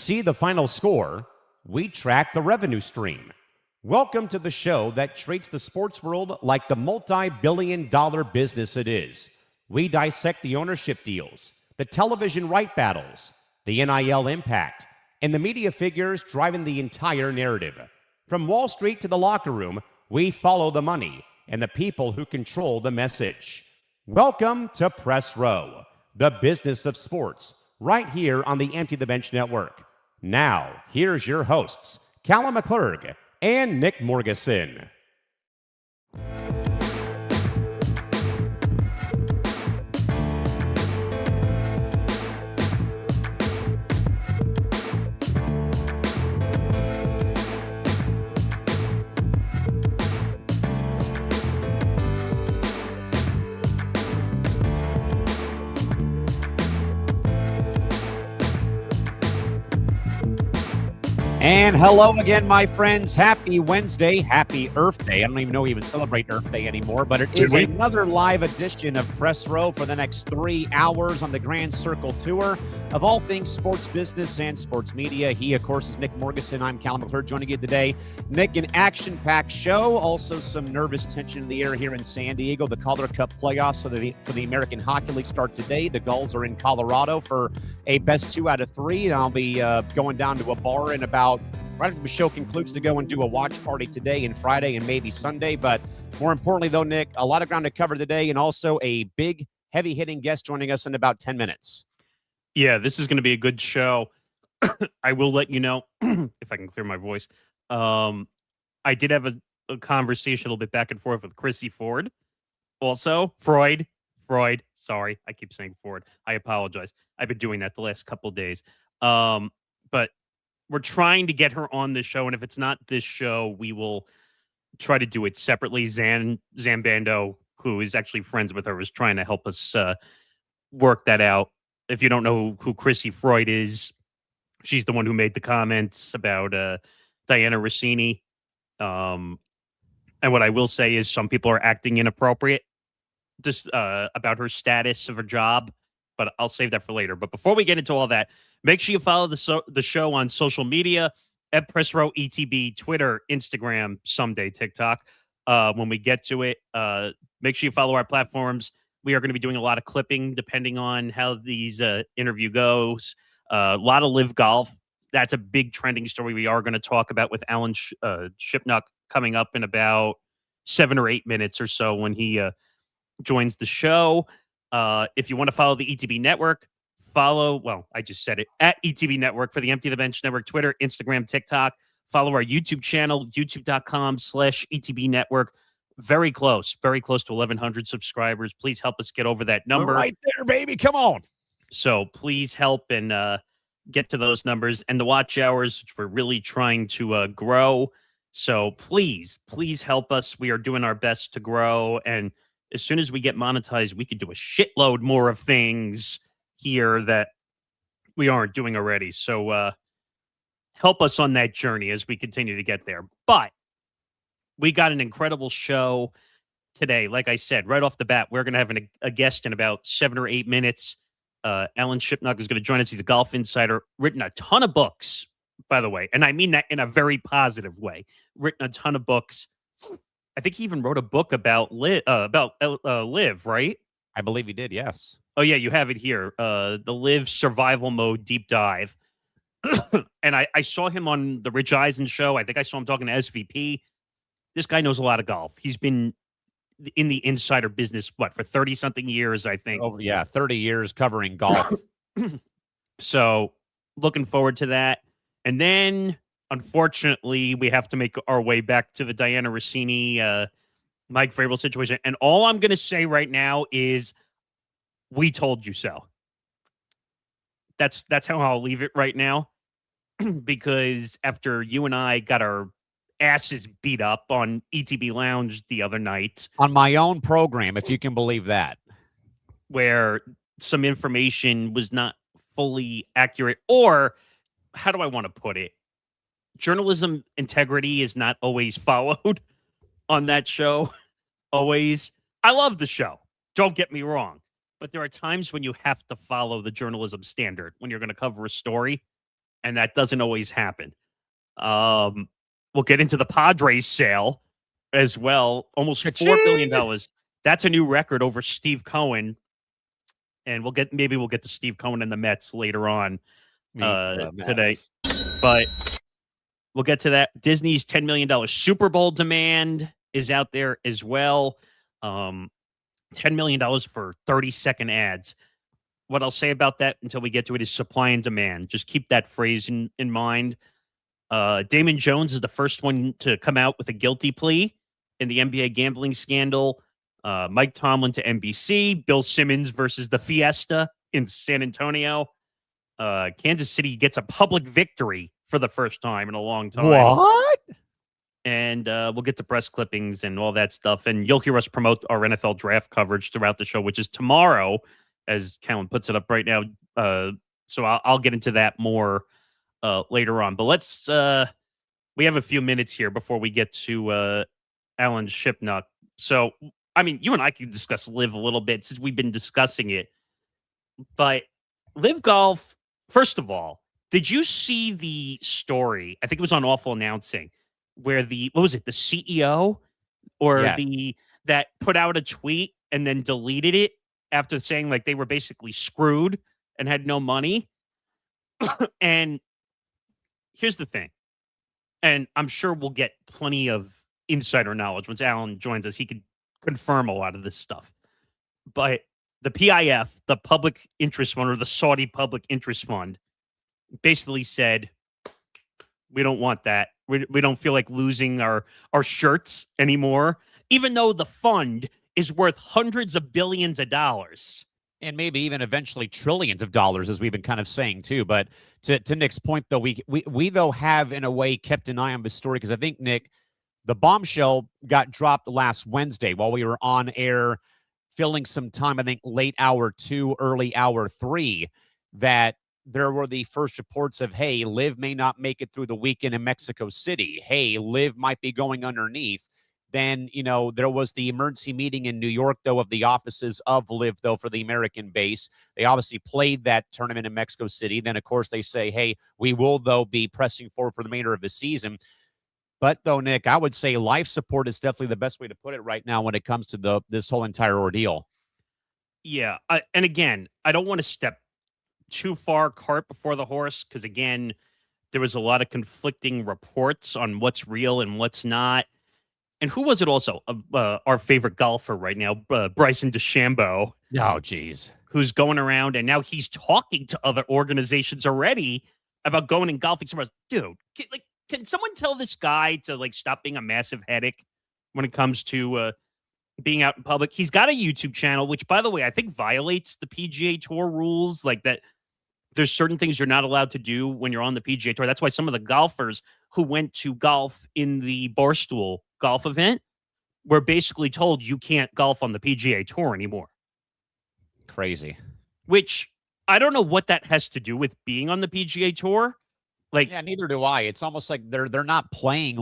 see the final score, we track the revenue stream. Welcome to the show that treats the sports world like the multi-billion-dollar business it is. We dissect the ownership deals, the television right battles, the NIL impact, and the media figures driving the entire narrative. From Wall Street to the locker room, we follow the money and the people who control the message. Welcome to Press Row, the business of sports, right here on the Empty the Bench Network. Now, here's your hosts, Callum McClurg and Nick Morgeson. And hello again, my friends. Happy Wednesday. Happy Earth Day. I don't even know we even celebrate Earth Day anymore, but it is another live edition of Press Row for the next 3 hours on the Grand Circle Tour of all things sports business and sports media. He, of course, is Nick Morgeson. I'm Callum McClure joining you today. Nick, an action-packed show. Also some nervous tension in the air here in San Diego. The Calder Cup playoffs for the American Hockey League start today. The Gulls are in Colorado for a best 2 out of 3, and I'll be going down to a bar in about right after the show concludes to go and do a watch party today and Friday and maybe Sunday. But more importantly, though, Nick, a lot of ground to cover today and also a big, heavy-hitting guest joining us in about 10 minutes. Yeah, this is going to be a good show. I will let you know, if I can clear my voice. I did have a conversation a little bit back and forth with Chrissy Ford. Also, Freud. Sorry, I keep saying Ford. I apologize. I've been doing that the last couple of days. But we're trying to get her on the show, and if it's not this show, we will try to do it separately. Zambando, who is actually friends with her, is trying to help us work that out. If you don't know who Chrissy Freud is, she's the one who made the comments about Diana Rossini. And what I will say is some people are acting inappropriate just about her status of her job, but I'll save that for later. But before we get into all that, make sure you follow the show on social media at Press Row ETB, Twitter, Instagram, someday TikTok. When we get to it, make sure you follow our platforms. We are going to be doing a lot of clipping depending on how these interview goes. A lot of LIV Golf. That's a big trending story we are going to talk about with Alan Shipnuck coming up in about 7 or 8 minutes or so when he joins the show. If you want to follow the ETB Network, I just said it, at ETB Network for the Empty the Bench Network, Twitter, Instagram, TikTok. Follow our YouTube channel, youtube.com/ETB Network. Very close to 1,100 subscribers. Please help us get over that number. We're right there, baby. Come on. So please help and get to those numbers. And the watch hours, which we're really trying to grow. So please help us. We are doing our best to grow. And as soon as we get monetized, we could do a shitload more of things here that we aren't doing already. So help us on that journey as we continue to get there. But we got an incredible show today. Like I said, right off the bat, we're going to have a guest in about 7 or 8 minutes. Alan Shipnuck is going to join us. He's a golf insider, written a ton of books, by the way. And I mean that in a very positive way. Written a ton of books. I think he even wrote a book about LIV, right? I believe he did, yes. Oh, yeah, you have it here. The LIV Survival Mode Deep Dive. And I saw him on the Rich Eisen show. I think I saw him talking to SVP. This guy knows a lot of golf. He's been in the insider business, for 30-something years, I think. Oh, yeah, 30 years covering golf. So, looking forward to that. And then, unfortunately, we have to make our way back to the Diana Rossini, Mike Vrabel situation. And all I'm going to say right now is, we told you so. That's how I'll leave it right now. Because after you and I got our asses beat up on ETB Lounge the other night. On my own program, if you can believe that. Where some information was not fully accurate. Or, how do I want to put it? Journalism integrity is not always followed on that show. Always. I love the show. Don't get me wrong. But there are times when you have to follow the journalism standard when you're going to cover a story. and that doesn't always happen. We'll get into the Padres sale as well. Almost $4 billion. That's a new record over Steve Cohen. And we'll get to Steve Cohen and the Mets later on today. But we'll get to that. Disney's $10 million Super Bowl demand is out there as well. $10 million for 30-second ads. What I'll say about that until we get to it is supply and demand. Just keep that phrase in mind. Damon Jones is the first one to come out with a guilty plea in the NBA gambling scandal. Mike Tomlin to NBC. Bill Simmons versus the Fiesta in San Antonio. Kansas City gets a public victory for the first time in a long time. What? And we'll get to press clippings and all that stuff. And you'll hear us promote our NFL draft coverage throughout the show, which is tomorrow, as Callan puts it up right now. So I'll get into that more later on. But let's we have a few minutes here before we get to Alan Shipnuck. So, I mean, you and I can discuss LIV a little bit since we've been discussing it. But LIV Golf, first of all, did you see the story? I think it was on Awful Announcing, where the CEO or that put out a tweet and then deleted it after saying like they were basically screwed and had no money. And here's the thing, and I'm sure we'll get plenty of insider knowledge once Alan joins us. He could confirm a lot of this stuff. But the PIF, the Public Interest Fund, or the Saudi Public Interest Fund, basically said, we don't want that. We don't feel like losing our shirts anymore, even though the fund is worth hundreds of billions of dollars. And maybe even eventually trillions of dollars, as we've been kind of saying too. But to Nick's point, though, we though have in a way kept an eye on this story, because I think, Nick, the bombshell got dropped last Wednesday while we were on air, filling some time, I think late hour 2, early hour 3, that there were the first reports of, hey, LIV may not make it through the weekend in Mexico City. Hey, LIV might be going underneath. Then, there was the emergency meeting in New York, though, of the offices of LIV, though, for the American base. They obviously played that tournament in Mexico City. Then, of course, they say, hey, we will, though, be pressing forward for the remainder of the season. But, though, Nick, I would say life support is definitely the best way to put it right now when it comes to this whole entire ordeal. Yeah. And again, I don't want to step too far cart before the horse, because, again, there was a lot of conflicting reports on what's real and what's not. And who was it also? Our favorite golfer right now, Bryson DeChambeau. Oh, geez. Who's going around, and now he's talking to other organizations already about going and golfing somewhere else. Dude, can someone tell this guy to stop being a massive headache when it comes to being out in public? He's got a YouTube channel, which, by the way, I think violates the PGA Tour rules, like that. There's certain things you're not allowed to do when you're on the PGA Tour. That's why some of the golfers who went to golf in the Barstool golf event were basically told you can't golf on the PGA Tour anymore. Crazy. Which I don't know what that has to do with being on the PGA Tour. Yeah, neither do I. It's almost like they're not playing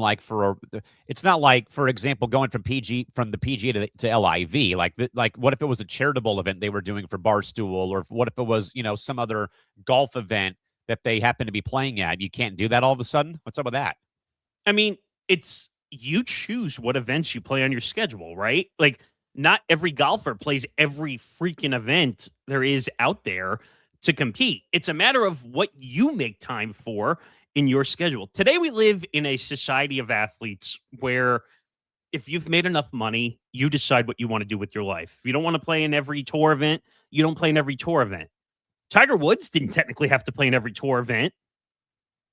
it's not like, for example, going from the PGA to LIV. Like what if it was a charitable event they were doing for Barstool, or what if it was, some other golf event that they happen to be playing at? You can't do that all of a sudden. What's up with that? I mean, you choose what events you play on your schedule, right? Like, not every golfer plays every freaking event there is out there to compete. It's a matter of what you make time for in your schedule. Today, we live in a society of athletes where if you've made enough money, you decide what you want to do with your life. If you don't want to play in every tour event, you don't play in every tour event. Tiger Woods didn't technically have to play in every tour event.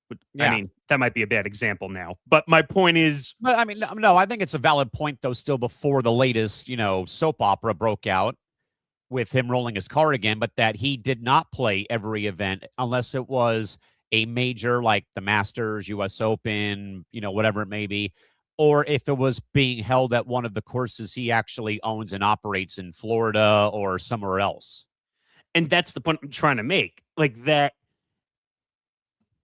But, yeah. I mean, that might be a bad example now. But my point is... But, I mean, no, I think it's a valid point, though, still before the latest, soap opera broke out with him rolling his card again, but that he did not play every event unless it was a major like the Masters, US Open, whatever it may be, or if it was being held at one of the courses he actually owns and operates in Florida or somewhere else. And that's the point I'm trying to make. Like that,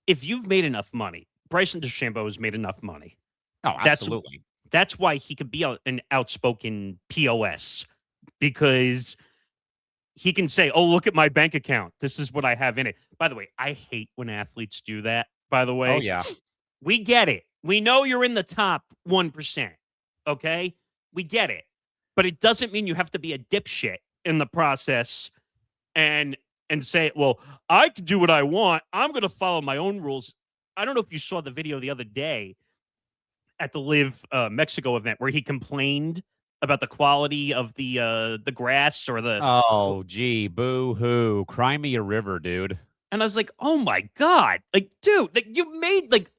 if you've made enough money, Bryson DeChambeau has made enough money. Oh, absolutely. That's why he could be an outspoken POS, because he can say, "Oh, look at my bank account. This is what I have in it." By the way, I hate when athletes do that. By the way, Oh, yeah. we get it. We know you're in the top 1%. Okay, we get it, but it doesn't mean you have to be a dipshit in the process and say, "Well, I can do what I want. I'm going to follow my own rules." I don't know if you saw the video the other day at the LIV Mexico event where he complained about the quality of the grass or the. Oh, gee, boo-hoo. Cry me a river, dude. And I was like, "Oh my god, like, dude, like you made like."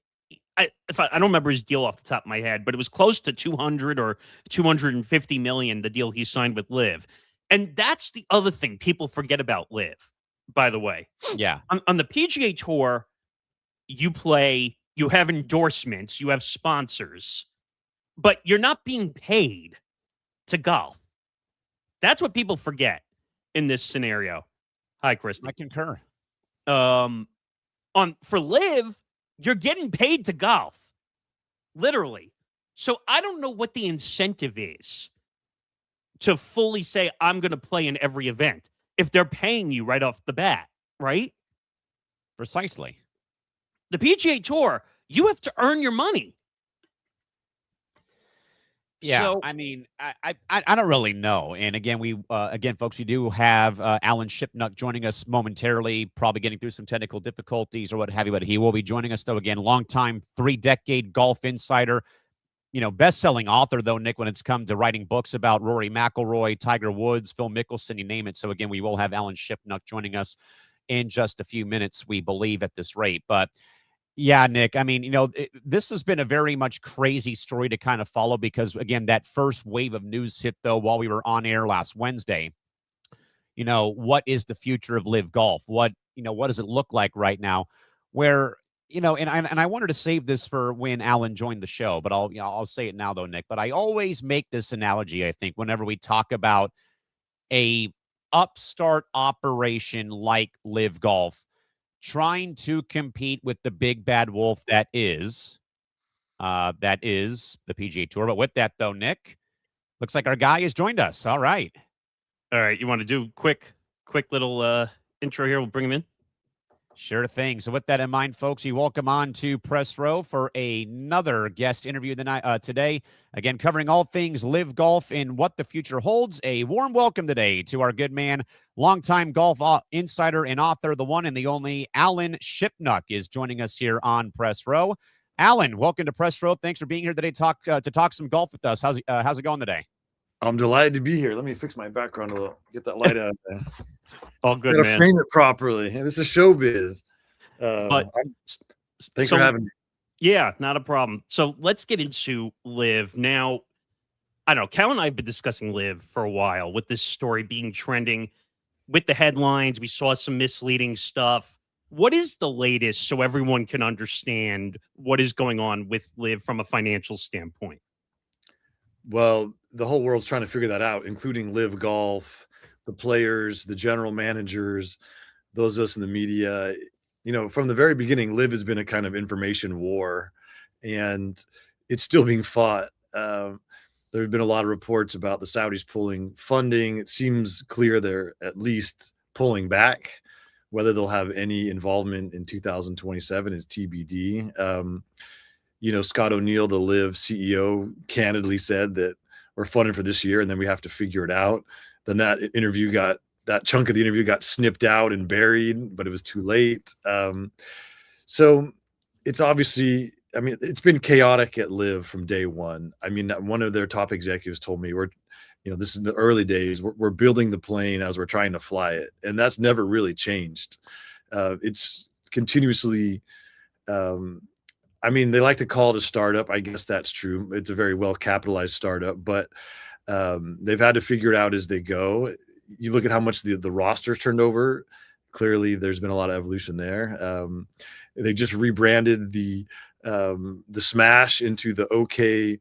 I don't remember his deal off the top of my head, but it was close to 200 or 250 million, the deal he signed with LIV. And that's the other thing people forget about LIV, by the way. Yeah. On the PGA Tour, you play, you have endorsements, you have sponsors, but you're not being paid to golf. That's what people forget in this scenario. Hi, Christy. I concur. For LIV, you're getting paid to golf, literally. So I don't know what the incentive is to fully say, I'm going to play in every event if they're paying you right off the bat, right? Precisely. The PGA Tour, you have to earn your money. Yeah, So, I mean, I don't really know. And again, folks, we do have Alan Shipnuck joining us momentarily, probably getting through some technical difficulties or what have you, but he will be joining us, though. Again, longtime 3-decade golf insider, best-selling author, though, Nick, when it's come to writing books about Rory McIlroy, Tiger Woods, Phil Mickelson, you name it. So again, we will have Alan Shipnuck joining us in just a few minutes, we believe, at this rate. But yeah, Nick, I mean, this has been a very much crazy story to kind of follow because, again, that first wave of news hit, though, while we were on air last Wednesday. What is the future of LIV Golf? What does it look like right now? Where, and I wanted to save this for when Alan joined the show, but I'll say it now, though, Nick. But I always make this analogy, I think, whenever we talk about a upstart operation like LIV Golf, trying to compete with the big bad wolf that is the PGA Tour. But with that, though, Nick, looks like our guy has joined us. All right. You want to do quick little intro here? We'll bring him in. Sure thing. So with that in mind, folks, we welcome on to Press Row for another guest interview today. Again, covering all things LIV Golf and what the future holds. A warm welcome today to our good man, longtime golf insider and author, the one and the only Alan Shipnuck is joining us here on Press Row. Alan, welcome to Press Row. Thanks for being here today to talk some golf with us. How's it going today? I'm delighted to be here. Let me fix my background a little. Get that light out there. All good, Gotta man. frame it properly. This is showbiz. Thanks for having me. Yeah, not a problem. So let's get into LIV. Now, I don't know, Cal and I have been discussing LIV for a while with this story being trending with the headlines. We saw some misleading stuff. What is the latest so everyone can understand what is going on with LIV from a financial standpoint? Well, the whole world's trying to figure that out, including LIV Golf, the players, the general managers, those of us in the media. From the very beginning, LIV has been a kind of information war, and it's still being fought. There have been a lot of reports about the Saudis pulling funding. It seems clear they're at least pulling back. Whether they'll have any involvement in 2027 is TBD. Scott O'Neill, the LIV CEO, candidly said that we're funding for this year and then we have to figure it out. Then that chunk of the interview got snipped out and buried, but it was too late. So it's obviously, it's been chaotic at LIV from day one. One of their top executives told me this is the early days. We're building the plane as we're trying to fly it. And that's never really changed. It's continuously, they like to call it a startup. I guess that's true. It's a very well-capitalized startup, but they've had to figure it out as they go. You look at how much the roster turned over. Clearly, there's been a lot of evolution there. They just rebranded the Smash into the OK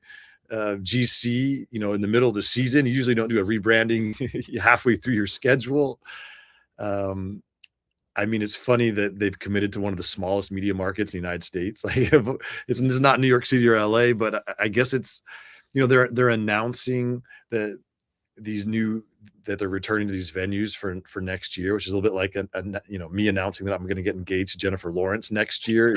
GC. In the middle of the season, you usually don't do a rebranding halfway through your schedule. It's funny that they've committed to one of the smallest media markets in the United States. It's not New York City or LA, but I guess it's, they're announcing that these new that they're returning to these venues for next year, which is a little bit like me announcing that I'm going to get engaged to Jennifer Lawrence next year.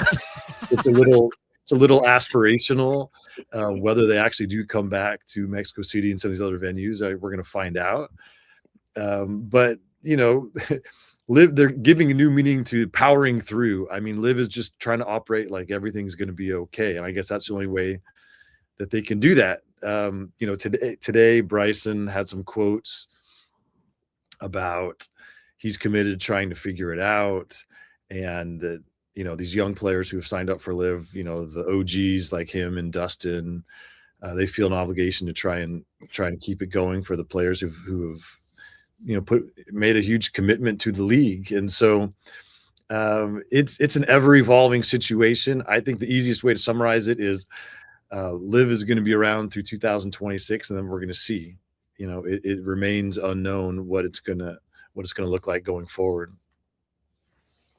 It's a little aspirational. Whether they actually do come back to Mexico City and some of these other venues, we're going to find out. But LIV, they're giving a new meaning to powering through. I mean, LIV is just trying to operate like everything's going to be okay, and I guess that's the only way that they can do that. Today Bryson had some quotes about he's committed to trying to figure it out, and that these young players who have signed up for LIV, the OGs like him and Dustin, they feel an obligation to try and keep it going for the players who have made a huge commitment to the league. And so it's an ever-evolving situation. I think the easiest way to summarize it is LIV is going to be around through 2026, and then we're going to see. It remains unknown what it's going to look like going forward.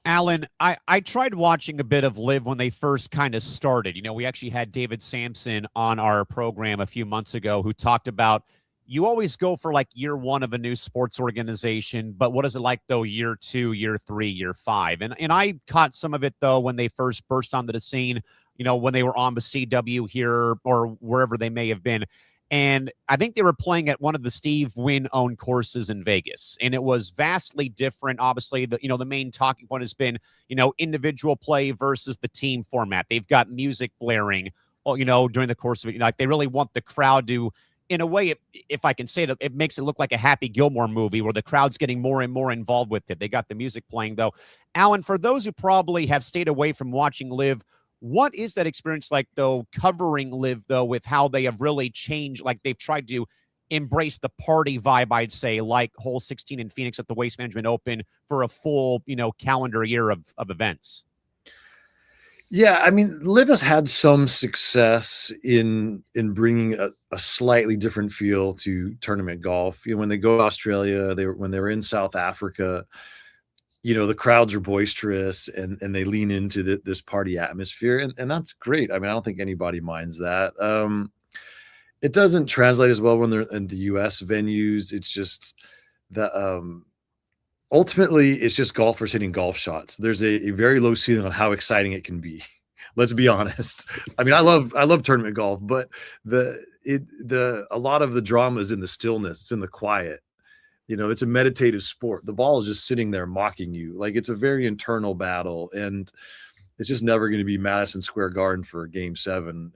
Alan, I tried watching a bit of LIV when they first kind of started. We actually had David Sampson on our program a few months ago who talked about, you always go for like year one of a new sports organization, but what is it like though year 2, year 3, year 5? And I caught some of it though when they first burst onto the scene, when they were on the CW here or wherever they may have been. And I think they were playing at one of the Steve Wynn owned courses in Vegas, and it was vastly different. Obviously, the main talking point has been, individual play versus the team format. They've got music blaring, during the course of it. Like they really want the crowd to, in a way, if I can say it, it makes it look like a Happy Gilmore movie where the crowd's getting more and more involved with it. They got the music playing, though. Alan, for those who probably have stayed away from watching LIV, what is that experience like, though, covering LIV, though, with how they have really changed? Like they've tried to embrace the party vibe, I'd say, like hole 16 in Phoenix at the Waste Management Open for a full, calendar year of events. Yeah, I mean, LIV has had some success in bringing a slightly different feel to tournament golf. When they go to Australia, when they were in South Africa, the crowds are boisterous and they lean into this party atmosphere, and that's great. I mean, I don't think anybody minds that. It doesn't translate as well when they're in the U.S. venues. It's just the ultimately, it's just golfers hitting golf shots. There's a very low ceiling on how exciting it can be. Let's be honest. I mean, I love tournament golf, but a lot of the drama is in the stillness. It's in the quiet. It's a meditative sport. The ball is just sitting there mocking you. Like it's a very internal battle, and it's just never going to be Madison Square Garden for Game 7.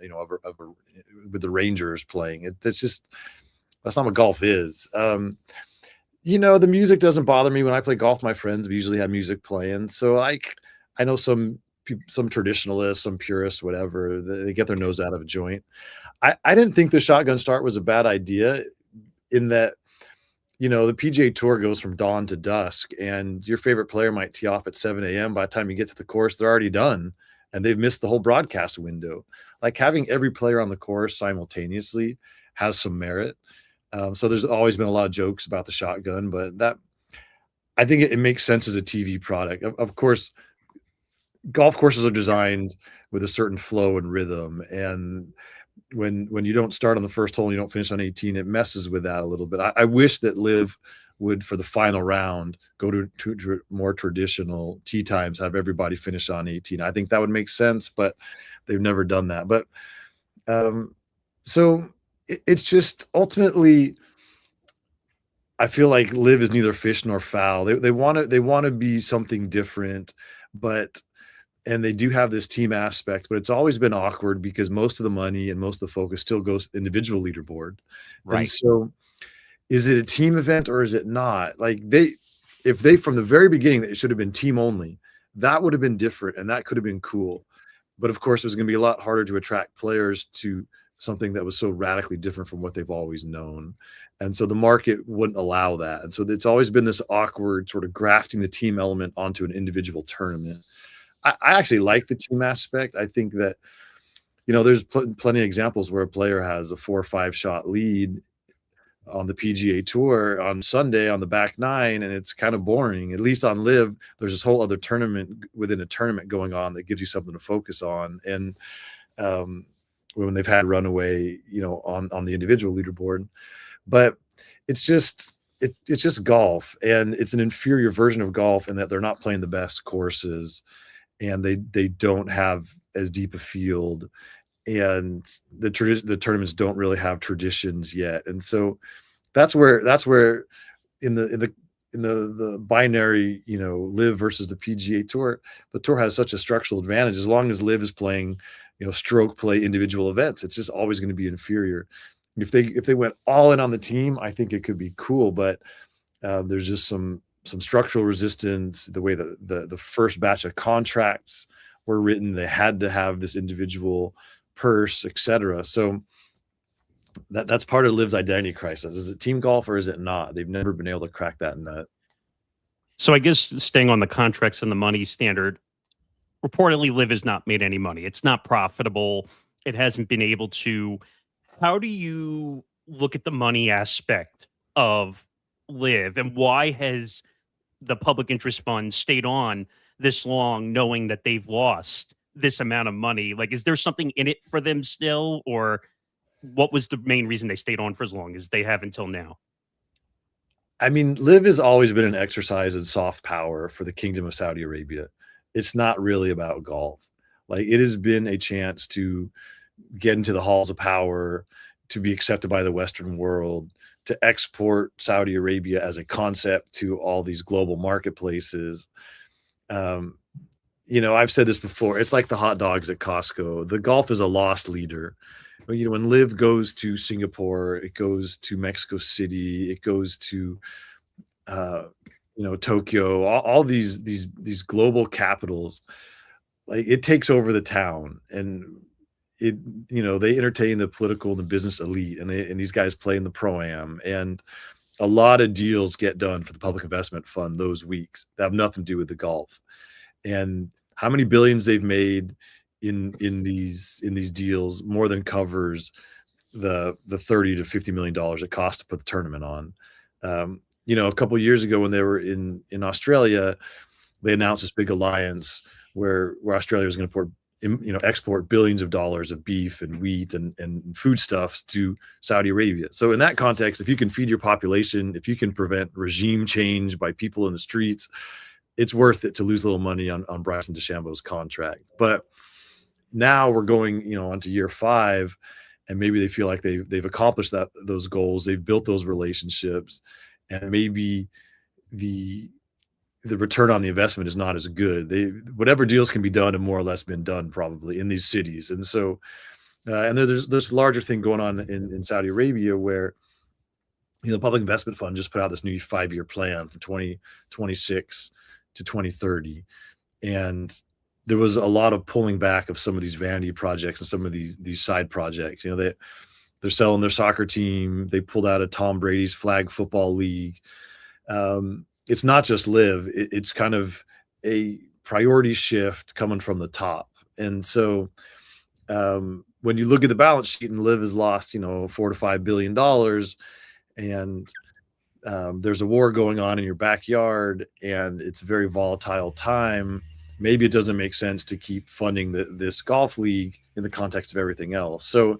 With the Rangers playing. That's not what golf is. The music doesn't bother me when I play golf with my friends. We usually have music playing. So I know some traditionalists, some purists, whatever, they get their nose out of a joint. I didn't think the shotgun start was a bad idea in that, the PGA Tour goes from dawn to dusk, and your favorite player might tee off at 7 a.m. By the time you get to the course, they're already done, and they've missed the whole broadcast window. Like having every player on the course simultaneously has some merit. So there's always been a lot of jokes about the shotgun, but I think it makes sense as a TV product. Of course, golf courses are designed with a certain flow and rhythm, and when you don't start on the first hole and you don't finish on 18, it messes with that a little bit. I wish that LIV would, for the final round, go to more traditional tee times, have everybody finish on 18. I think that would make sense, but they've never done that. But so it's just ultimately, I feel like LIV is neither fish nor fowl. They want to be something different, and they do have this team aspect, but it's always been awkward because most of the money and most of the focus still goes individual leaderboard. Right. And so is it a team event or is it not? Like if they from the very beginning, it should have been team only, that would have been different and that could have been cool. But of course, it was going to be a lot harder to attract players to something that was so radically different from what they've always known. And so the market wouldn't allow that. And so it's always been this awkward sort of grafting the team element onto an individual tournament. I actually like the team aspect. I think that, there's plenty of examples where a player has a 4 or 5 shot lead on the PGA Tour on Sunday on the back nine, and it's kind of boring. At least on LIV, there's this whole other tournament within a tournament going on that gives you something to focus on. And when they've had runaway, on the individual leaderboard. But it's just it's just golf, and it's an inferior version of golf in that they're not playing the best courses, and they don't have as deep a field, and the tournaments don't really have traditions yet. And so that's where in the binary, LIV versus the PGA Tour, the tour has such a structural advantage. As long as LIV is playing, stroke play individual events, it's just always going to be inferior. If they went all in on the team, I think it could be cool, but there's just some structural resistance. The way that the first batch of contracts were written, they had to have this individual purse, etc. So that's part of LIV's identity crisis. Is it team golf or is it not? They've never been able to crack that nut. So I guess staying on the contracts and the money standard, reportedly LIV has not made any money. It's not profitable. It hasn't been able to. How do you look at the money aspect of LIV, and why has the public interest fund stayed on this long knowing that they've lost this amount of money? Like, is there something in it for them still, or what was the main reason they stayed on for as long as they have until now? I mean, LIV has always been an exercise in soft power for the Kingdom of Saudi Arabia. It's not really about golf. Like, it has been a chance to get into the halls of power, to be accepted by the Western world, to export Saudi Arabia as a concept to all these global marketplaces. I've said this before. It's like the hot dogs at Costco. The golf is a lost leader. When LIV goes to Singapore, it goes to Mexico City, it goes to Tokyo, all these global capitals, like, it takes over the town, and they entertain the political and the business elite, and these guys play in the pro-am, and a lot of deals get done for the public investment fund those weeks that have nothing to do with the golf. And how many billions they've made in these deals more than covers the $30 to $50 million it costs to put the tournament on. A couple of years ago when they were in Australia, they announced this big alliance where Australia was going to export billions of dollars of beef and wheat and foodstuffs to Saudi Arabia. So in that context, if you can feed your population, if you can prevent regime change by people in the streets, it's worth it to lose a little money on Bryson DeChambeau's contract. But now we're going, onto year 5, and maybe they feel like they've accomplished those goals. They've built those relationships, and maybe the return on the investment is not as good. Whatever deals can be done have more or less been done probably in these cities. And so, and there's this larger thing going on in Saudi Arabia where, the public investment fund just put out this new 5-year plan from 2026 to 2030. And there was a lot of pulling back of some of these vanity projects and some of these side projects. They're selling their soccer team. They pulled out of Tom Brady's flag football league. It's not just LIV. It's kind of a priority shift coming from the top. And so when you look at the balance sheet, and LIV has lost, $4 to $5 billion, and there's a war going on in your backyard, and it's a very volatile time, maybe it doesn't make sense to keep funding this golf league in the context of everything else. So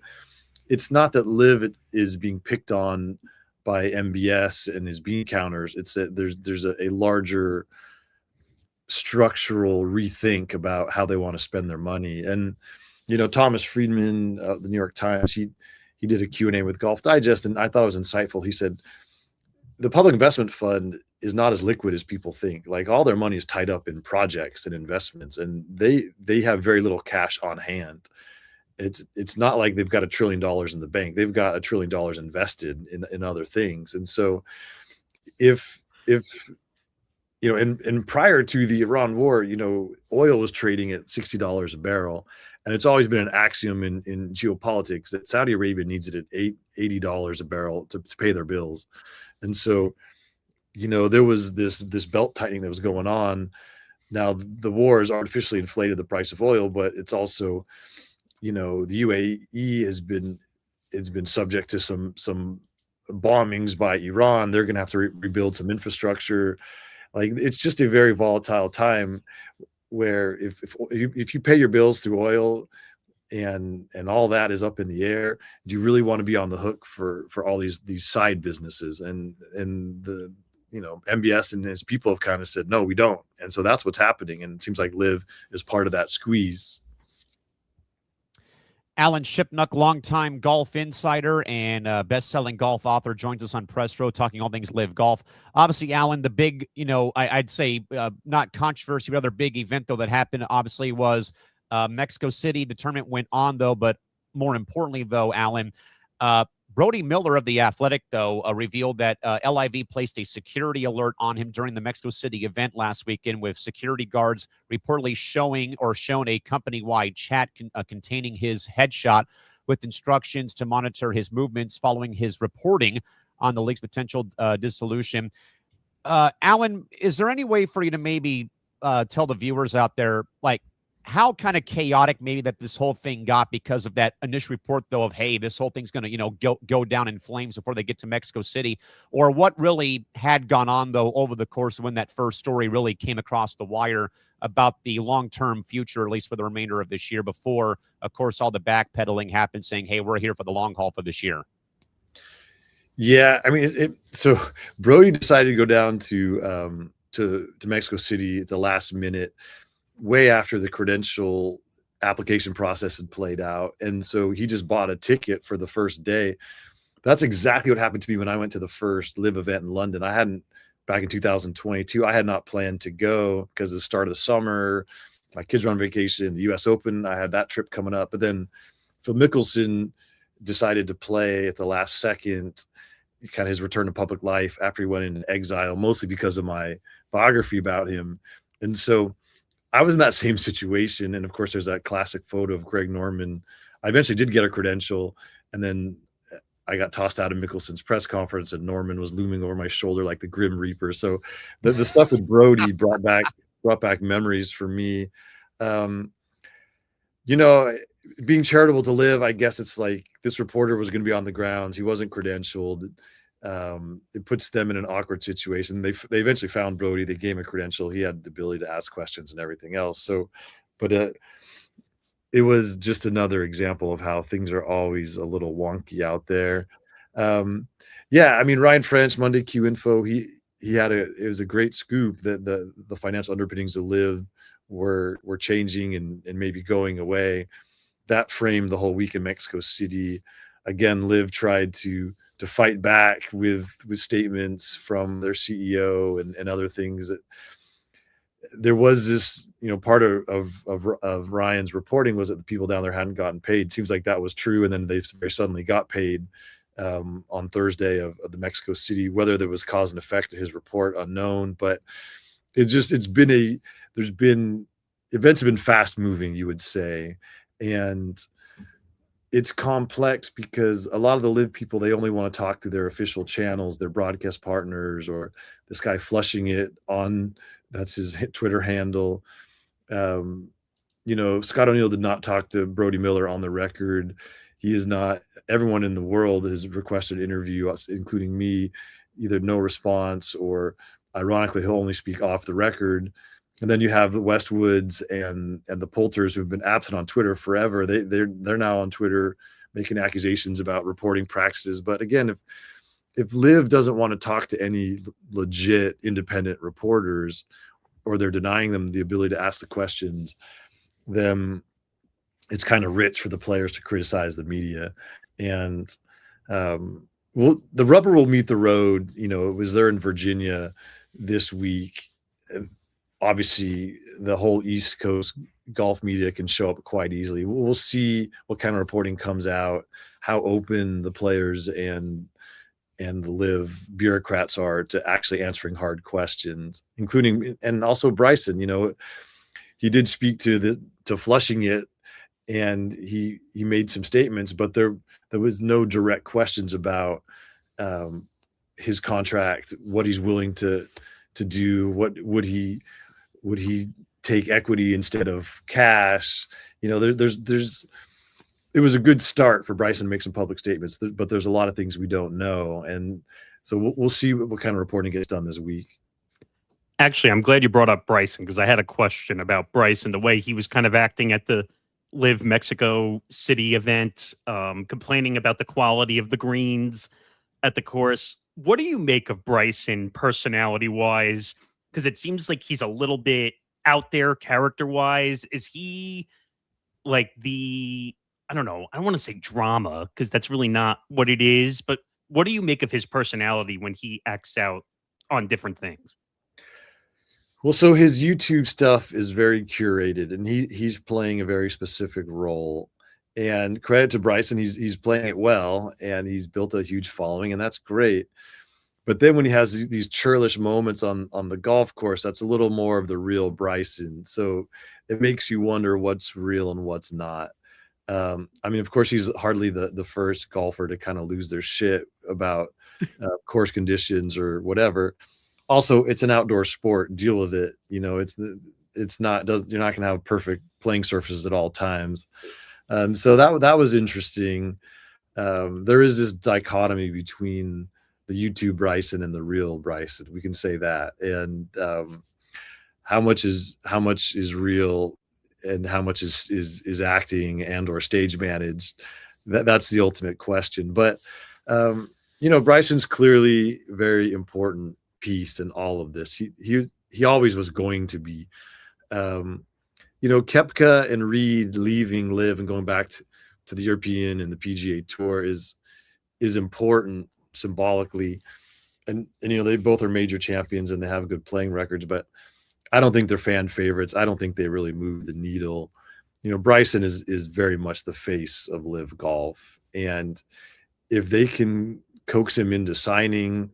it's not that LIV is being picked on by MBS and his bean counters. It's that there's a larger structural rethink about how they want to spend their money. And Thomas Friedman, the New York Times, he did a Q&A with Golf Digest, and I thought it was insightful. He said the public investment fund is not as liquid as people think. Like, all their money is tied up in projects and investments, and they have very little cash on hand. It's not like they've got $1 trillion in the bank. They've got $1 trillion invested in other things. And so if and prior to the Iran war, oil was trading at $60 a barrel. And it's always been an axiom in geopolitics that Saudi Arabia needs it at $80 a barrel to pay their bills. And so, there was this belt tightening that was going on. Now, the war has artificially inflated the price of oil, but it's also, the UAE has been subject to some bombings by Iran. They're going to have to rebuild some infrastructure. Like, it's just a very volatile time where if you pay your bills through oil, and all that is up in the air. Do you really want to be on the hook for all these side businesses? And the MBS and his people have kind of said, no, we don't. And so that's what's happening. And it seems like LIV is part of that squeeze. Alan Shipnuck, longtime golf insider and best-selling golf author, joins us on Press Row talking all things LIV Golf. Obviously, Alan, the big, I'd say not controversy, but other big event, though, that happened, obviously, was Mexico City. The tournament went on, though, but more importantly, though, Alan, Brody Miller of The Athletic, though, revealed that LIV placed a security alert on him during the Mexico City event last weekend, with security guards reportedly shown a company-wide chat containing his headshot with instructions to monitor his movements following his reporting on the league's potential dissolution. Alan, is there any way for you to maybe tell the viewers out there, like, how kind of chaotic maybe that this whole thing got because of that initial report, though, of, hey, this whole thing's going to, go down in flames before they get to Mexico City, or what really had gone on, though, over the course of when that first story really came across the wire about the long-term future, at least for the remainder of this year, before, of course, all the backpedaling happened saying, hey, we're here for the long haul for this year. Yeah, I mean, so Brody decided to go down to Mexico City at the last minute, way after the credential application process had played out. And so he just bought a ticket for the first day. That's exactly what happened to me when I went to the first LIV event in London. Back in 2022, I had not planned to go because of the start of the summer. My kids were on vacation, the US Open, I had that trip coming up. But then Phil Mickelson decided to play at the last second, kind of his return to public life after he went into exile, mostly because of my biography about him. And so I was in that same situation. And of course, there's that classic photo of Greg Norman. I eventually did get a credential, and then I got tossed out of Mickelson's press conference, and Norman was looming over my shoulder like the Grim Reaper. So the stuff with Brody brought back memories for me. Being charitable to LIV, I guess it's like this reporter was going to be on the grounds. He wasn't credentialed. It puts them in an awkward situation. They eventually found Brody. They gave him a credential. He had the ability to ask questions and everything else. So, but it was just another example of how things are always a little wonky out there. Yeah, I mean, Ryan French, Monday Q Info, it was a great scoop that the financial underpinnings of LIV were changing and maybe going away. That framed the whole week in Mexico City. Again, LIV tried to fight back with statements from their CEO and other things. That there was this, part of Ryan's reporting was that the people down there hadn't gotten paid. Seems like that was true, and then they very suddenly got paid on Thursday of the Mexico City. Whether there was cause and effect to his report, unknown. But events have been fast moving, you would say, and it's complex because a lot of the LIV people, they only want to talk to their official channels, their broadcast partners, or this guy Flushing It that's his Twitter handle. Scott O'Neill did not talk to Brody Miller on the record. He is not. Everyone in the world has requested an interview, including me, either no response or, ironically, he'll only speak off the record. And then you have the Westwoods and the Poulters, who've been absent on Twitter forever. They're now on Twitter making accusations about reporting practices. But again, if LIV doesn't want to talk to any legit independent reporters, or they're denying them the ability to ask the questions, then it's kind of rich for the players to criticize the media. And the rubber will meet the road. It was there in Virginia this week. Obviously, the whole East Coast golf media can show up quite easily. We'll see what kind of reporting comes out, how open the players and the LIV bureaucrats are to actually answering hard questions, including, and also Bryson. He did speak to Flushing It, and he made some statements, but there was no direct questions about his contract, what he's willing to do, what would he take equity instead of cash. It was a good start for Bryson to make some public statements, but there's a lot of things we don't know. And so we'll see what kind of reporting gets done this week. Actually, I'm glad you brought up Bryson, because I had a question about Bryson, the way he was kind of acting at the LIV Mexico City event, complaining about the quality of the greens at the course. What do you make of Bryson personality wise? Because it seems like he's a little bit out there character wise. Is he like I don't know, I don't want to say drama because that's really not what it is, but what do you make of his personality when he acts out on different things? Well, so his YouTube stuff is very curated, and he's playing a very specific role. And credit to Bryson, he's playing it well, and he's built a huge following, and that's great. But then when he has these churlish moments on the golf course, that's a little more of the real Bryson. So it makes you wonder what's real and what's not. I mean, of course, he's hardly the first golfer to kind of lose their shit about course conditions or whatever. Also, it's an outdoor sport. Deal with it. You know, it's not. You're not going to have perfect playing surfaces at all times. So that was interesting. There is this dichotomy between the YouTube Bryson and the real Bryson. We can say that. And how much is real, and how much is acting and or stage managed? That's the ultimate question. But Bryson's clearly very important piece in all of this. He always was going to be. Koepka and Reed leaving LIV and going back to the European and the PGA Tour is important symbolically, and they both are major champions and they have good playing records, but I don't think they're fan favorites. I don't think they really move the needle. Bryson is very much the face of LIV Golf, and if they can coax him into signing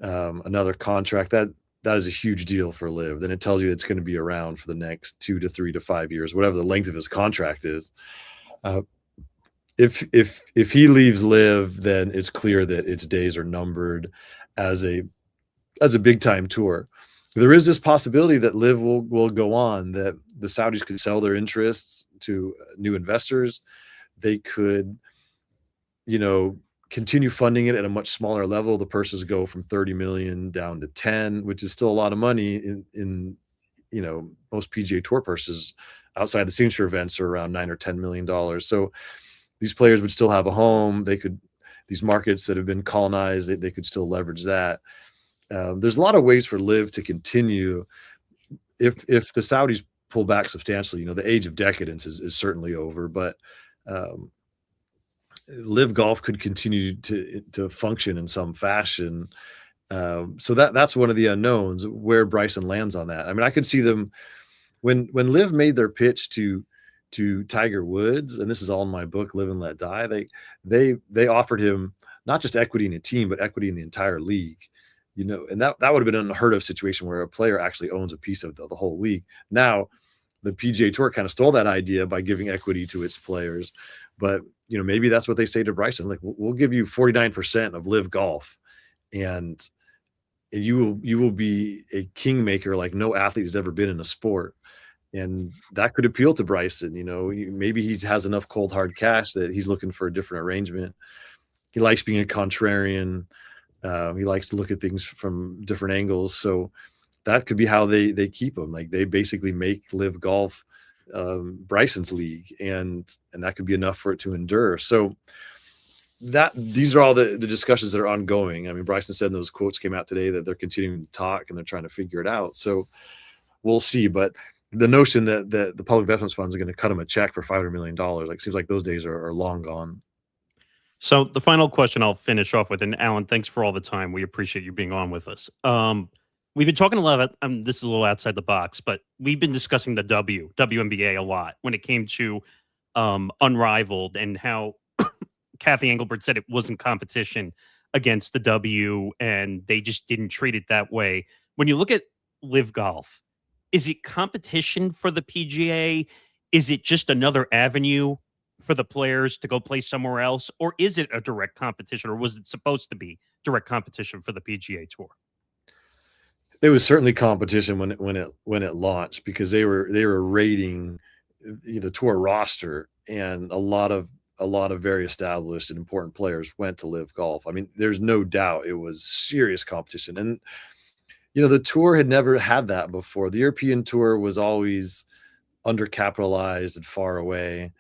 another contract, that is a huge deal for LIV. Then it tells you it's going to be around for the next 2 to 3 to 5 years, whatever the length of his contract is. If he leaves LIV, then it's clear that its days are numbered as a big time tour. There is this possibility that LIV will go on, that the Saudis could sell their interests to new investors. They could, continue funding it at a much smaller level. The purses go from 30 million down to 10, which is still a lot of money in most PGA Tour purses outside the signature events are around $9 or $10 million. So these players would still have a home. These markets that have been colonized, they could still leverage that. There's a lot of ways for LIV to continue if the Saudis pull back substantially. The age of decadence is certainly over, but LIV Golf could continue to function in some fashion. So that's one of the unknowns, where Bryson lands on that. I mean, I could see them when LIV made their pitch to Tiger Woods, and this is all in my book, Live and Let Die. They offered him not just equity in a team, but equity in the entire league. And that would have been an unheard of situation where a player actually owns a piece of the whole league. Now, the PGA Tour kind of stole that idea by giving equity to its players, but maybe that's what they say to Bryson. Like, we'll give you 49% of LIV Golf, and you will be a kingmaker like no athlete has ever been in a sport. And that could appeal to Bryson. Maybe he has enough cold hard cash that he's looking for a different arrangement. He likes being a contrarian. He likes to look at things from different angles. So that could be how they keep him. Like, they basically make LIV Golf Bryson's league, and that could be enough for it to endure. So these are all the discussions that are ongoing. I mean, Bryson said in those quotes came out today that they're continuing to talk and they're trying to figure it out. So we'll see. But the notion that the public investment funds are going to cut him a check for $500 million, seems like those days are long gone. So the final question I'll finish off with, and Alan, thanks for all the time. We appreciate you being on with us. We've been talking a lot about, this is a little outside the box, but we've been discussing the WNBA a lot when it came to Unrivaled, and how Kathy Engelbert said it wasn't competition against the W, and they just didn't treat it that way. When you look at LIV Golf, is it competition for the PGA? Is it just another avenue for the players to go play somewhere else? Or is it a direct competition, or was it supposed to be direct competition for the PGA Tour? It was certainly competition when it launched, because they were rating the tour roster, and a lot of very established and important players went to LIV Golf. I mean, there's no doubt it was serious competition. And the tour had never had that before. The European Tour was always undercapitalized and far away.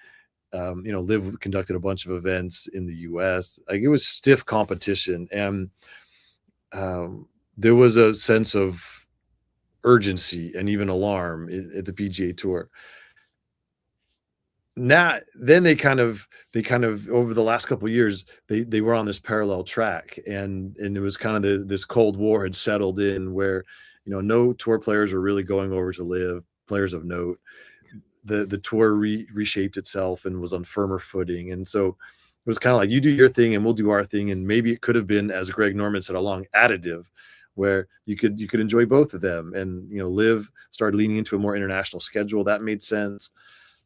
LIV conducted a bunch of events in the US. Like, it was stiff competition, and there was a sense of urgency and even alarm at the PGA Tour. Now, then they kind of over the last couple of years, they were on this parallel track, and it was kind of this Cold War had settled in, where no tour players were really going over to LIV, players of note. The tour reshaped itself and was on firmer footing, and so it was kind of like, you do your thing and we'll do our thing. And maybe it could have been, as Greg Norman said, a long additive where you could enjoy both of them. And LIV started leaning into a more international schedule that made sense.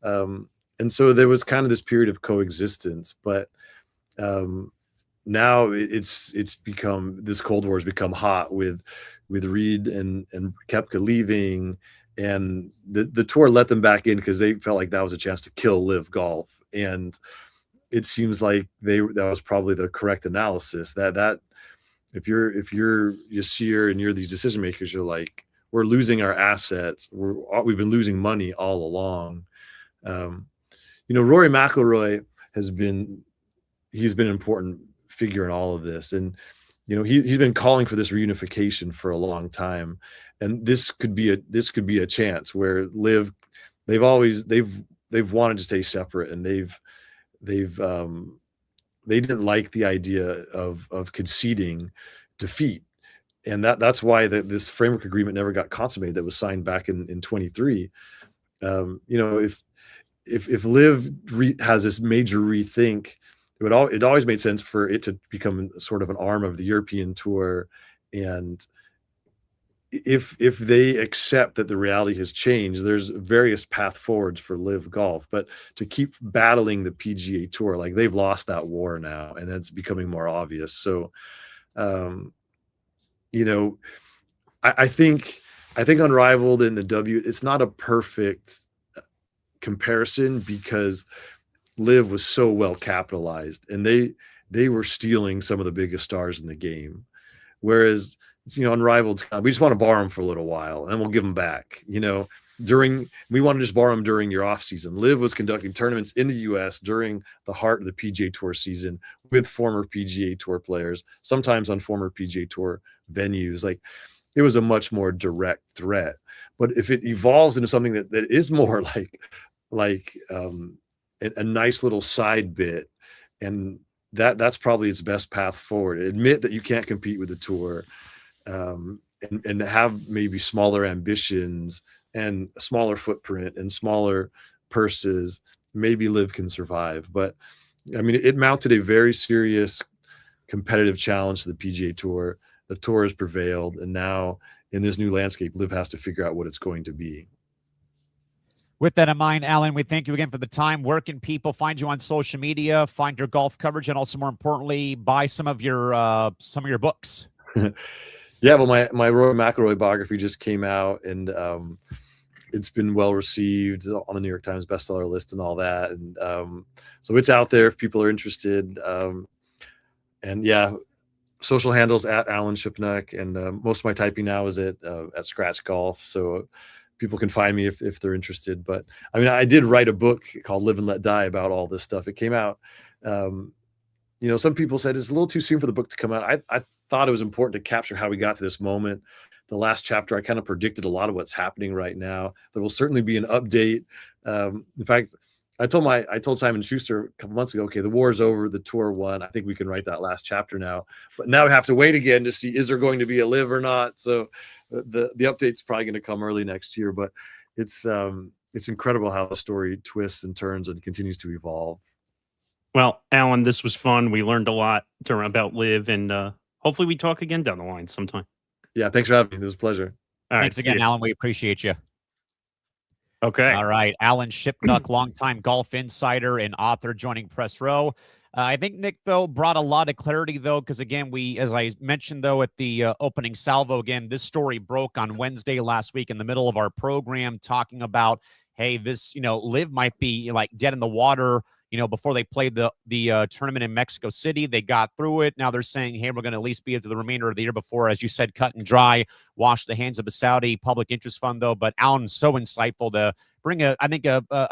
And so there was kind of this period of coexistence, but now it's become, this Cold War has become hot with Reed and Koepka leaving, and the tour let them back in because they felt like that was a chance to kill LIV Golf. And it seems like that was probably the correct analysis. That if you're Yasir and you're these decision makers, you're like, we're losing our assets. We've been losing money all along. Rory McIlroy he's been an important figure in all of this, and he's been calling for this reunification for a long time, and this could be a chance where LIV, they've wanted to stay separate, and they didn't like the idea of conceding defeat, and that's why this framework agreement never got consummated that was signed back in 23. If LIV has this major rethink, it always made sense for it to become sort of an arm of the European Tour. And if they accept that the reality has changed, there's various path forwards for LIV Golf. But to keep battling the PGA Tour, like, they've lost that war now, and that's becoming more obvious. So, I think Unrivaled in the it's not a perfect comparison because LIV was so well capitalized, and they were stealing some of the biggest stars in the game, whereas Unrivaled, we just want to borrow them for a little while and then we'll give them back. We want to just borrow them during your off season. LIV was conducting tournaments in the US during the heart of the PGA Tour season with former PGA Tour players, sometimes on former PGA Tour venues. Like, it was a much more direct threat. But if it evolves into something that is more like a nice little side bit, and that's probably its best path forward. Admit that you can't compete with the tour, and have maybe smaller ambitions and a smaller footprint and smaller purses. Maybe LIV can survive. But I mean, it mounted a very serious competitive challenge to the PGA Tour. The tour has prevailed, and now in this new landscape, LIV has to figure out what it's going to be. With that in mind, Alan, we thank you again for the time. Where can people find you on social media, find your golf coverage, and also, more importantly, buy some of your books? Yeah, well, my Rory McIlroy biography just came out, and it's been well received on the New York Times bestseller list and all that. And so it's out there if people are interested. And yeah, social handles at Alan Shipnuck, and most of my typing now is at Scratch Golf. So people can find me if they're interested. But I mean, I did write a book called Live and Let Die about all this stuff. It came out. Some people said it's a little too soon for the book to come out. I thought it was important to capture how we got to this moment. The last chapter, I kind of predicted a lot of what's happening right now. There will certainly be an update. In fact, I told Simon Schuster a couple months ago, okay, the war is over, the tour won. I think we can write that last chapter now. But now we have to wait again to see, is there going to be a LIV or not? So the update's probably going to come early next year. But it's incredible how the story twists and turns and continues to evolve. Well, Alan, this was fun. We learned a lot about LIV, and hopefully we talk again down the line sometime. Yeah, thanks for having me. It was a pleasure. Thanks again, Alan. We appreciate you. Okay. All right. Alan Shipnuck, longtime golf insider and author, joining Press Row. I think Nick, though, brought a lot of clarity, though, because, again, as I mentioned, though, at the opening salvo, again, this story broke on Wednesday last week in the middle of our program, talking about, hey, this, LIV might be like dead in the water, before they played the tournament in Mexico City. They got through it. Now they're saying, hey, we're going to at least be at the remainder of the year before, as you said, cut and dry, wash the hands of the Saudi public interest fund, though. But Alan's so insightful to bring a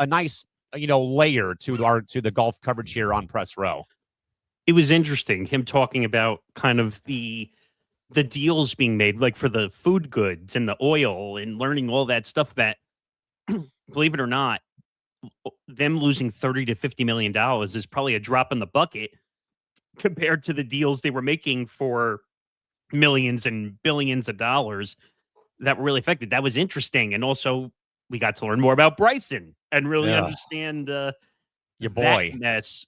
nice, layer to the golf coverage here on Press Row. It was interesting, him talking about kind of the deals being made, like for the food goods and the oil, and learning all that stuff that, believe it or not, them losing $30 to $50 million is probably a drop in the bucket compared to the deals they were making for millions and billions of dollars that were really affected. That was interesting. And also, we got to learn more about Bryson and really understand your boy. that mess.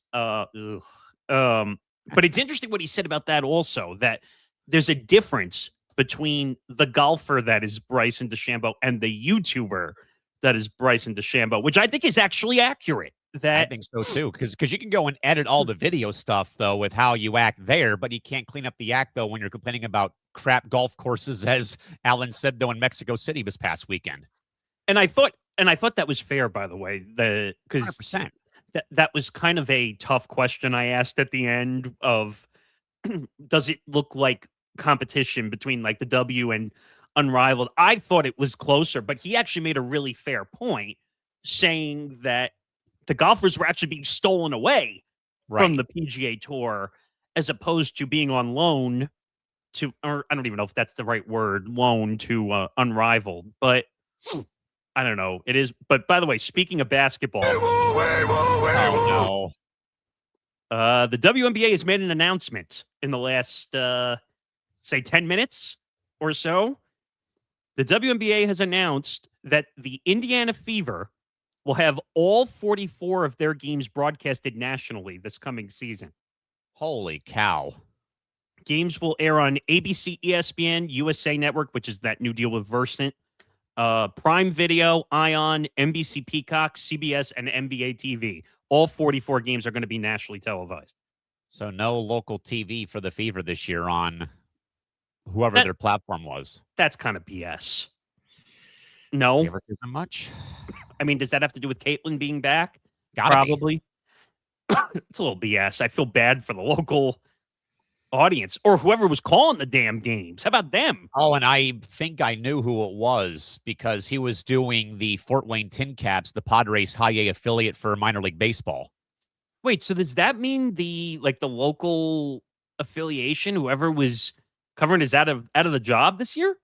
But it's interesting what he said about that also, that there's a difference between the golfer that is Bryson DeChambeau and the YouTuber that is Bryson DeChambeau, which I think is actually accurate. I think so too, because you can go and edit all the video stuff though with how you act there, but you can't clean up the act though when you're complaining about crap golf courses, as Alan said though in Mexico City this past weekend. And I thought that was fair, by the way, because 100%. That was kind of a tough question I asked at the end of, does it look like competition between like the W and Unrivaled? I thought it was closer, but he actually made a really fair point, saying that the golfers were actually being stolen away from the PGA Tour as opposed to being on loan to, or I don't even know if that's the right word, loan to Unrivaled, but I don't know. It is. But by the way, speaking of basketball, oh no, the WNBA has made an announcement in the last, say, 10 minutes or so. The WNBA has announced that the Indiana Fever will have all 44 of their games broadcasted nationally this coming season. Holy cow. Games will air on ABC, ESPN, USA Network, which is that new deal with Versant, Prime Video, Ion, NBC Peacock, CBS, and NBA TV. All 44 games are going to be nationally televised. So no local TV for the Fever this year on whoever their platform was. That's kind of BS. No. Favoritism much? I mean, does that have to do with Caitlin being back? Probably. It's a little BS. I feel bad for the local audience or whoever was calling the damn games. How about them? Oh, and I think I knew who it was because he was doing the Fort Wayne Tin Caps, the Padres high A affiliate for minor league baseball. Wait, so does that mean the local affiliation, whoever was covering, is out of the job this year?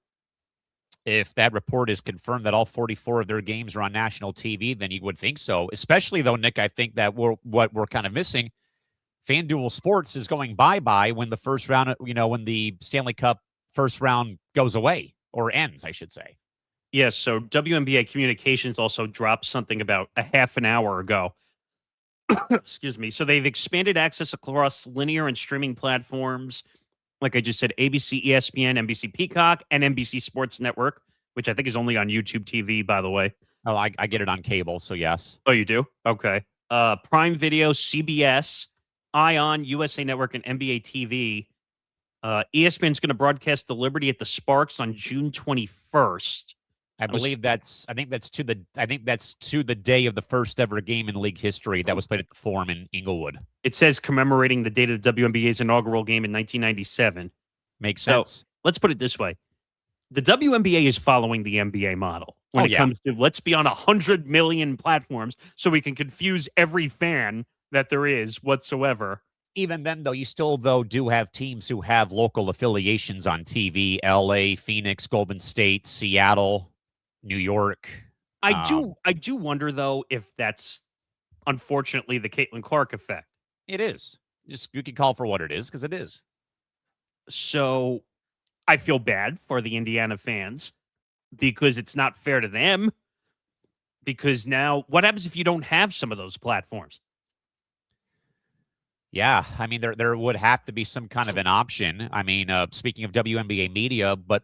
If that report is confirmed that all 44 of their games are on national TV, then you would think so. Especially though, Nick, I think that what we're kind of missing, FanDuel Sports is going bye-bye when the first round, when the Stanley Cup first round goes away or ends, I should say. Yes. So WNBA Communications also dropped something about a half an hour ago. Excuse me. So they've expanded access across linear and streaming platforms. Like I just said, ABC, ESPN, NBC Peacock, and NBC Sports Network, which I think is only on YouTube TV, by the way. Oh, I get it on cable, so yes. Oh, you do? Okay. Prime Video, CBS, Ion, USA Network, and NBA TV. ESPN's going to broadcast the Liberty at the Sparks on June 21st. I think that's to the day of the first ever game in league history that was played at the Forum in Inglewood. It says commemorating the date of the WNBA's inaugural game in 1997. Makes sense. So, let's put it this way. The WNBA is following the NBA model when it comes to let's be on 100 million platforms so we can confuse every fan that there is whatsoever. Even then, though, you still, do have teams who have local affiliations on TV, LA, Phoenix, Golden State, Seattle, New York. I do wonder, though, if that's unfortunately the Caitlin Clark effect. It is. You can call for what it is, because it is. So I feel bad for the Indiana fans because it's not fair to them. Because now, what happens if you don't have some of those platforms? Yeah, I mean, there would have to be some kind of an option. I mean, speaking of WNBA media, but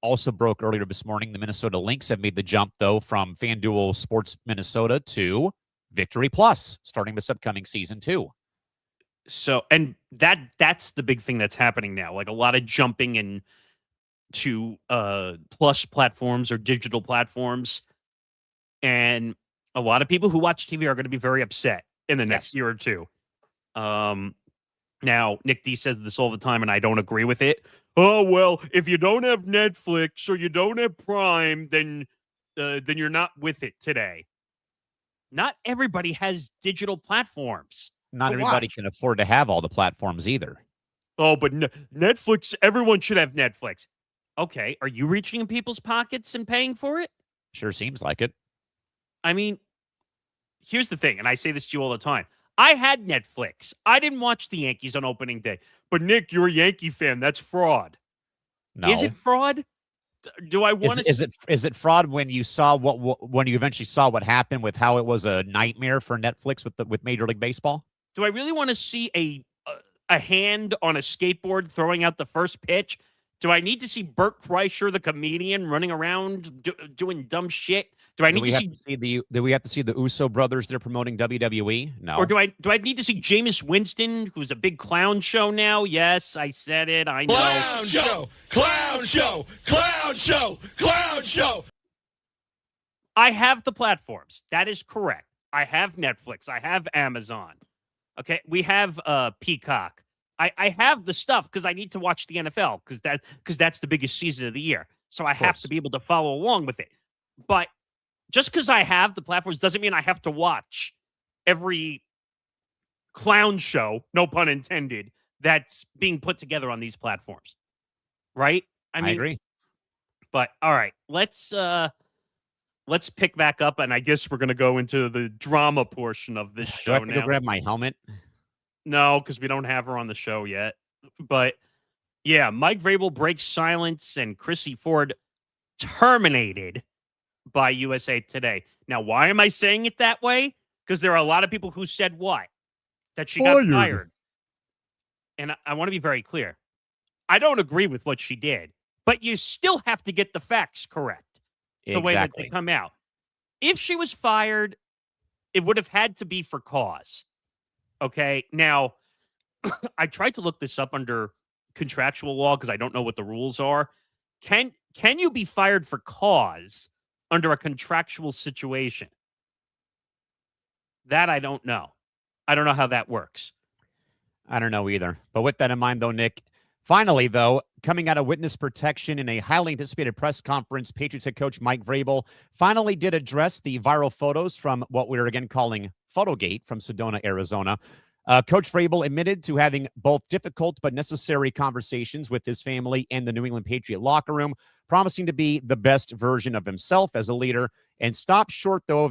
also broke earlier this morning, the Minnesota Lynx have made the jump, though, from FanDuel Sports Minnesota to Victory Plus, starting this upcoming season, too. So, and that's the big thing that's happening now. Like a lot of jumping in to plus platforms or digital platforms. And a lot of people who watch TV are going to be very upset in the next year or two. Now, Nick D says this all the time, and I don't agree with it. Oh, well, if you don't have Netflix or you don't have Prime, then you're not with it today. Not everybody has digital platforms. Not everybody can afford to have all the platforms either. Oh, but Netflix, everyone should have Netflix. Okay, are you reaching in people's pockets and paying for it? Sure seems like it. I mean, here's the thing, and I say this to you all the time. I had Netflix. I didn't watch the Yankees on opening day. But, Nick, you're a Yankee fan. That's fraud. No. Is it fraud? Do I want to... Is it fraud when you saw when you eventually saw what happened with how it was a nightmare for Netflix with Major League Baseball? Do I really want to see a hand on a skateboard throwing out the first pitch? Do I need to see Bert Kreischer, the comedian, running around doing dumb shit? Do we have to see the Uso brothers that are promoting WWE? No. Or do I need to see Jameis Winston, who's a big clown show now? Yes, I said it. I know. Clown show, clown show, clown show, clown show. I have the platforms. That is correct. I have Netflix. I have Amazon. Okay, we have Peacock. I have the stuff because I need to watch the NFL because that's the biggest season of the year. So I have to be able to follow along with it. But just because I have the platforms doesn't mean I have to watch every clown show, no pun intended, that's being put together on these platforms. Right? I agree. But all right, let's pick back up, and I guess we're gonna go into the drama portion of this show. Do I have to go grab my helmet? No, because we don't have her on the show yet. But yeah, Mike Vrabel breaks silence, and Chrissy Ford terminated by USA Today. Now, why am I saying it that way? Because there are a lot of people who said what? That she got fired. And I want to be very clear. I don't agree with what she did, but you still have to get the facts correct. The way that they come out. If she was fired, it would have had to be for cause. Okay? Now, I tried to look this up under contractual law because I don't know what the rules are. Can you be fired for cause under a contractual situation? That I don't know. I don't know how that works. I don't know either. But with that in mind, though, Nick, finally, though, coming out of witness protection in a highly anticipated press conference, Patriots head coach Mike Vrabel finally did address the viral photos from what we're again calling Photogate from Sedona, Arizona. Coach Vrabel admitted to having both difficult but necessary conversations with his family and the New England Patriot locker room, promising to be the best version of himself as a leader, and stopped short though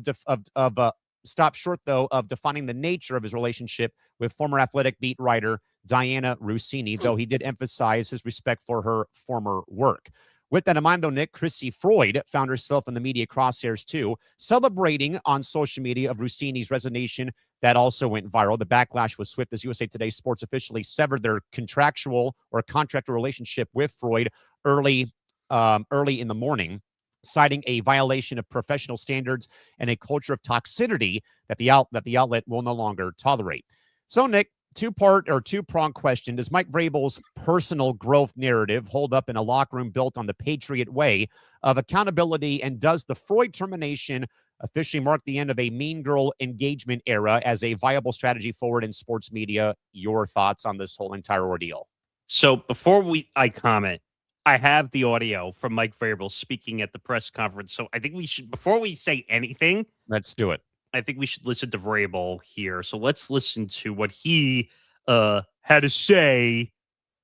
of defining the nature of his relationship with former Athletic beat writer Diana Rossini, though he did emphasize his respect for her former work. With that in mind, though, Nick, Chrissy Freud found herself in the media crosshairs, too, celebrating on social media of Rossini's resignation. That also went viral. The backlash was swift as USA Today Sports officially severed their contractual or contractor relationship with Freud early in the morning, citing a violation of professional standards and a culture of toxicity that the outlet will no longer tolerate. So, Nick, two-pronged question. Does Mike Vrabel's personal growth narrative hold up in a locker room built on the Patriot way of accountability? And does the Freud termination officially mark the end of a mean girl engagement era as a viable strategy forward in sports media? Your thoughts on this whole entire ordeal? So before I comment, I have the audio from Mike Vrabel speaking at the press conference. So I think we should, before we say anything, let's do it. I think we should listen to Vrabel here. So let's listen to what he had to say,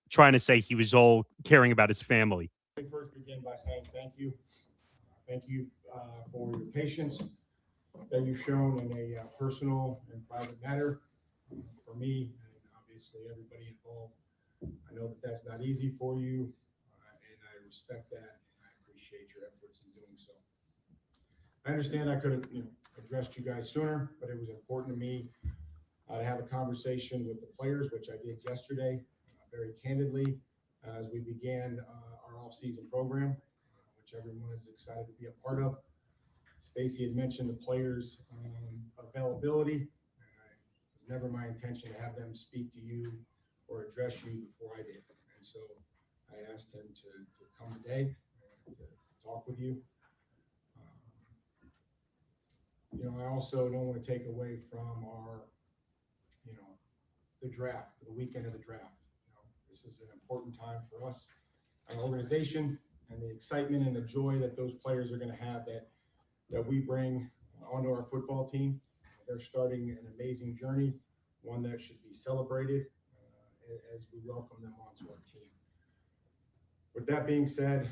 trying to say he was all caring about his family. Let me first begin by saying thank you. Thank you for your patience that you've shown in a personal and private matter. For me, and obviously everybody involved, I know that that's not easy for you, and I respect that, and I appreciate your efforts in doing so. I understand I could have addressed you guys sooner, but it was important to me to have a conversation with the players, which I did yesterday, very candidly, as we began our off-season program, which everyone is excited to be a part of. Stacy had mentioned the players' availability. It was never my intention to have them speak to you or address you before I did. And so I asked him to come today and to talk with you. I also don't want to take away from our the draft, the weekend of the draft. This is an important time for us, our organization, and the excitement and the joy that those players are going to have that we bring onto our football team. They're starting an amazing journey, one that should be celebrated as we welcome them onto our team. With that being said,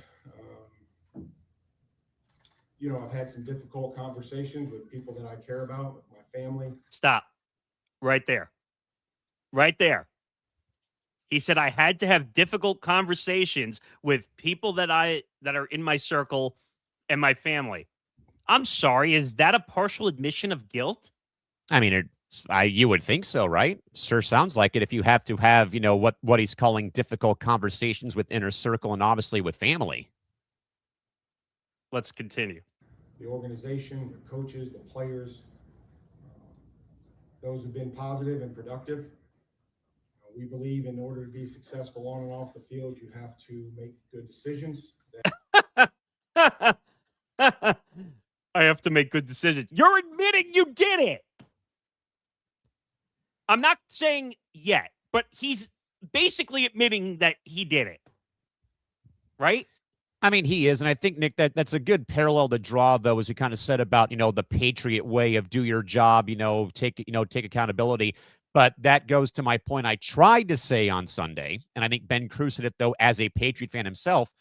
I've had some difficult conversations with people that I care about, with my family. Stop. Right there. Right there. He said I had to have difficult conversations with people that are in my circle and my family. I'm sorry, is that a partial admission of guilt? I mean, you would think so, right? Sure sounds like it if you have to have, what he's calling difficult conversations with inner circle and obviously with family. Let's continue. The organization, the coaches, the players, those have been positive and productive. We believe in order to be successful on and off the field, you have to make good decisions. I have to make good decisions. You're admitting you did it. I'm not saying yet, but he's basically admitting that he did it. Right? I mean, he is. And I think, Nick, that's a good parallel to draw, though, as we kind of said about, the Patriot way of do your job, take accountability. But that goes to my point I tried to say on Sunday, and I think Ben Cruz said it, though, as a Patriot fan himself.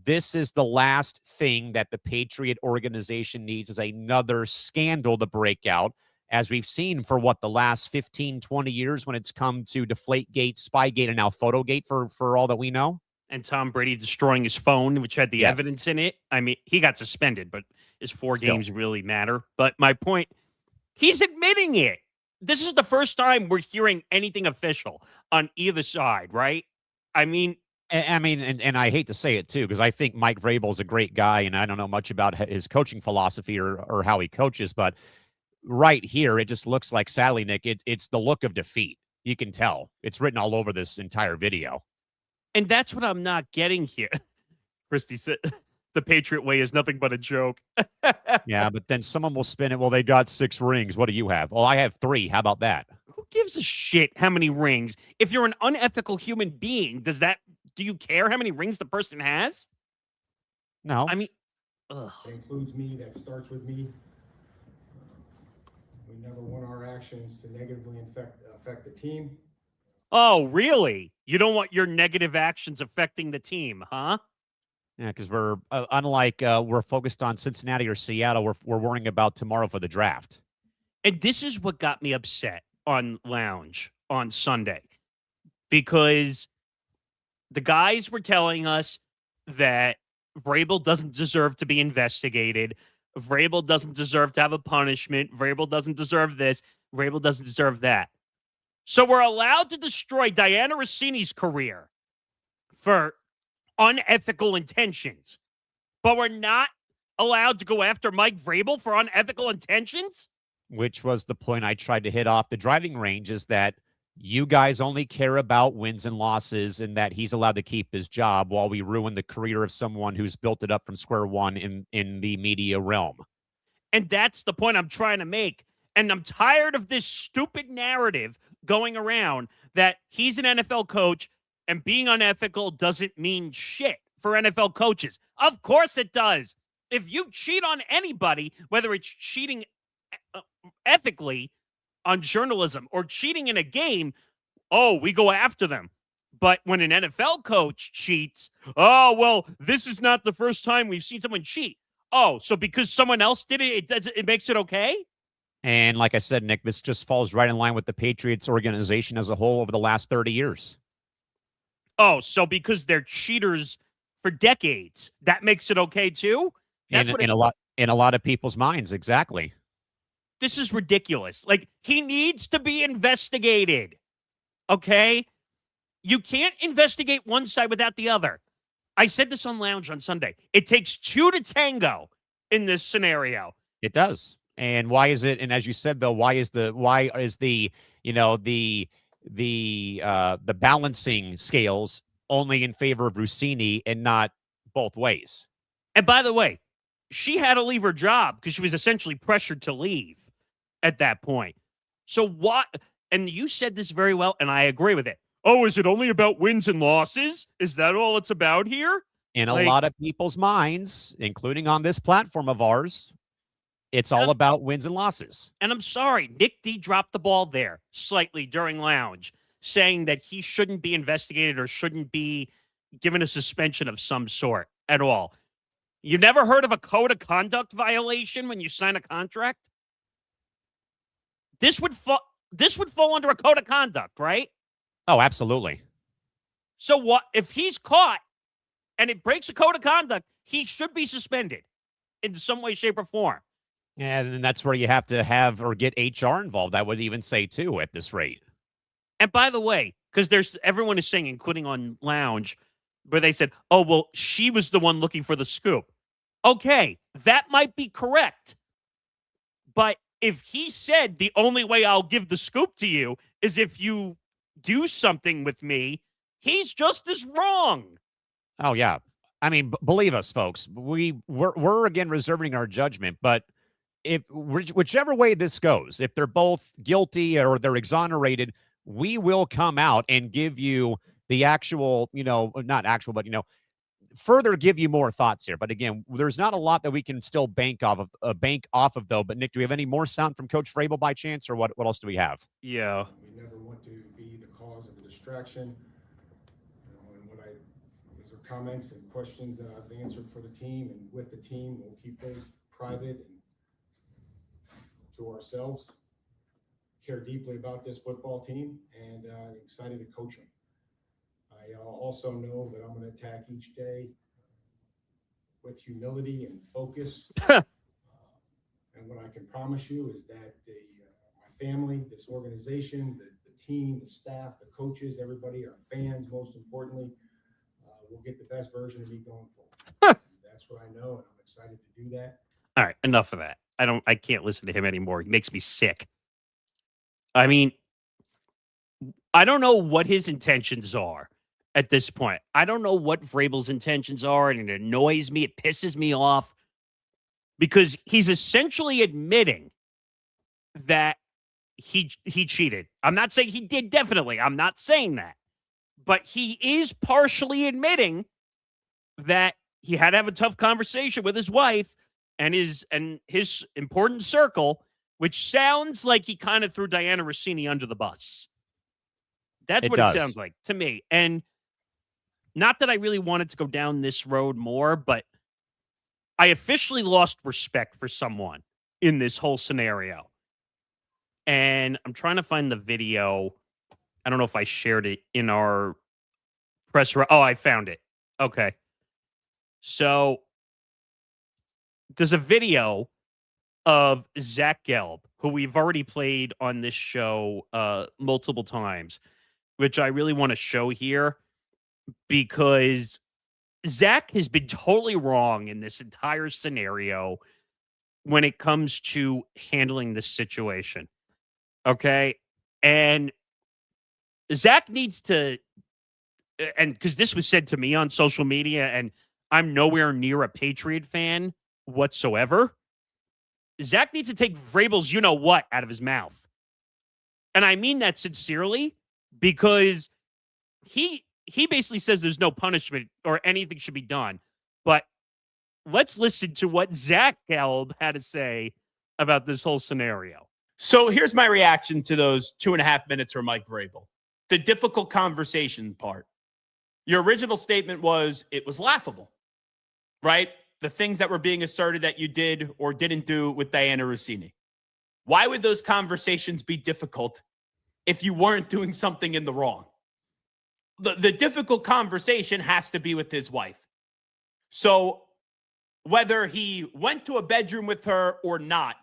This is the last thing that the Patriot organization needs, is another scandal to break out, as we've seen for the last 15, 20 years when it's come to Deflategate, Spygate, and now Photogate for all that we know. And Tom Brady destroying his phone, which had the evidence in it. I mean, he got suspended, but his 4 games really matter. But my point, he's admitting it. This is the first time we're hearing anything official on either side, right? And I hate to say it, too, because I think Mike Vrabel is a great guy, and I don't know much about his coaching philosophy or how he coaches, but right here, it just looks like, sadly, Nick, it's the look of defeat. You can tell. It's written all over this entire video. And that's what I'm not getting here. Christy said, the Patriot way is nothing but a joke. Yeah, but then someone will spin it. Well, they got 6 rings. What do you have? Well, I have 3. How about that? Who gives a shit how many rings? If you're an unethical human being, do you care how many rings the person has? No. I mean, ugh. That includes me. That starts with me. We never want our actions to negatively affect the team. Oh, really? You don't want your negative actions affecting the team, huh? Yeah, because we're unlike we're focused on Cincinnati or Seattle. We're worrying about tomorrow for the draft. And this is what got me upset on Lounge on Sunday, because the guys were telling us that Vrabel doesn't deserve to be investigated. Vrabel doesn't deserve to have a punishment. Vrabel doesn't deserve this. Vrabel doesn't deserve that. So we're allowed to destroy Diana Rossini's career for unethical intentions, but we're not allowed to go after Mike Vrabel for unethical intentions? Which was the point I tried to hit off the driving range, is that you guys only care about wins and losses and that he's allowed to keep his job while we ruin the career of someone who's built it up from square one in the media realm. And that's the point I'm trying to make. And I'm tired of this stupid narrative going around that he's an NFL coach and being unethical doesn't mean shit for NFL coaches. Of course it does. If you cheat on anybody, whether it's cheating ethically on journalism or cheating in a game, we go after them. But when an NFL coach cheats, well, this is not the first time we've seen someone cheat. Oh, so because someone else did it, it makes it okay? And like I said, Nick, this just falls right in line with the Patriots organization as a whole over the last 30 years. Oh, so because they're cheaters for decades, that makes it okay too? That's in a lot of people's minds, exactly. This is ridiculous. Like, he needs to be investigated. Okay? You can't investigate one side without the other. I said this on Lounge on Sunday. It takes 2 to tango in this scenario. It does. And why is it? And as you said, though, why is the balancing scales only in favor of Rossini and not both ways? And by the way, she had to leave her job because she was essentially pressured to leave at that point. So what? and you said this very well, and I agree with it. Oh, is it only about wins and losses? Is that all it's about here? In a lot of people's minds, including on this platform of ours, it's all about wins and losses. And I'm sorry, Nick D dropped the ball there slightly during lounge, saying that he shouldn't be investigated or shouldn't be given a suspension of some sort at all. You never heard of a code of conduct violation when you sign a contract? This would fall under a code of conduct, right? Oh, absolutely. So what if he's caught and it breaks a code of conduct, he should be suspended in some way, shape, or form. And that's where you have to have or get HR involved, I would even say, too, at this rate. And by the way, because everyone is saying, including on Lounge, where they said, oh, well, she was the one looking for the scoop. Okay, that might be correct. But if he said the only way I'll give the scoop to you is if you do something with me, he's just as wrong. Oh, yeah. I mean, believe us, folks. We're again reserving our judgment, but whichever way this goes, if they're both guilty or they're exonerated, we will come out and give you the actual, not actual, but, further give you more thoughts here. But again, there's not a lot that we can still bank off of though. But Nick, do we have any more sound from Coach Vrabel by chance, or what else do we have? Yeah. We never want to be the cause of a distraction. And those are comments and questions that I've answered for the team and with the team. We'll keep those private and to ourselves. Care deeply about this football team and excited to coach them. I also know that I'm going to attack each day with humility and focus. And what I can promise you is that my family, this organization, the team, the staff, the coaches, everybody, our fans, most importantly, will get the best version of me going forward. That's what I know, and I'm excited to do that. All right, enough of that. I can't listen to him anymore. He makes me sick. I mean, I don't know what his intentions are at this point. I don't know what Vrabel's intentions are, and it annoys me. It pisses me off because he's essentially admitting that he cheated. I'm not saying he did, definitely. I'm not saying that. But he is partially admitting that he had to have a tough conversation with his wife and his important circle, which sounds like he kind of threw Diana Rossini under the bus. That's what it sounds like to me. And not that I really wanted to go down this road more, but I officially lost respect for someone in this whole scenario. And I'm trying to find the video. I don't know if I shared it in our press. Oh, I found it. Okay. So there's a video of Zach Gelb, who we've already played on this show multiple times, which I really want to show here because Zach has been totally wrong in this entire scenario when it comes to handling this situation. Okay. And Zach needs to, and because this was said to me on social media, and I'm nowhere near a Patriot fan whatsoever, Zach needs to take Vrabel's you-know-what out of his mouth. And I mean that sincerely because he basically says there's no punishment or anything should be done. But let's listen to what Zach Gelb had to say about this whole scenario. So here's my reaction to those 2.5 minutes from Mike Vrabel. The difficult conversation part. Your original statement was it was laughable, right? The things that were being asserted that you did or didn't do with Diana Rossini. Why would those conversations be difficult if you weren't doing something in the wrong? The difficult conversation has to be with his wife. So whether he went to a bedroom with her or not,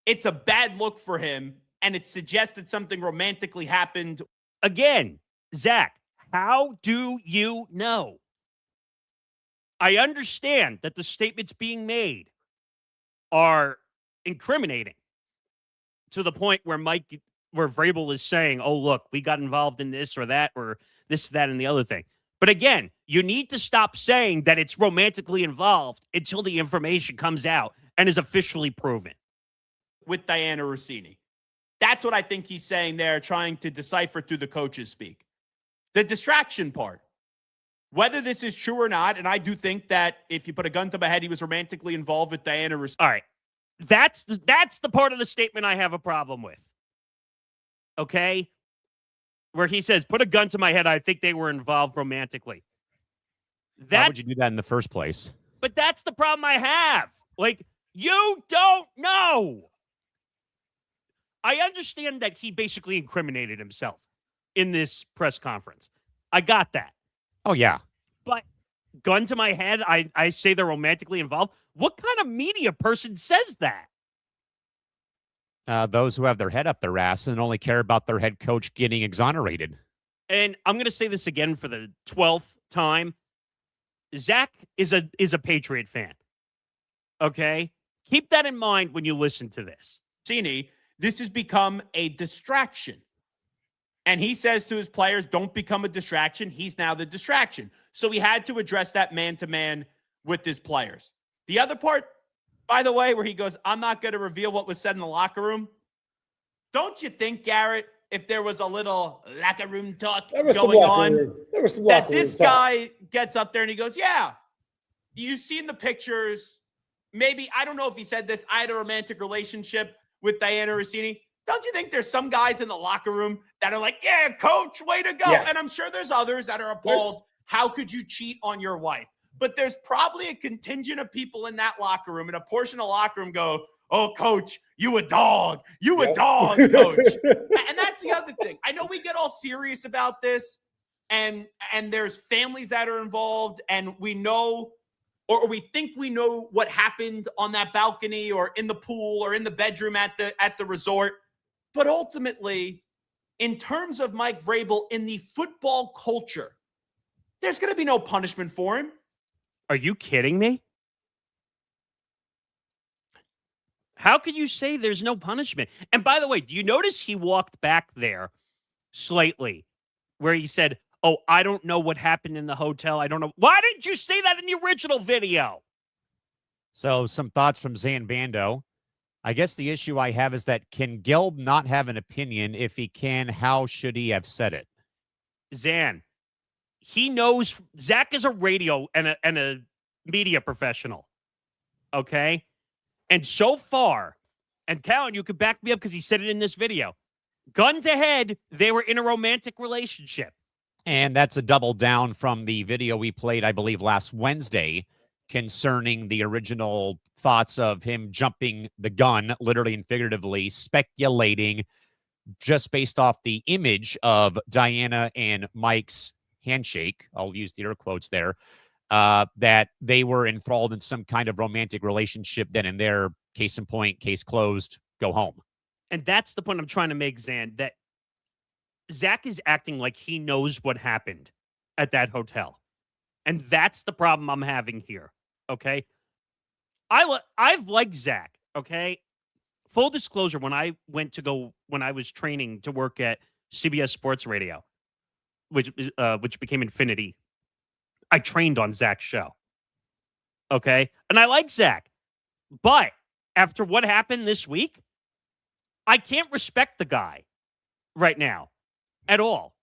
it's a bad look for him, and it suggests that something romantically happened. Again, Zach, how do you know? I understand that the statements being made are incriminating to the point where Vrabel is saying, oh, look, we got involved in this or that or this, that, and the other thing. But again, you need to stop saying that it's romantically involved until the information comes out and is officially proven. With Diana Rossini. That's what I think he's saying there, trying to decipher through the coaches speak. The distraction part, whether this is true or not, and I do think that if you put a gun to my head, he was romantically involved with Diana. All right. That's the part of the statement I have a problem with. Okay? Where he says, put a gun to my head, I think they were involved romantically. Why would you do that in the first place? But that's the problem I have. Like, you don't know. I understand that he basically incriminated himself in this press conference. I got that. Oh, yeah. But gun to my head, I say they're romantically involved. What kind of media person says that? Those who have their head up their ass and only care about their head coach getting exonerated. And I'm going to say this again for the 12th time. Zach is a Patriot fan. Okay? Keep that in mind when you listen to this. Cini, this has become a distraction. And he says to his players, don't become a distraction. He's now the distraction. So he had to address that man-to-man with his players. The other part, by the way, where he goes, I'm not going to reveal what was said in the locker room. Don't you think, Garrett, if there was a little locker room talk going on, that this guy gets up there and he goes, yeah, you've seen the pictures. Maybe, I don't know if he said this, I had a romantic relationship with Diana Rossini. Don't you think there's some guys in the locker room that are like, yeah, coach, way to go. Yeah. And I'm sure there's others that are appalled. How could you cheat on your wife? But there's probably a contingent of people in that locker room, and a portion of the locker room go, oh, coach, you a dog. You a dog, coach. And that's the other thing. I know we get all serious about this, and there's families that are involved, and we know, or we think we know what happened on that balcony or in the pool or in the bedroom at the resort. But ultimately, in terms of Mike Vrabel in the football culture, there's going to be no punishment for him. Are you kidding me? How could you say there's no punishment? And by the way, do you notice he walked back there slightly where he said, oh, I don't know what happened in the hotel. I don't know. Why didn't you say that in the original video? So some thoughts from Zan Bando. I guess the issue I have is that can Gelb not have an opinion? If he can, how should he have said it? Zan, he knows Zach is a radio and a media professional. Okay? And so far, and Callan, you could back me up because he said it in this video, gun to head, they were in a romantic relationship. And that's a double down from the video we played, I believe, last Wednesday concerning the original thoughts of him jumping the gun, literally and figuratively, speculating just based off the image of Diana and Mike's handshake. I'll use the air quotes there. That they were enthralled in some kind of romantic relationship. Then in their case in point, case closed, go home. And that's the point I'm trying to make, Zan, that Zach is acting like he knows what happened at that hotel. And that's the problem I'm having here, okay? I've liked Zach, okay? Full disclosure, when I was training to work at CBS Sports Radio, which became Infinity, I trained on Zach's show, okay? And I like Zach. But after what happened this week, I can't respect the guy right now at all.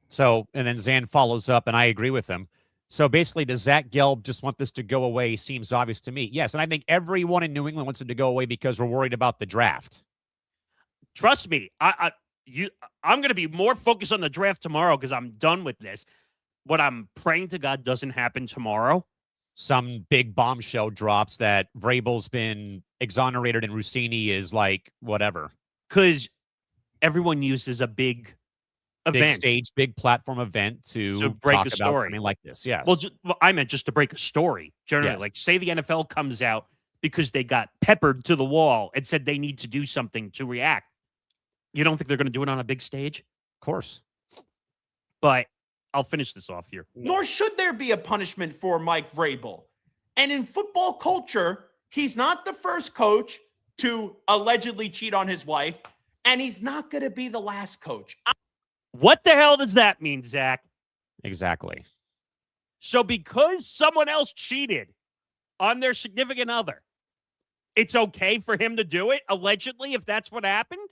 So, and then Zan follows up, and I agree with him. So basically, does Zach Gelb just want this to go away? Seems obvious to me. Yes, and I think everyone in New England wants it to go away because we're worried about the draft. Trust me, I'm going to be more focused on the draft tomorrow because I'm done with this. What I'm praying to God doesn't happen tomorrow. Some big bombshell drops that Vrabel's been exonerated and Rossini is like whatever. Because everyone uses a big event. Big stage, big platform event to break talk a about story something like this. Yes. Well, I meant just to break a story. Generally, Yes. like say the NFL comes out because they got peppered to the wall and said they need to do something to react. You don't think they're going to do it on a big stage? Of course. But I'll finish this off here. Nor should there be a punishment for Mike Vrabel. And in football culture, he's not the first coach to allegedly cheat on his wife, and he's not going to be the last coach. What the hell does that mean, Zach? Exactly. So because someone else cheated on their significant other, it's okay for him to do it, allegedly, if that's what happened?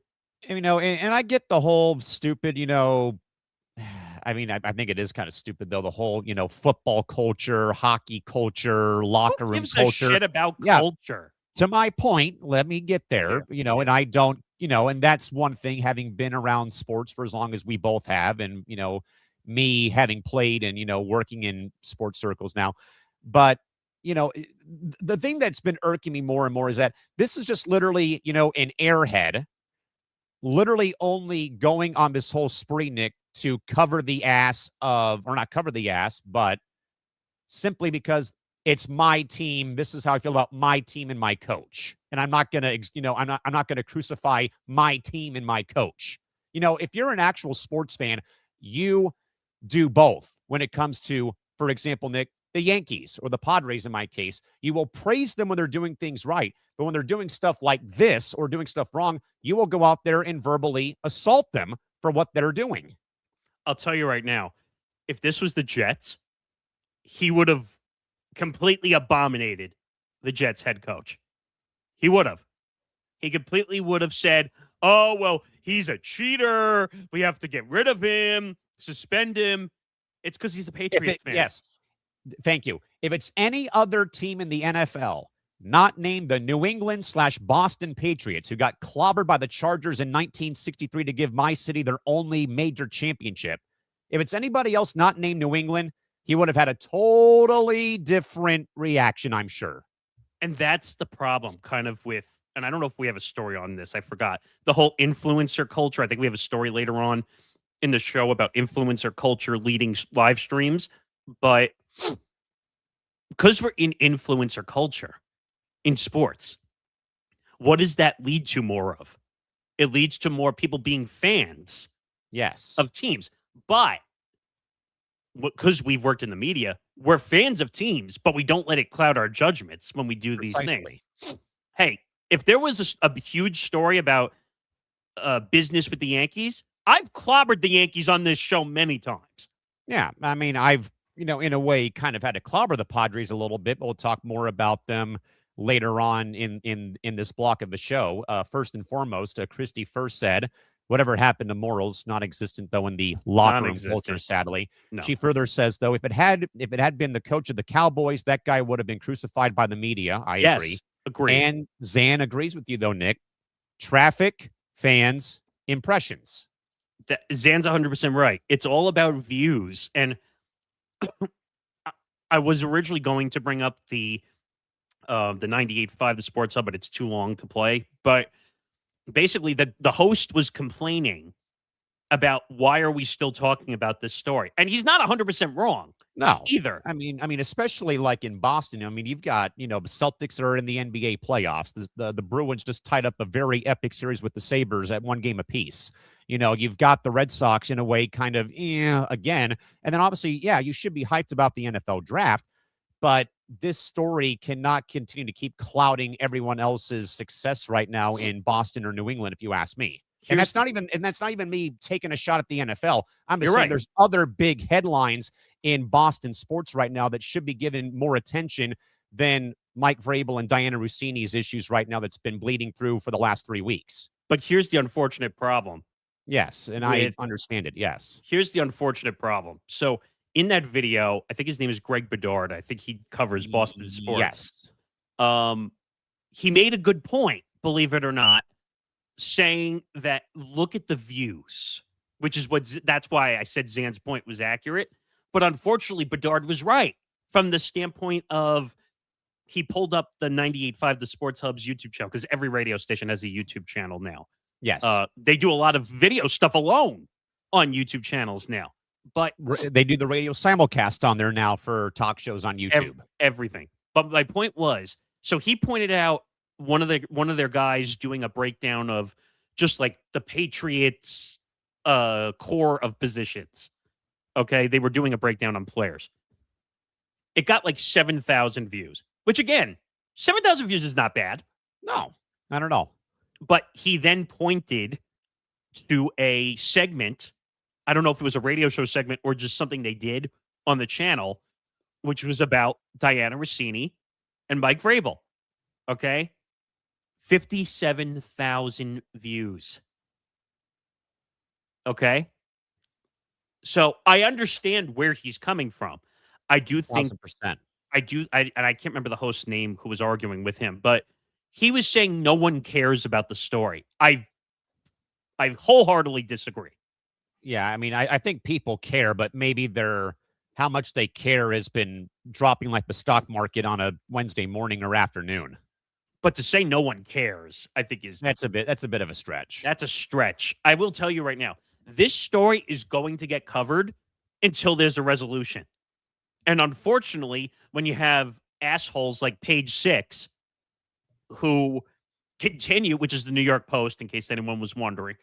And I get the whole stupid, I mean, I think it is kind of stupid though. The whole, football culture, hockey culture, locker Who room gives a culture. shit about Yeah. culture? To my point, let me get there, and I don't, and that's one thing, having been around sports for as long as we both have, and, me having played and, working in sports circles now. But, the thing that's been irking me more and more is that this is just literally, an airhead, literally only going on this whole spree, Nick, to cover the ass of, or not cover the ass, but simply because it's my team. This is how I feel about my team and my coach. And I'm not going to, I'm not going to crucify my team and my coach. If you're an actual sports fan, you do both when it comes to, for example, Nick, the Yankees or the Padres, in my case. You will praise them when they're doing things right. But when they're doing stuff like this or doing stuff wrong, you will go out there and verbally assault them for what they're doing. I'll tell you right now, if this was the Jets, he would have completely abominated the Jets head coach. He would have. He completely would have said, oh, well, he's a cheater. We have to get rid of him, suspend him. It's because he's a Patriot fan. Yes. Thank you. If it's any other team in the NFL, not named the New England/Boston Patriots, who got clobbered by the Chargers in 1963 to give my city their only major championship, if it's anybody else not named New England, he would have had a totally different reaction, I'm sure. And that's the problem kind of with, and I don't know if we have a story on this. I forgot. The whole influencer culture. I think we have a story later on in the show about influencer culture leading live streams. But because we're in influencer culture in sports, what does that lead to more of? It leads to more people being fans of teams. But because we've worked in the media, we're fans of teams, but we don't let it cloud our judgments when we do these things. Hey, if there was a huge story about business with the Yankees, I've clobbered the Yankees on this show many times. Yeah, I mean, I've, in a way, kind of had to clobber the Padres a little bit, but we'll talk more about them later on in this block of the show. First and foremost, Christy first said, whatever happened to morals, non-existent, though, in the locker room culture, sadly. No. She further says, though, if it had been the coach of the Cowboys, that guy would have been crucified by the media. I agree. And Zan agrees with you, though, Nick. Traffic, fans, impressions. Zan's 100% right. It's all about views. And I was originally going to bring up the 98.5, the Sports Hub, but it's too long to play. But basically, the host was complaining about why are we still talking about this story, and he's not 100% wrong. No, either. I mean, especially like in Boston. I mean, you've got the Celtics are in the NBA playoffs. The Bruins just tied up a very epic series with the Sabres at one game apiece. You've got the Red Sox in a way, kind of again, and then obviously, you should be hyped about the NFL draft, but this story cannot continue to keep clouding everyone else's success right now in Boston or New England, if you ask me. And that's not even me taking a shot at the NFL. I'm just saying there's other big headlines in Boston sports right now that should be given more attention than Mike Vrabel and Diana Rossini's issues right now that's been bleeding through for the last 3 weeks. But here's the unfortunate problem. Yes, and I understand it, yes. Here's the unfortunate problem. So in that video, I think his name is Greg Bedard. I think he covers Boston sports. Yes. He made a good point, believe it or not, saying that look at the views, which is that's why I said Zan's point was accurate. But unfortunately, Bedard was right from the standpoint of he pulled up the 98.5, the Sports Hub's YouTube channel, because every radio station has a YouTube channel now. Yes. They do a lot of video stuff alone on YouTube channels now. But they do the radio simulcast on there now for talk shows on YouTube. Everything. But my point was, so he pointed out one of their guys doing a breakdown of just like the Patriots core of positions. Okay, they were doing a breakdown on players. It got like 7,000 views, which again, 7,000 views is not bad. No, not at all. But he then pointed to a segment. I don't know if it was a radio show segment or just something they did on the channel, which was about Diana Rossini and Mike Vrabel. Okay? 57,000 views. Okay. So I understand where he's coming from. I do think 1,000%. and I can't remember the host's name who was arguing with him, but he was saying no one cares about the story. I wholeheartedly disagree. Yeah, I mean, I think people care, but maybe how much they care has been dropping like the stock market on a Wednesday morning or afternoon. But to say no one cares, I think That's a bit of a stretch. that's a stretch. I will tell you right now, this story is going to get covered until there's a resolution. And unfortunately, when you have assholes like Page Six who continue, which is the New York Post, in case anyone was wondering,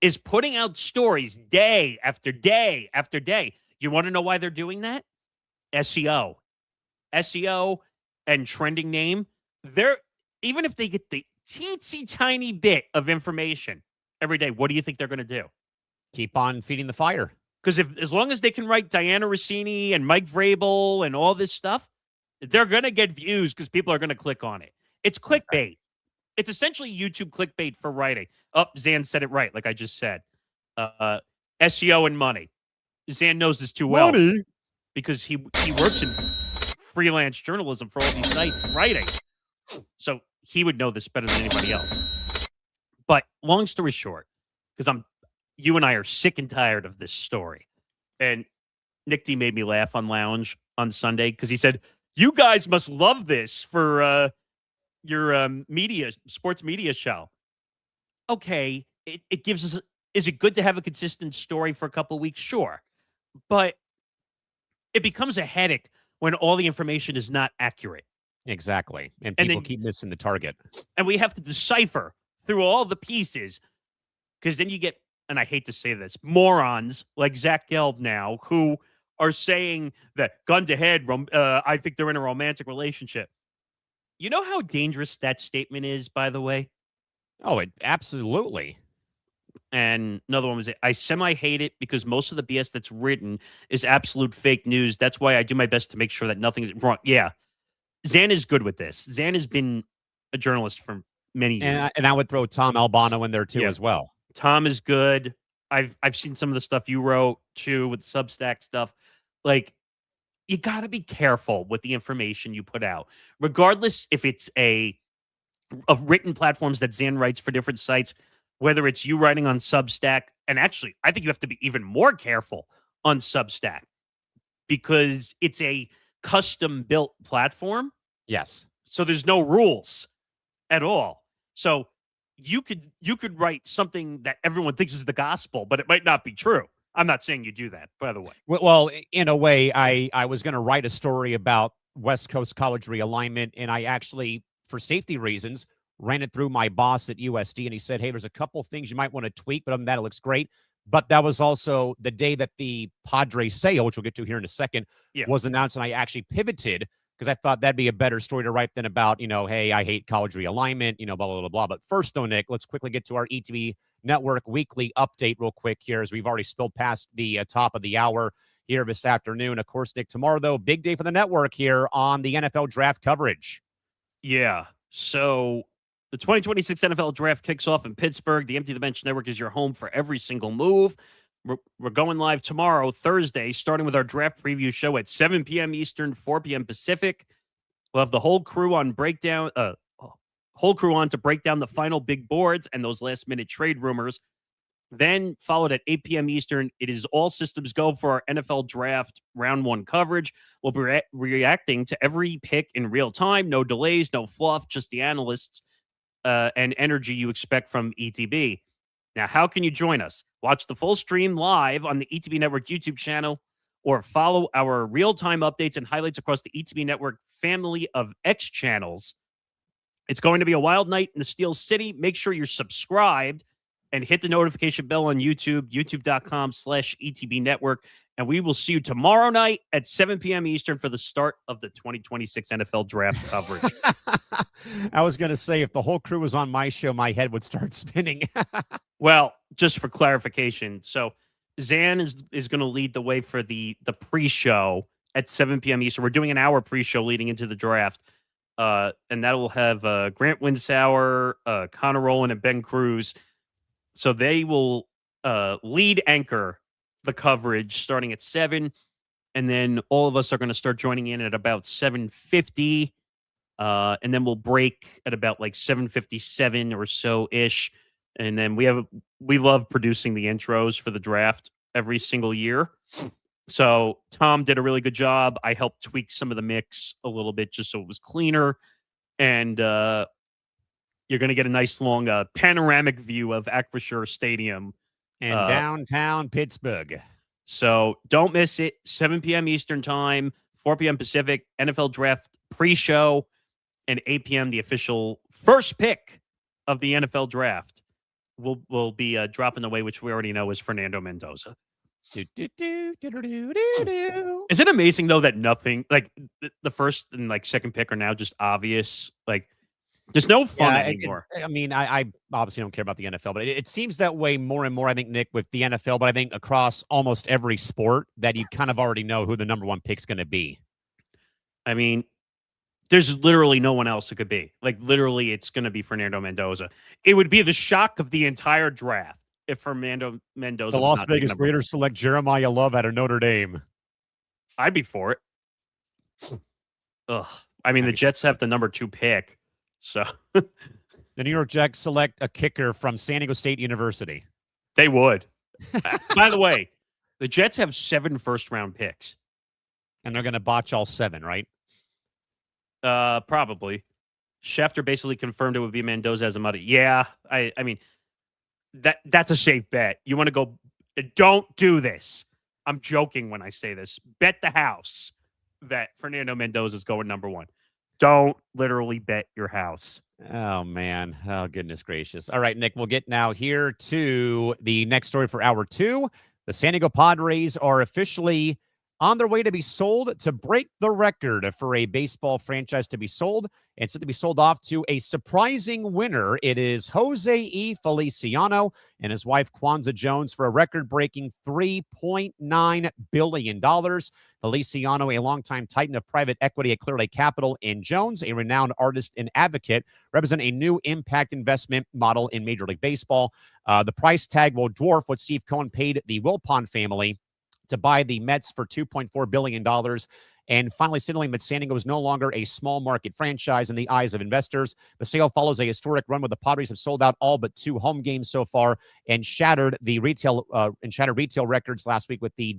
is putting out stories day after day after day. You want to know why they're doing that? SEO. SEO and trending name. Even if they get the teensy tiny bit of information every day, what do you think they're going to do? Keep on feeding the fire. Because as long as they can write Diana Rossini and Mike Vrabel and all this stuff, they're going to get views because people are going to click on it. It's clickbait. It's essentially YouTube clickbait for writing. Oh, Zan said it right, like I just said. SEO and money. Zan knows this too well. Money? Because he works in freelance journalism for all these sites writing. So he would know this better than anybody else. But long story short, because you and I are sick and tired of this story. And Nick D made me laugh on Lounge on Sunday because he said, you guys must love this for your sports media show. Okay, it gives us, is it good to have a consistent story for a couple of weeks? Sure. But it becomes a headache when all the information is not accurate. Exactly. And And people then- keep missing the target. And we have to decipher through all the pieces because then you get, and I hate to say this, morons like Zach Gelb now who are saying that gun to head, I think they're in a romantic relationship. You know how dangerous that statement is, by the way? Oh, it absolutely. And another one was, I semi-hate it because most of the BS that's written is absolute fake news. That's why I do my best to make sure that nothing is wrong. Yeah. Zan is good with this. Zan has been a journalist for many years. And I would throw Tom Albano in there too Yeah. as well. Tom is good. I've seen some of the stuff you wrote too with Substack stuff. Like, you got to be careful with the information you put out, regardless if it's of written platforms that Zan writes for different sites, whether it's you writing on Substack. And actually, I think you have to be even more careful on Substack because it's a custom built platform. Yes. So there's no rules at all. So you could write something that everyone thinks is the gospel, but it might not be true. I'm not saying you do that, by the way. Well, in a way, I was going to write a story about West Coast college realignment, and I actually, for safety reasons, ran it through my boss at USD, and he said, hey, there's a couple things you might want to tweak, but other than that, it looks great. But that was also the day that the Padres sale, which we'll get to here in a second, was announced, and I actually pivoted because I thought that'd be a better story to write than about, hey, I hate college realignment, blah, blah, blah, blah. But first, though, Nick, let's quickly get to our ETB Network weekly update real quick here, as we've already spilled past the top of the hour here this afternoon. Of course, Nick, tomorrow, though, big day for the network here on the NFL draft coverage. Yeah. So the 2026 NFL draft kicks off in Pittsburgh. The Empty the Bench Network is your home for every single move. We're going live tomorrow, Thursday, starting with our draft preview show at 7 p.m. Eastern, 4 p.m. Pacific. We'll have the whole crew on to break down the final big boards and those last-minute trade rumors. Then, followed at 8 p.m. Eastern, it is all systems go for our NFL draft round one coverage. We'll be reacting to every pick in real time. No delays, no fluff, just the analysts and energy you expect from ETB. Now, how can you join us? Watch the full stream live on the ETB Network YouTube channel or follow our real-time updates and highlights across the ETB Network family of X channels. It's going to be a wild night in the Steel City. Make sure you're subscribed and hit the notification bell on YouTube, youtube.com/ETB Network. And we will see you tomorrow night at 7 p.m. Eastern for the start of the 2026 NFL draft coverage. I was going to say, if the whole crew was on my show, my head would start spinning. Well, just for clarification, so Zan is going to lead the way for the pre-show at 7 p.m. Eastern. We're doing an hour pre-show leading into the draft. And that will have Grant Winsauer, Connor Rowland, and Ben Cruz. So they will lead anchor the coverage starting at 7, and then all of us are going to start joining in at about 7:50, and then we'll break at about like 7:57 or so ish. And then we love producing the intros for the draft every single year. So Tom did a really good job. I helped tweak some of the mix a little bit just so it was cleaner. And you're going to get a nice long panoramic view of Acrisure Stadium in downtown Pittsburgh. So don't miss it. 7 p.m. Eastern time, 4 p.m. Pacific, NFL Draft pre-show, and 8 p.m. the official first pick of the NFL Draft. We'll be dropping away, which we already know is Fernando Mendoza. Is it amazing though that nothing like the first and like second pick are now just obvious? Like there's no fun anymore. I mean, I obviously don't care about the NFL, but it seems that way more and more, I think, Nick, with the NFL, but I think across almost every sport that you kind of already know who the number one pick's going to be. I mean, there's literally no one else it could be. Like, literally, it's going to be Fernando Mendoza. It would be the shock of the entire draft if Fernando Mendoza the Las Vegas Raiders select Jeremiah Love out of Notre Dame. I'd be for it. Ugh. I mean, the Jets have the number 2 pick. So the New York Jets select a kicker from San Diego State University. They would. By the way, the Jets have 7 first-round picks. And they're going to botch all 7, right? Probably. Schefter basically confirmed it would be Mendoza as a muddy. Yeah, I mean, that's a safe bet. You want to go, don't do this. I'm joking when I say this. Bet the house that Fernando Mendoza is going number 1. Don't literally bet your house. Oh, man. Oh, goodness gracious. All right, Nick, we'll get now here to the next story for hour 2. The San Diego Padres are officially on their way to be sold to break the record for a baseball franchise to be sold and set to be sold off to a surprising winner. It is Jose E. Feliciano and his wife Kwanza Jones for a record-breaking $3.9 billion. Feliciano, a longtime titan of private equity at Clear Lake Capital, and Jones, a renowned artist and advocate, represent a new impact investment model in Major League Baseball. The price tag will dwarf what Steve Cohen paid the Wilpon family to buy the Mets for $2.4 billion. And finally, signaling that San Diego is no longer a small market franchise in the eyes of investors. The sale follows a historic run where the Padres have sold out all but 2 home games so far and shattered retail records last week with the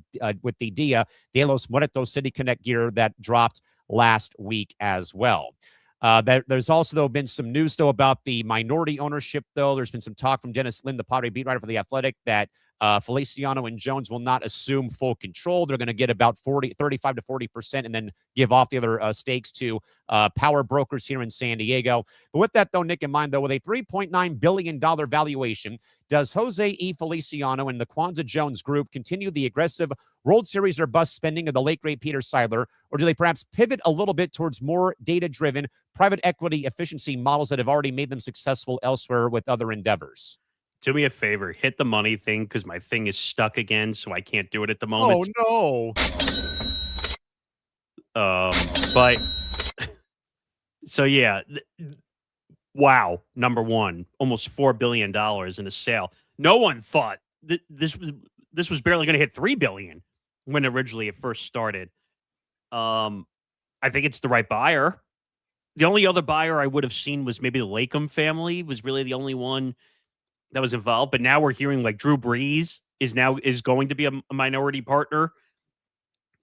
Dia de los Muertos City Connect gear that dropped last week as well. There's also, though, been some news, though, about the minority ownership, though. There's been some talk from Dennis Lynn, the Padre beat writer for The Athletic, that Feliciano and Jones will not assume full control. They're going to get about 35 to 40% and then give off the other stakes to power brokers here in San Diego. But with that, though, Nick, in mind, though, with a $3.9 billion valuation, does Jose E. Feliciano and the Kwanza Jones group continue the aggressive World Series or bust spending of the late, great Peter Seidler, or do they perhaps pivot a little bit towards more data-driven private equity efficiency models that have already made them successful elsewhere with other endeavors? Do me a favor, hit the money thing because my thing is stuck again, so I can't do it at the moment. Oh, no. But so yeah, wow, number 1, almost $4 billion in a sale. No one thought this was barely going to hit $3 billion when originally it first started. I think it's the right buyer. The only other buyer I would have seen was maybe the Latham family was really the only one that was involved. But now we're hearing like Drew Brees is going to be a minority partner.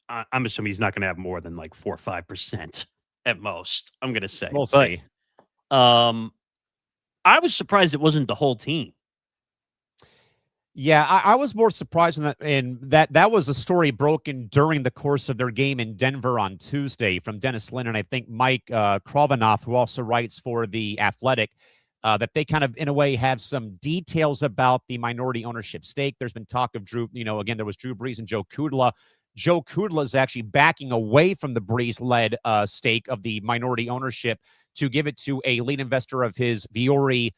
I'm assuming he's not going to have more than like 4 or 5% at most. I'm going to say. We'll see. I was surprised it wasn't the whole team. Yeah, I was more surprised that was a story broken during the course of their game in Denver on Tuesday from Dennis Lynn and I think Mike Krovanoff, who also writes for The Athletic, that they kind of, in a way, have some details about the minority ownership stake. There's been talk of Drew, again, there was Drew Brees and Joe Kudla. Joe Kudla is actually backing away from the Brees-led stake of the minority ownership to give it to a lead investor of his Viore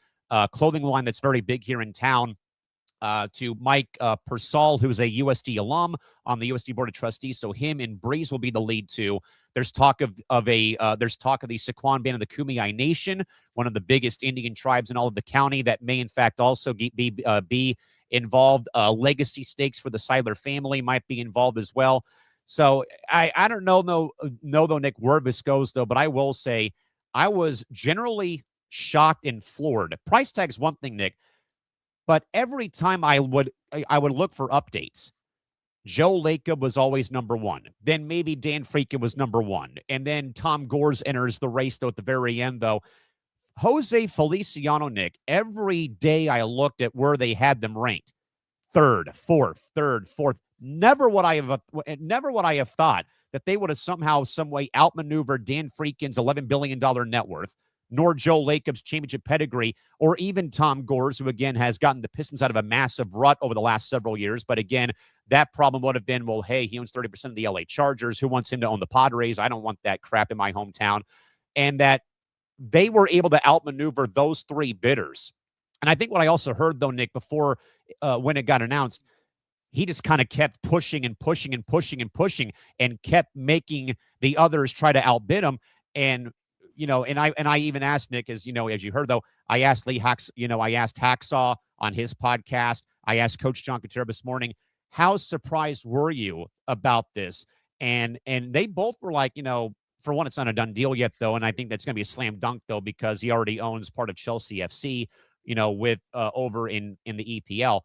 clothing line that's very big here in town. To Mike Persall, who's a USD alum on the USD Board of Trustees. So him and Breeze will be the lead two. There's talk of the Sequan band of the Kumeyaay Nation, one of the biggest Indian tribes in all of the county that may in fact also be involved. Legacy stakes for the Seidler family might be involved as well. So I don't know though, Nick, where this goes, though, but I will say I was generally shocked and floored. Price tag's one thing, Nick, but every time I would look for updates, Joe Lacob was always number one. Then maybe Dan Freakin was number one. And then Tom Gores enters the race, though, at the very end, though. Jose Feliciano, Nick, every day I looked at where they had them ranked. Third, fourth. Never would I have thought that they would have somehow, some way outmaneuvered Dan Freakin's $11 billion net worth, nor Joe Lacob's championship pedigree, or even Tom Gores, who, again, has gotten the Pistons out of a massive rut over the last several years. But, again, that problem would have been, well, hey, he owns 30% of the LA Chargers. Who wants him to own the Padres? I don't want that crap in my hometown. And that they were able to outmaneuver those three bidders. And I think what I also heard, though, Nick, before when it got announced, he just kind of kept pushing and kept making the others try to outbid him. And, and I even asked Nick, as you heard, though, I asked I asked Hacksaw on his podcast. I asked Coach John Cotero this morning, how surprised were you about this? And they both were like, for one, it's not a done deal yet, though. And I think that's going to be a slam dunk, though, because he already owns part of Chelsea FC, with over in the EPL.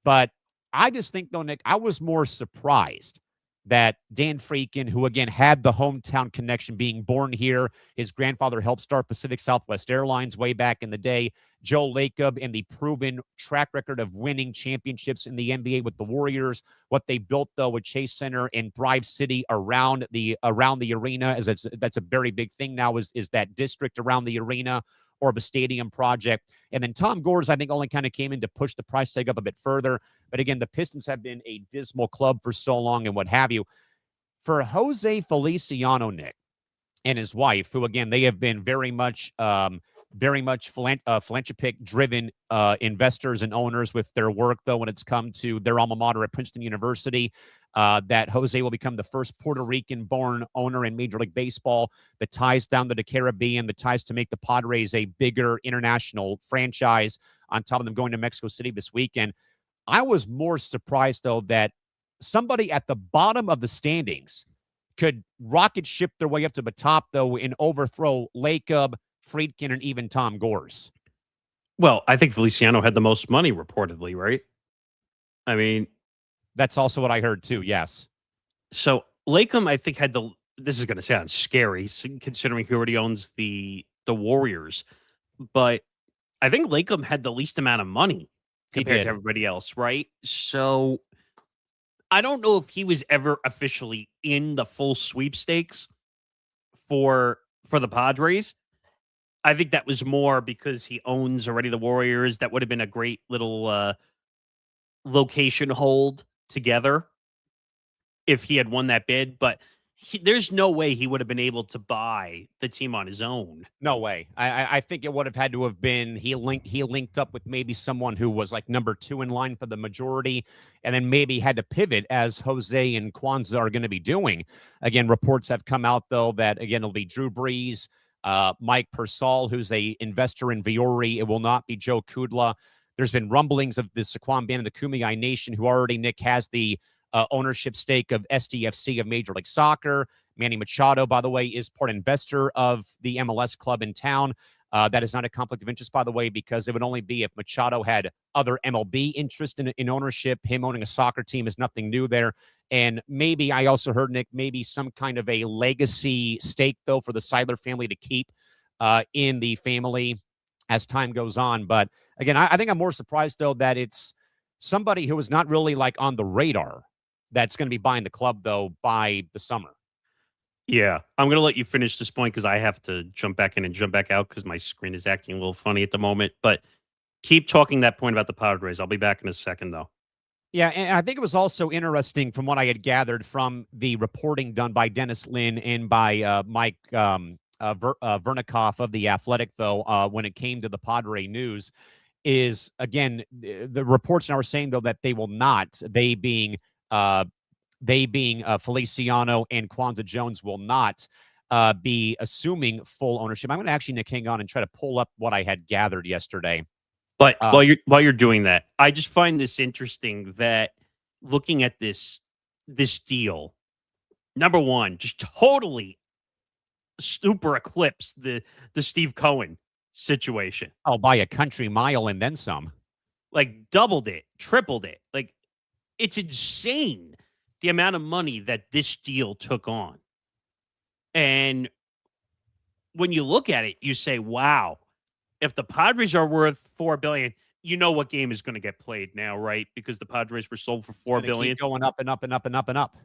But I just think, though, Nick, I was more surprised that Dan Freakin, who, again, had the hometown connection, being born here, his grandfather helped start Pacific Southwest Airlines way back in the day, Joe Lacob, and the proven track record of winning championships in the NBA with the Warriors, what they built, though, with Chase Center and Thrive City around the arena, as that's a very big thing now, is that district around the arena, or the stadium project. And then Tom Gores, I think, only kind of came in to push the price tag up a bit further. But again, the Pistons have been a dismal club for so long and what have you. For Jose Feliciano, Nick, and his wife, who, again, they have been very much philanthropic-driven investors and owners with their work, though, when it's come to their alma mater at Princeton University, that Jose will become the first Puerto Rican-born owner in Major League Baseball, the ties down to the Caribbean, the ties to make the Padres a bigger international franchise, on top of them going to Mexico City this weekend. I was more surprised, though, that somebody at the bottom of the standings could rocket ship their way up to the top, though, and overthrow Lacob, Friedkin, and even Tom Gores. Well, I think Feliciano had the most money, reportedly, right? I mean, that's also what I heard, too, yes. So Lacob, I think, had this is going to sound scary, considering he already owns the Warriors, but I think Lacob had the least amount of money compared to everybody else, right? So I don't know if he was ever officially in the full sweepstakes for the Padres. I think that was more because he owns already the Warriors. That would have been a great little location hold together if he had won that bid. But there's no way he would have been able to buy the team on his own. No way. I think it would have had to have been he linked up with maybe someone who was like number 2 in line for the majority, and then maybe had to pivot, as Jose and Kwanza are going to be doing. Again, reports have come out, though, that, again, it'll be Drew Brees, Mike Persall, who's a investor in Viore. It will not be Joe Kudla. There's been rumblings of the Saquon Band and the Kumeyaay Nation, who already, Nick, has the ownership stake of SDFC of Major League Soccer. Manny Machado, by the way, is part investor of the MLS club in town. That is not a conflict of interest, by the way, because it would only be if Machado had other MLB interest in ownership. Him owning a soccer team is nothing new there. And maybe, I also heard, Nick, maybe some kind of a legacy stake, though, for the Seidler family to keep in the family as time goes on. But again, I think I'm more surprised, though, that it's somebody who is not really like on the radar that's going to be buying the club, though, by the summer. Yeah, I'm going to let you finish this point because I have to jump back in and jump back out because my screen is acting a little funny at the moment. But keep talking that point about the Padres. I'll be back in a second, though. Yeah, and I think it was also interesting from what I had gathered from the reporting done by Dennis Lin and by Mike Vernikoff of The Athletic, though, when it came to the Padre news, is, again, the reports now are saying, though, that they will not, they being Feliciano and Kwanza Jones, will not be assuming full ownership. I'm going to actually, Nick, hang on and try to pull up what I had gathered yesterday. But while you're doing that, I just find this interesting that looking at this deal, number one, just totally super eclipse the Steve Cohen situation. Oh, by a country mile and then some. Like doubled it, tripled it. Like it's insane the amount of money that this deal took on. And when you look at it, you say, wow, if the Padres are worth $4 billion, you know what game is going to get played now, right? Because the Padres were sold for $4 billion. Keep going up and up and up and up and up.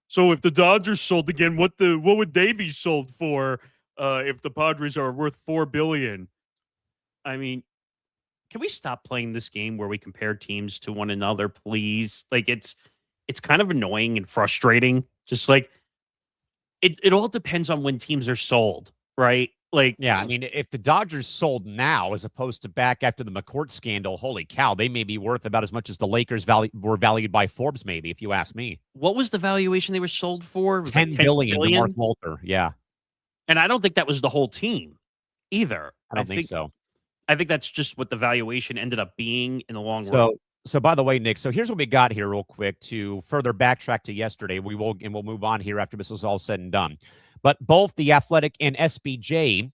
So if the Dodgers sold again, what would they be sold for if the Padres are worth $4 billion? I mean, can we stop playing this game where we compare teams to one another, please? Like it's kind of annoying and frustrating. Just like it all depends on when teams are sold, right? Like, yeah, I mean, if the Dodgers sold now as opposed to back after the McCourt scandal, holy cow, they may be worth about as much as the Lakers were valued by Forbes, maybe, if you ask me. What was the valuation they were sold for? It was $10 billion to Mark Wolter, yeah. And I don't think that was the whole team either. I don't think so. I think that's just what the valuation ended up being in the long run. So by the way, Nick, so here's what we got here real quick to further backtrack to yesterday. We'll move on here after this is all said and done. But both The Athletic and SBJ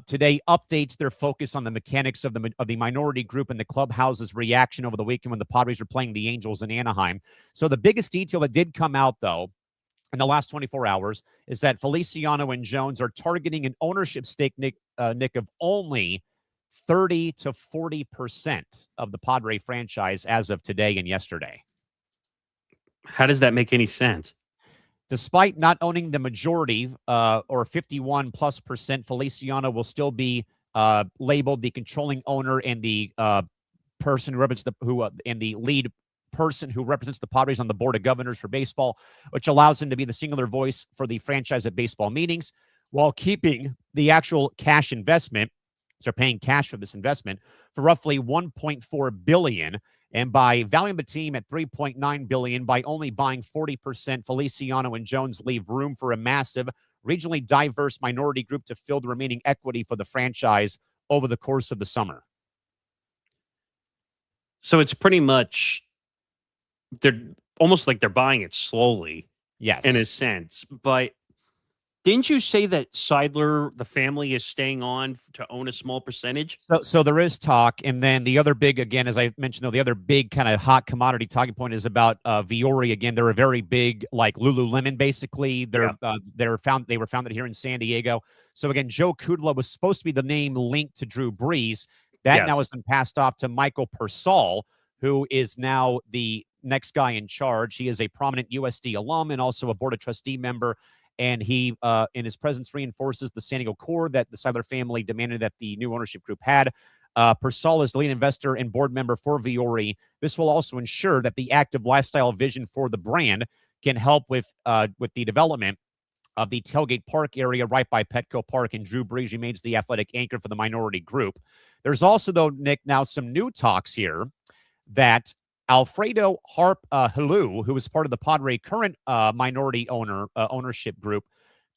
today updates their focus on the mechanics of the minority group and the clubhouse's reaction over the weekend when the Padres were playing the Angels in Anaheim. So the biggest detail that did come out, though, in the last 24 hours is that Feliciano and Jones are targeting an ownership stake, Nick, of only 30 to 40% of the Padre franchise as of today and yesterday. How does that make any sense? Despite not owning the majority or 51+%, Feliciano will still be labeled the controlling owner and the person who represents and the lead person who represents the Padres on the board of governors for baseball, which allows him to be the singular voice for the franchise at baseball meetings while keeping the actual cash investment. They're paying cash for this investment for roughly $1.4 billion. And by valuing the team at $3.9 billion, by only buying 40%, Feliciano and Jones leave room for a massive, regionally diverse minority group to fill the remaining equity for the franchise over the course of the summer. So it's pretty much, they're almost like they're buying it slowly. Yes. In a sense. But didn't you say that Seidler, the family, is staying on to own a small percentage? So there is talk. And then the other big, again, as I mentioned, though, the other big kind of hot commodity talking point is about Viore. Again, they're a very big, like Lululemon, basically. They were founded here in San Diego. So again, Joe Kudla was supposed to be the name linked to Drew Brees. That now has been passed off to Michael Persall, who is now the next guy in charge. He is a prominent USD alum and also a board of trustee member. And he, in his presence, reinforces the San Diego core that the Seidler family demanded that the new ownership group had. Persall is the lead investor and board member for Viore. This will also ensure that the active lifestyle vision for the brand can help with the development of the Tailgate Park area right by Petco Park, and Drew Brees remains the athletic anchor for the minority group. There's also, though, Nick, now some new talks here that Alfredo Harp Helou, who is part of the Padre current minority ownership group,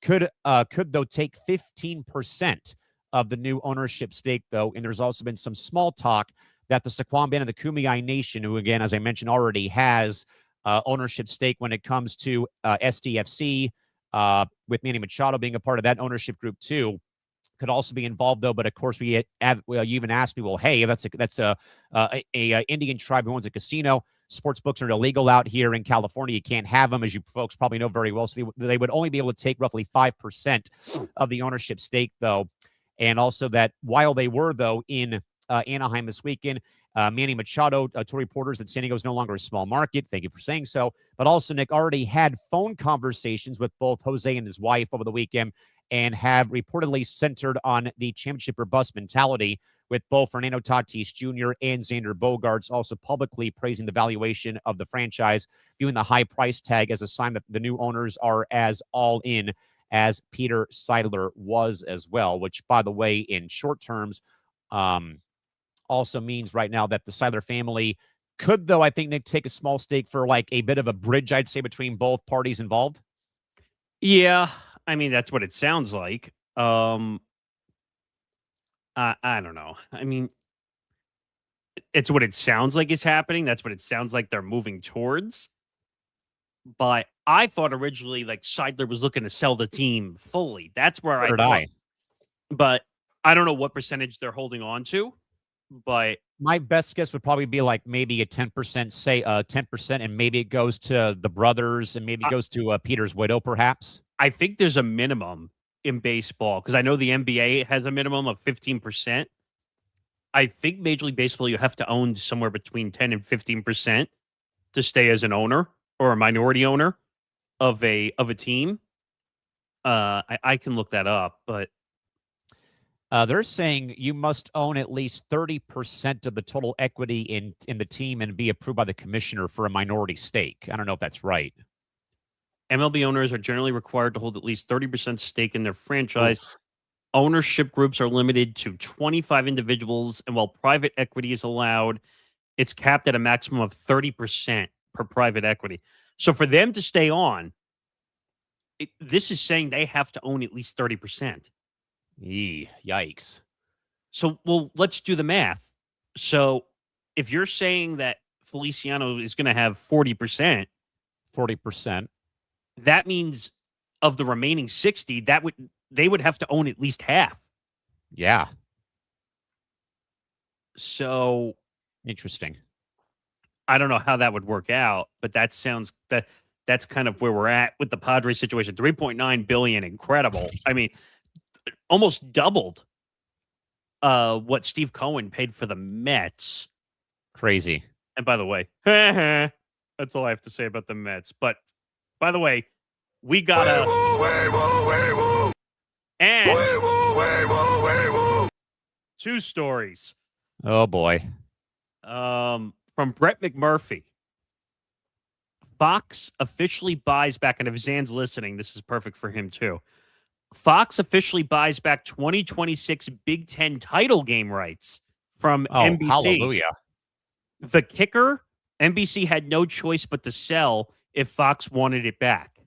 could though take 15% of the new ownership stake, though. And there's also been some small talk that the Saquon Band and the Kumeyaay Nation, who, again, as I mentioned already, has ownership stake when it comes to SDFC, with Manny Machado being a part of that ownership group too, could also be involved, though. But of course, you even asked me, well, hey, that's a Indian tribe who owns a casino. Sports books are illegal out here in California. You can't have them, as you folks probably know very well. So they would only be able to take roughly 5% of the ownership stake, though. And also that while they were, though, in Anaheim this weekend, Manny Machado told reporters that San Diego is no longer a small market. Thank you for saying so. But also, Nick already had phone conversations with both Jose and his wife over the weekend, and have reportedly centered on the championship or bust mentality, with both Fernando Tatis Jr. and Xander Bogaerts also publicly praising the valuation of the franchise, viewing the high price tag as a sign that the new owners are as all in as Peter Seidler was as well, which, by the way, in short terms, also means right now that the Seidler family could, though, I think, Nick, take a small stake for like a bit of a bridge, I'd say, between both parties involved. Yeah. I mean, that's what it sounds like. I don't know. I mean, it's what it sounds like is happening. That's what it sounds like they're moving towards. But I thought originally like Seidler was looking to sell the team fully. That's where I thought. But I don't know what percentage they're holding on to. But my best guess would probably be like maybe a 10%, say 10%, and maybe it goes to the brothers and maybe it goes to Peter's widow, perhaps. I think there's a minimum in baseball because I know the NBA has a minimum of 15%. I think Major League Baseball, you have to own somewhere between 10 and 15% to stay as an owner or a minority owner of a team. I can look that up, but they're saying you must own at least 30% of the total equity in the team and be approved by the commissioner for a minority stake. I don't know if that's right. MLB owners are generally required to hold at least 30% stake in their franchise. Oof. Ownership groups are limited to 25 individuals, and while private equity is allowed, it's capped at a maximum of 30% per private equity. So for them to stay on, this is saying they have to own at least 30%. Yikes. So, well, let's do the math. So if you're saying that Feliciano is going to have 40%, that means of the remaining 60, they would have to own at least half. Yeah. So interesting. I don't know how that would work out, but that's kind of where we're at with the Padres situation. $3.9 billion, incredible. I mean, almost doubled what Steve Cohen paid for the Mets. Crazy. And by the way, that's all I have to say about the Mets. But by the way, we got two stories. Oh boy. From Brett McMurphy. Fox officially buys back, and if Zan's listening, this is perfect for him too. Fox officially buys back 2026 Big Ten title game rights from NBC. Hallelujah. The kicker, NBC had no choice but to sell if Fox wanted it back.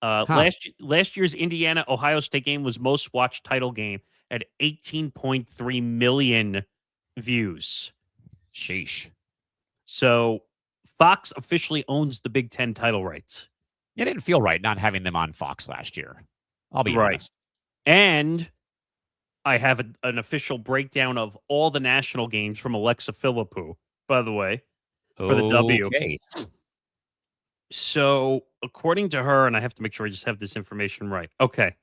Last year's Indiana-Ohio State game was most watched title game at 18.3 million views. Sheesh. So Fox officially owns the Big Ten title rights. It didn't feel right not having them on Fox last year. I'll be honest. And I have an official breakdown of all the national games from Alexa Philippou, by the way, for the W. So according to her, and I have to make sure I just have this information right. Okay.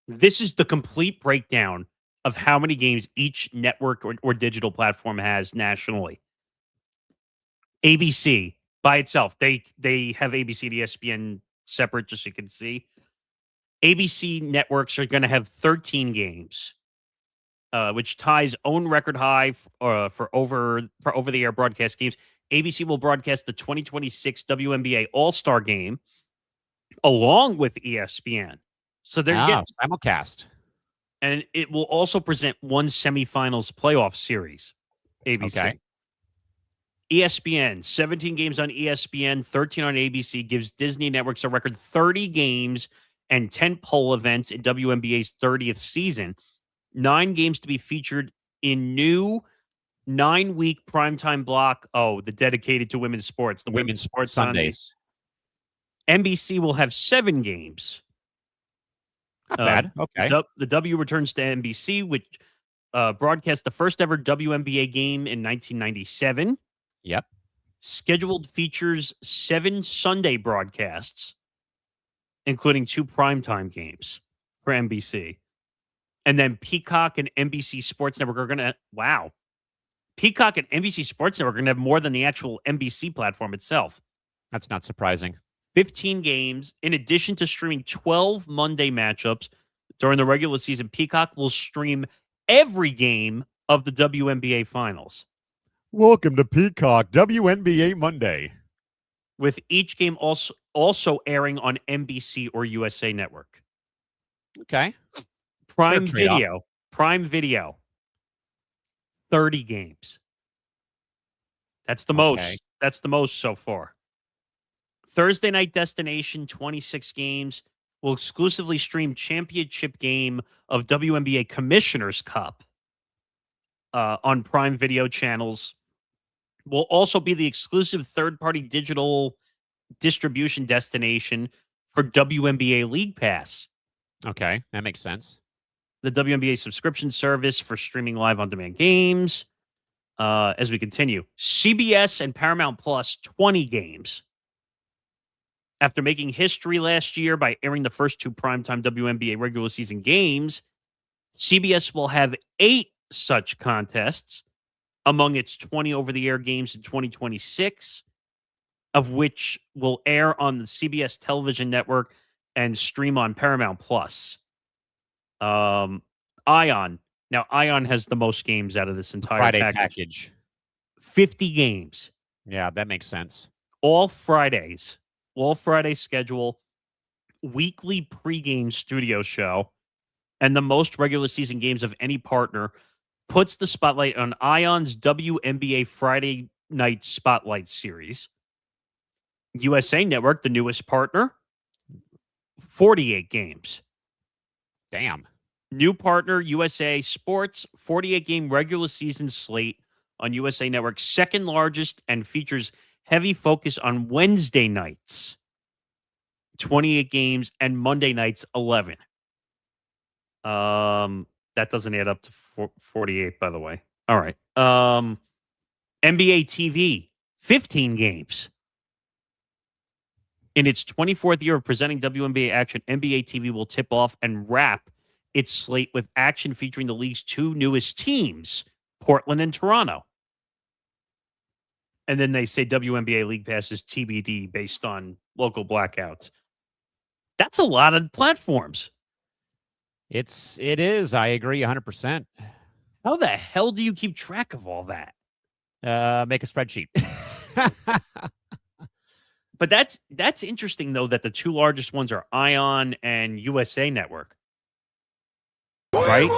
This is the complete breakdown of how many games each network or digital platform has nationally. ABC by itself, they have ABC and ESPN separate, just so you can see. ABC networks are going to have 13 games, which ties own record high for over-the-air broadcast games. ABC will broadcast the 2026 WNBA All-Star Game along with ESPN. So they're getting simulcast. And it will also present one semifinals playoff series. ABC. Okay. ESPN, 17 games on ESPN, 13 on ABC, gives Disney Networks a record 30 games and 10 poll events in WNBA's 30th season. 9 games to be featured in new 9-week primetime block. Oh, the dedicated to women's sports. The Women's Sports Sundays. NBC will have 7 games. Not bad. Okay. The W returns to NBC, which broadcast the first ever WNBA game in 1997. Yep. Scheduled features 7 Sunday broadcasts, including 2 primetime games for NBC. And then Peacock and NBC Sports Network are going to, Peacock and NBC Sports Network are going to have more than the actual NBC platform itself. That's not surprising. 15 games. In addition to streaming 12 Monday matchups during the regular season, Peacock will stream every game of the WNBA Finals. Welcome to Peacock WNBA Monday. With each game also airing on NBC or USA Network. Okay. Prime Video. 30 games. That's the most. That's the most so far. Thursday Night Destination, 26 games. Will exclusively stream championship game of WNBA Commissioner's Cup. on Prime Video channels will also be the exclusive third-party digital distribution destination for WNBA League Pass. Okay, that makes sense. The WNBA subscription service for streaming live on-demand games. As we continue, CBS and Paramount Plus 20 games. After making history last year by airing the first 2 primetime WNBA regular season games, CBS will have 8 such contests among its 20 over-the-air games in 2026, of which will air on the CBS television network and stream on Paramount Plus. Ion. Now, Ion has the most games out of this entire Friday package. 50 games. Yeah, that makes sense. All Fridays. All Friday schedule. Weekly pregame studio show. And the most regular season games of any partner puts the spotlight on Ion's WNBA Friday Night Spotlight Series. USA Network, the newest partner, 48 games. Damn. New partner, USA Sports, 48-game regular season slate on USA Network's second largest and features heavy focus on Wednesday nights, 28 games, and Monday nights, 11. That doesn't add up to 48, by the way. All right. NBA TV, 15 games. In its 24th year of presenting WNBA action, NBA TV will tip off and wrap its slate with action featuring the league's 2 newest teams, Portland and Toronto. And then they say WNBA League Pass is TBD based on local blackouts. That's a lot of platforms. It is. I agree 100%. How the hell do you keep track of all that? Make a spreadsheet. But that's interesting, though, that the 2 largest ones are Ion and USA Network. Right?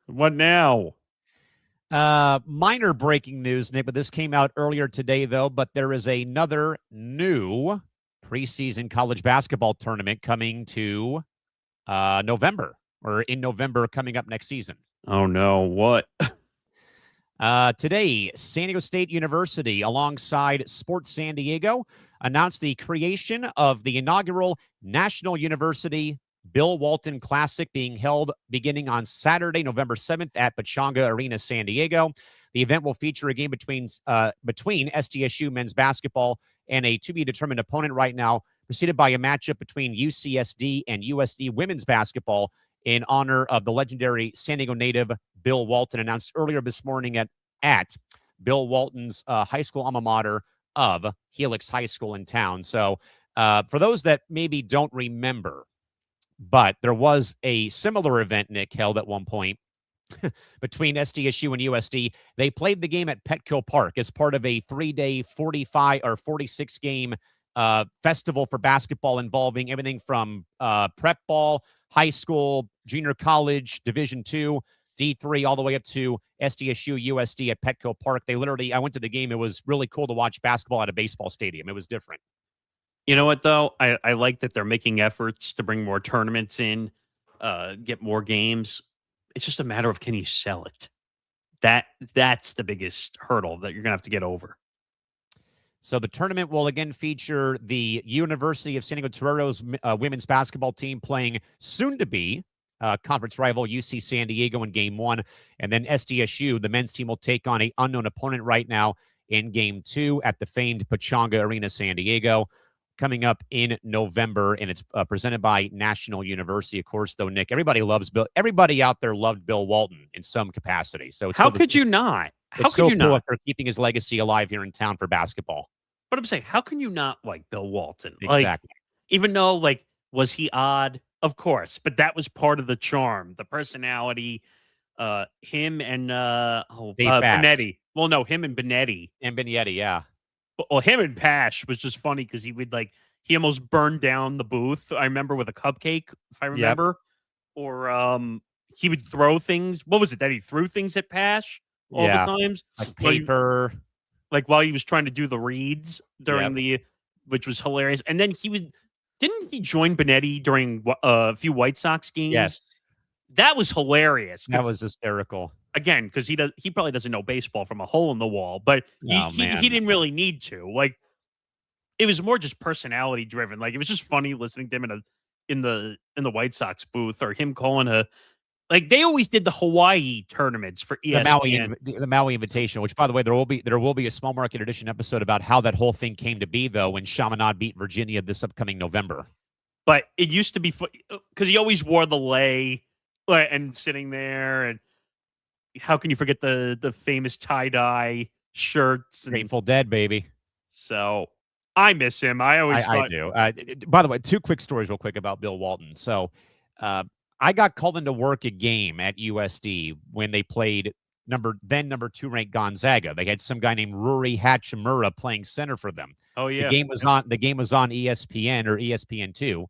What now? Minor breaking news, Nick, but this came out earlier today, though. But there is another new preseason college basketball tournament coming to November, or in November coming up next season. Oh, no. What? Today, San Diego State University, alongside Sports San Diego, announced the creation of the inaugural National University Bill Walton Classic being held beginning on Saturday, November 7th at Pechanga Arena, San Diego. The event will feature a game between SDSU men's basketball and a to-be-determined opponent right now, preceded by a matchup between UCSD and USD women's basketball in honor of the legendary San Diego native Bill Walton, announced earlier this morning at Bill Walton's high school alma mater of Helix High School in town. So for those that maybe don't remember, but there was a similar event, Nick, held at one point between SDSU and USD. They played the game at Petco Park as part of a 3-day 45 or 46 game festival for basketball involving everything from prep ball, high school, junior college, Division II, D3, all the way up to SDSU USD at Petco Park. I went to the game. It was really cool to watch basketball at a baseball stadium. It was different. You know what, though? I like that they're making efforts to bring more tournaments in, get more games. It's just a matter of, can you sell it? That's the biggest hurdle that you're going to have to get over. So the tournament will again feature the University of San Diego Toreros women's basketball team playing soon-to-be conference rival UC San Diego in Game 1. And then SDSU, the men's team, will take on an unknown opponent right now in Game 2 at the famed Pechanga Arena, San Diego, coming up in November. And it's presented by National University, of course, though, Nick. Everybody loves Bill. Everybody out there loved Bill Walton in some capacity. So it's how could you not? How it's could so you cool not? if they're keeping his legacy alive here in town for basketball. But I'm saying, how can you not like Bill Walton? Exactly. Like, even though, like, was he odd? Of course, but that was part of the charm, the personality. Him and Benetti. Well, no, him and Benetti. And Benetti, yeah. Well, him and Pash was just funny because he almost burned down the booth. I remember with a cupcake, if I remember. Yep. Or he would throw things. What was it that he threw things at Pash all the times? Like paper. Like while he was trying to do the reads during which was hilarious. And then didn't he join Benetti during a few White Sox games? Yes. That was hilarious. That was hysterical. Again, because he probably doesn't know baseball from a hole in the wall, but he didn't really need to. Like, it was more just personality driven. Like, it was just funny listening to him in the White Sox booth, or him calling like, they always did the Hawaii tournaments for ESPN. The Maui Invitational, which, by the way, there will be a small market edition episode about how that whole thing came to be, though, when Chaminade beat Virginia this upcoming November. But it used to be because he always wore the lei and sitting there, and how can you forget the famous tie-dye shirts? Grateful Dead, baby. So I miss him. I do. By the way, two quick stories real quick about Bill Walton. So I got called into work a game at USD when they played number 2 ranked Gonzaga. They had some guy named Ruri Hachimura playing center for them. Oh yeah. The game was on ESPN or ESPN2.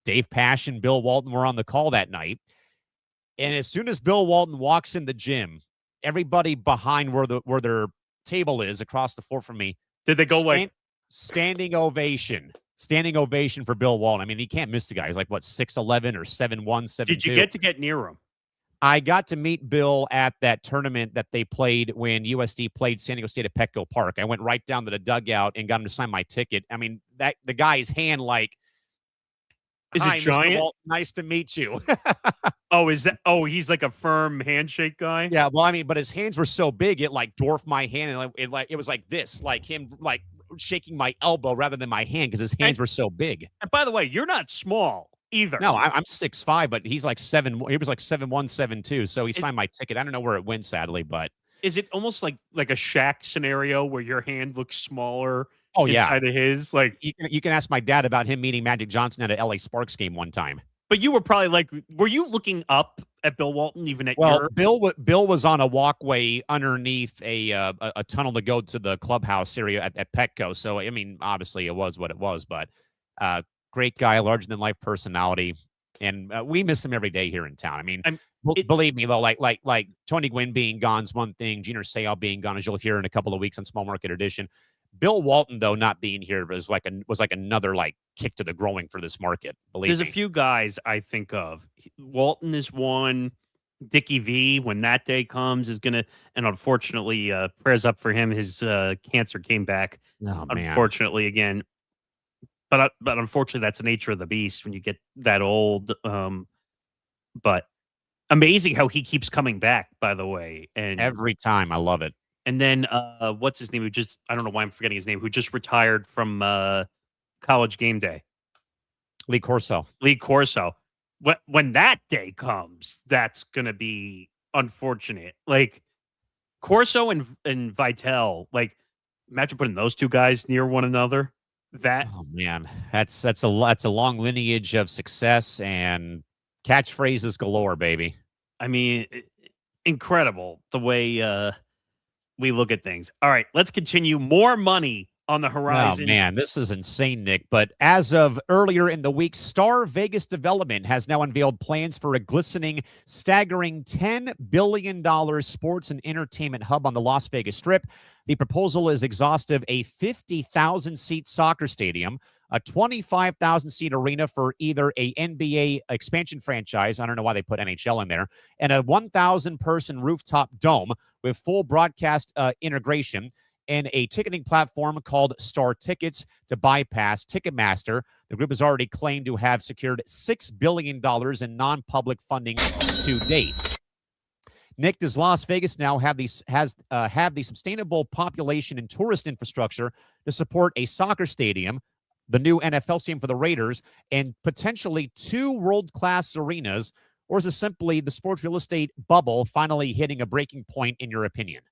Dave Pash and Bill Walton were on the call that night. And as soon as Bill Walton walks in the gym, everybody behind where their table is across the floor from me, did they go standing ovation? Standing ovation for Bill Walton. I mean, he can't miss the guy. He's like, what, 6'11" or 7'1", 7'2". Did you get near him? I got to meet Bill at that tournament that they played when USD played San Diego State at Petco Park. I went right down to the dugout and got him to sign my ticket. I mean, the guy's hand, like, is it giant? Nice to meet you. He's like a firm handshake guy? Yeah, well, I mean, but his hands were so big, it like dwarfed my hand, and it was like this, like him like shaking my elbow rather than my hand because his hands were so big. And by the way, you're not small either. No, I'm 6'5", but he's like 7. He was like 7'1", 7'2". So he signed my ticket. I don't know where it went, sadly, but is it almost like a Shaq scenario where your hand looks smaller? Oh yeah, inside of his. Like, you can ask my dad about him meeting Magic Johnson at a LA Sparks game one time. But you were probably like, were you looking up at Bill Walton even at your? Bill was on a walkway underneath a tunnel to go to the clubhouse area at Petco. So I mean, obviously it was what it was, but great guy, larger than life personality, and we miss him every day here in town. I mean, believe me though, like Tony Gwynn being gone's one thing, Gina Seau being gone, as you'll hear in a couple of weeks on Small Market Edition. Bill Walton, though, not being here was like another like kick to the groin for this market. There's a few guys I think of. Walton is one. Dickie V, when that day comes, is gonna, and unfortunately, prayers up for him. His cancer came back. Oh, man. Unfortunately, again. But unfortunately, that's the nature of the beast when you get that old. But amazing how he keeps coming back. By the way, and every time, I love it. And then, what's his name? I don't know why I'm forgetting his name, who just retired from College Game Day. Lee Corso. When that day comes, that's going to be unfortunate. Like, Corso and Vitale, like, imagine putting those two guys near one another. Oh, man. That's a long lineage of success and catchphrases galore, baby. I mean, incredible the way we look at things. All right, let's continue. More money on the horizon. Oh, man, this is insane, Nick. But as of earlier in the week, Star Vegas Development has now unveiled plans for a staggering $10 billion sports and entertainment hub on the Las Vegas Strip. The proposal is exhaustive: a 50,000-seat soccer stadium, a 25,000-seat arena for either a NBA expansion franchise, I don't know why they put NHL in there, and a 1,000-person rooftop dome with full broadcast integration, and a ticketing platform called Star Tickets to bypass Ticketmaster. The group has already claimed to have secured $6 billion in non-public funding to date. Nick, does Las Vegas now have the sustainable population and tourist infrastructure to support a soccer stadium, the new NFL stadium for the Raiders, and potentially 2 world-class arenas? Or is it simply the sports real estate bubble finally hitting a breaking point, in your opinion?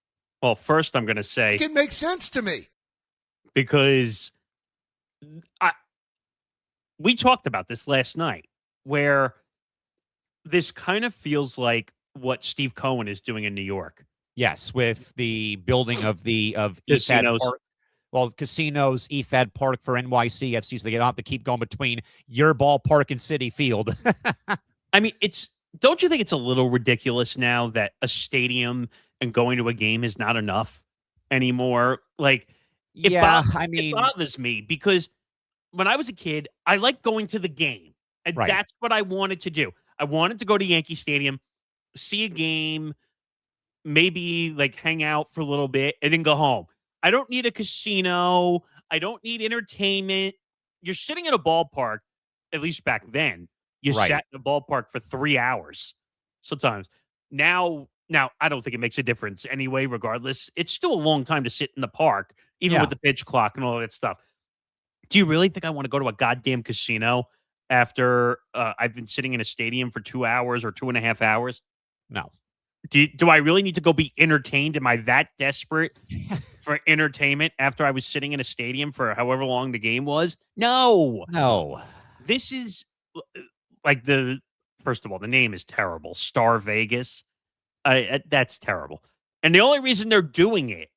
Well, first I'm going to say it makes sense to me, because we talked about this last night, where this kind of feels like what Steve Cohen is doing in New York. Yes, with the building of casinos. Casinos, EFAD Park for NYCFC, so they don't have to keep going between your ballpark and Citi Field. I mean, don't you think it's a little ridiculous now that a stadium and going to a game is not enough anymore? Like, it bothers me, because when I was a kid, I liked going to the game, and that's what I wanted to do. I wanted to go to Yankee Stadium, see a game, maybe like hang out for a little bit, and then go home. I don't need a casino. I don't need entertainment. You're sitting in a ballpark, at least back then. You Right. sat in a ballpark for 3 hours sometimes. Now, I don't think it makes a difference anyway, regardless. It's still a long time to sit in the park, even Yeah. with the pitch clock and all that stuff. Do you really think I want to go to a goddamn casino after I've been sitting in a stadium for 2 hours or 2.5 hours? No. Do I really need to go be entertained? Am I that desperate for entertainment after I was sitting in a stadium for however long the game was? No. No. This is like first of all, the name is terrible. Star Vegas. That's terrible. And the only reason they're doing it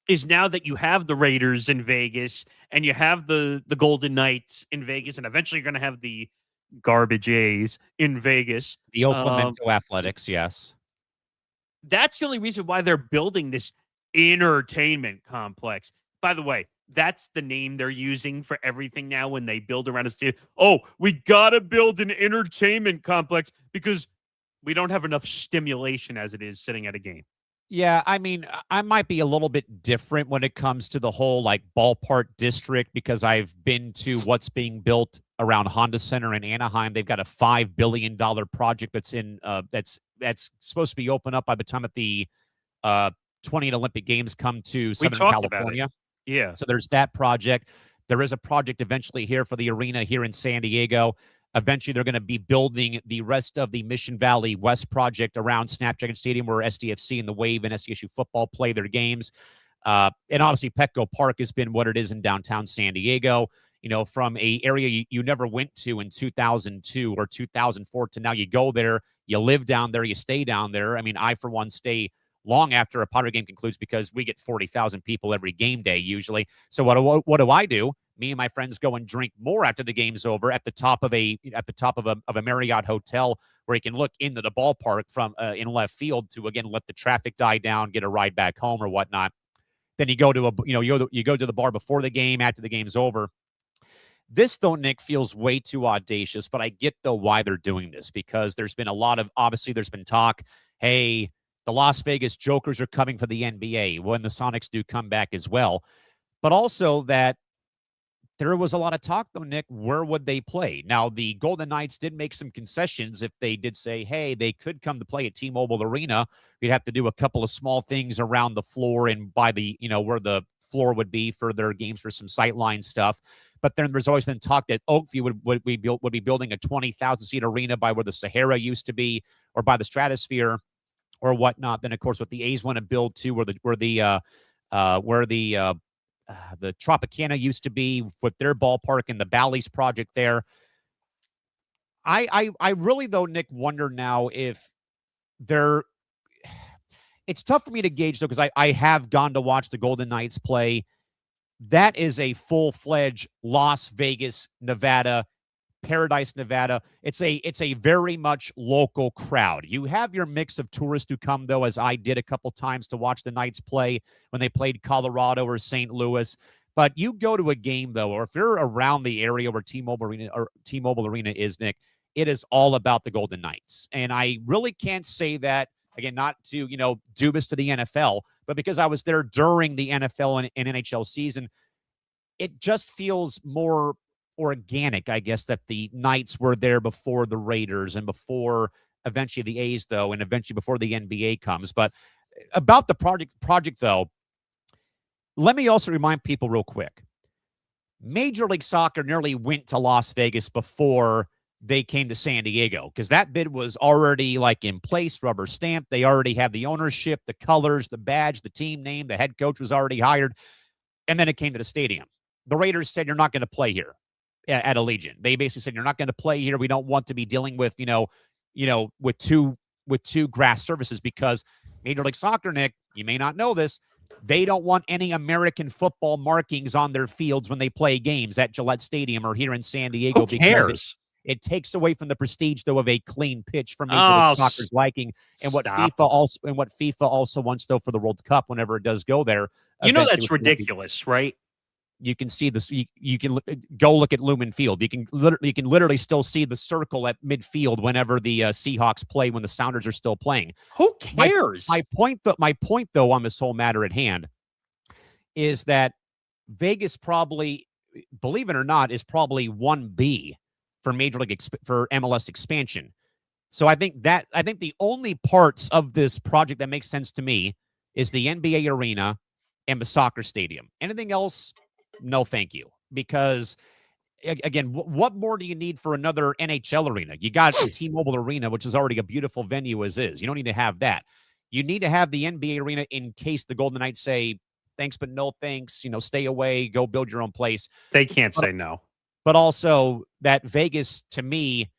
is now that you have the Raiders in Vegas and you have the Golden Knights in Vegas, and eventually you're going to have the garbage A's in Vegas. The Oakland Athletics, yes. That's the only reason why they're building this entertainment complex. By the way, that's the name they're using for everything now when they build around a stadium. Oh, we got to build an entertainment complex because we don't have enough stimulation as it is sitting at a game. Yeah, I mean, I might be a little bit different when it comes to the whole like ballpark district because I've been to what's being built around Honda Center in Anaheim. They've got a $5 billion project that's in that's supposed to be open up by the time that the 20 Olympic Games come to Southern California. Yeah. So there's that project. There is a project eventually here for the arena here in San Diego. Eventually, they're going to be building the rest of the Mission Valley West project around Snapdragon Stadium, where SDFC and the Wave and SDSU football play their games. And obviously, Petco Park has been what it is in downtown San Diego. You know, from a area you never went to in 2002 or 2004 to now you go there, you live down there, you stay down there. I mean, I, for one, stay long after a Padre game concludes because we get 40,000 people every game day usually. So what do I do? Me and my friends go and drink more after the game's over at the top of a Marriott hotel where you can look into the ballpark from in left field to again let the traffic die down, get a ride back home or whatnot. Then you go to you go to the bar before the game, after the game's over. This, though, Nick, feels way too audacious, but I get, though, why they're doing this because there's been a lot of, obviously, there's been talk, hey, the Las Vegas Jokers are coming for the NBA when the Sonics do come back as well. But also that there was a lot of talk, though, Nick, where would they play? Now, the Golden Knights did make some concessions if they did say, hey, they could come to play at T-Mobile Arena. We'd have to do a couple of small things around the floor and by the, where the floor would be for their games for some sightline stuff. But then there's always been talk that Oakview would be building a 20,000-seat arena by where the Sahara used to be or by the Stratosphere or whatnot. Then, of course, what the A's want to build to where the Tropicana used to be with their ballpark and the Bally's project there. I really, though, Nick, wonder now if they're – it's tough for me to gauge, though, because I have gone to watch the Golden Knights play. That is a full-fledged Las Vegas, Nevada, Paradise, Nevada. It's a very much local crowd. You have your mix of tourists who come, though, as I did a couple times to watch the Knights play when they played Colorado or St. Louis. But you go to a game, though, or if you're around the area where T-Mobile Arena is, Nick, it is all about the Golden Knights. And I really can't say that, again, not to, do this to the NFL, but because I was there during the NFL and NHL season, it just feels more organic, I guess, that the Knights were there before the Raiders and before eventually the A's, though, and eventually before the NBA comes. But about the project, though, let me also remind people real quick. Major League Soccer nearly went to Las Vegas before they came to San Diego because that bid was already like in place, rubber stamp. They already have the ownership, the colors, the badge, the team name, the head coach was already hired. And then it came to the stadium. The Raiders said, you're not going to play here at Allegiant. They basically said, you're not going to play here. We don't want to be dealing with, with two grass surfaces because Major League Soccer, Nick, you may not know this, they don't want any American football markings on their fields when they play games at Gillette Stadium or here in San Diego. Who cares? Because it takes away from the prestige, though, of a clean pitch from Major League Soccer's liking, and what FIFA also wants, though, for the World Cup whenever it does go there. That's ridiculous, right? You can see this. You can go look at Lumen Field. You can literally still see the circle at midfield whenever the Seahawks play when the Sounders are still playing. Who cares? My point though on this whole matter at hand is that Vegas probably, believe it or not, is probably 1B for Major League for MLS expansion. So I think the only parts of this project that makes sense to me is the NBA arena and the soccer stadium. Anything else? No, thank you. Because again, what more do you need for another NHL arena? You got T-Mobile Arena, which is already a beautiful venue as is. You don't need to have that. You need to have the NBA arena in case the Golden Knights say, thanks, but no thanks, stay away, go build your own place. They can't say no. But also that Vegas, to me,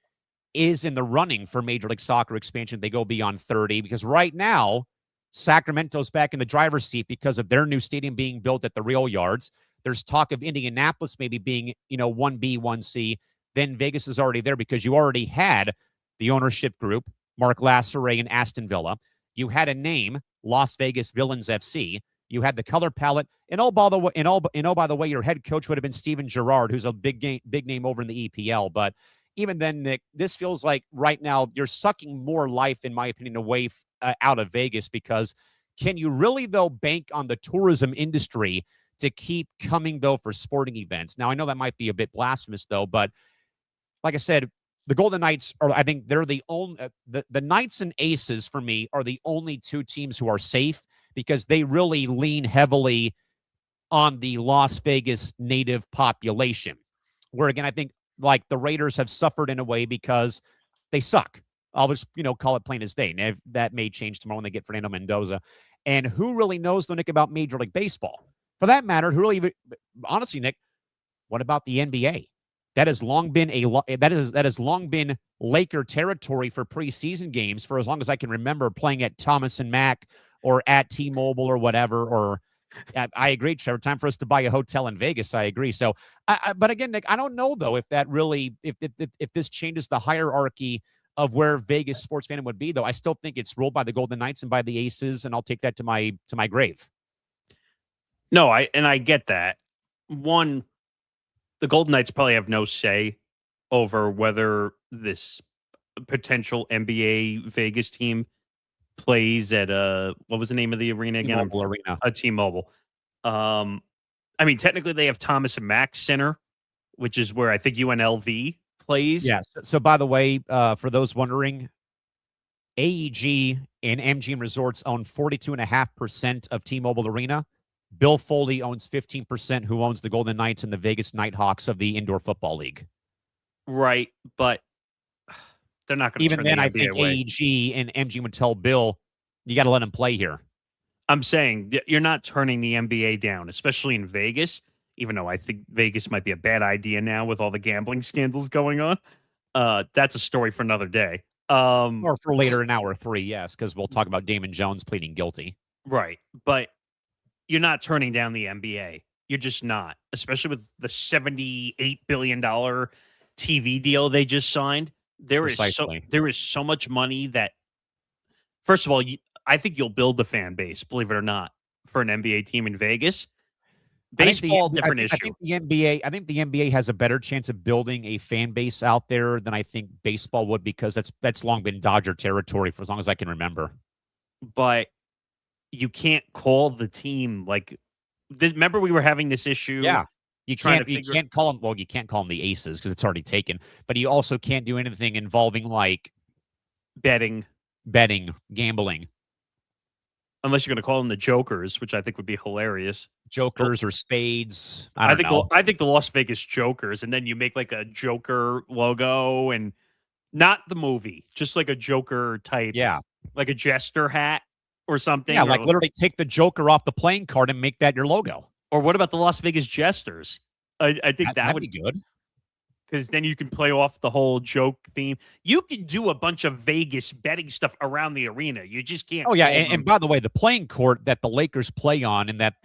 is in the running for Major League Soccer expansion. They go beyond 30 because right now, Sacramento's back in the driver's seat because of their new stadium being built at the Real Yards. There's talk of Indianapolis maybe being, 1B, 1C. Then Vegas is already there because you already had the ownership group, Mark Lasseret and Aston Villa. You had a name, Las Vegas Villains FC. You had the color palette. And by the way, your head coach would have been Steven Gerrard, who's a big name over in the EPL. But even then, Nick, this feels like right now you're sucking more life, in my opinion, away out of Vegas because can you really, though, bank on the tourism industry to keep coming, though, for sporting events? Now, I know that might be a bit blasphemous, though, but like I said, the Golden Knights I think they're the only, the Knights and Aces for me are the only two teams who are safe because they really lean heavily on the Las Vegas native population. Where, again, I think like the Raiders have suffered in a way because they suck. I'll just, call it plain as day. Now, that may change tomorrow when they get Fernando Mendoza. And who really knows, though, Nick, about Major League Baseball? For that matter, honestly, Nick, what about the NBA? That has long been that has long been Laker territory for preseason games for as long as I can remember, playing at Thomas and Mack or at T-Mobile or whatever. Or I agree, Trevor. Time for us to buy a hotel in Vegas. I agree. So, but again, Nick, I don't know though if that really if this changes the hierarchy of where Vegas sports fandom would be. Though I still think it's ruled by the Golden Knights and by the Aces, and I'll take that to my grave. No, I get that. One, the Golden Knights probably have no say over whether this potential NBA Vegas team plays at what was the name of the arena again? T-Mobile Arena. T-Mobile. I mean, technically they have Thomas and Mack Center, which is where I think UNLV plays. Yeah. So by the way, for those wondering, AEG and MGM Resorts own 42.5% of T-Mobile Arena. Bill Foley owns 15%, who owns the Golden Knights and the Vegas Nighthawks of the Indoor Football League. Right, but they're not going to. Even then, I think AEG and MGM would tell Bill, "You got to let him play here." I'm saying you're not turning the NBA down, especially in Vegas. Even though I think Vegas might be a bad idea now with all the gambling scandals going on. That's a story for another day. Or for later in hour 3, yes, because we'll talk about Damon Jones pleading guilty. Right, but you're not turning down the NBA. You're just not, especially with the $78 billion TV deal they just signed. There is so much money that, first of all, I think you'll build the fan base, believe it or not, for an NBA team in Vegas. Baseball, different issue. I think the NBA has a better chance of building a fan base out there than I think baseball would, because that's long been Dodger territory for as long as I can remember. But you can't call the team like this. Remember, we were having this issue. Yeah, you can't call them. Well, you can't call them the Aces because it's already taken. But you also can't do anything involving like betting, gambling, unless you're going to call them the Jokers, which I think would be hilarious. Jokers or spades. I think the Las Vegas Jokers, and then you make like a Joker logo and not the movie, just like a Joker type. Yeah, like a jester hat. Or something. Yeah, like literally take the Joker off the playing card and make that your logo. Or what about the Las Vegas Jesters? I think that would be good. Because then you can play off the whole joke theme. You can do a bunch of Vegas betting stuff around the arena. You just can't. Oh, yeah. And by the way, the playing court that the Lakers play on and that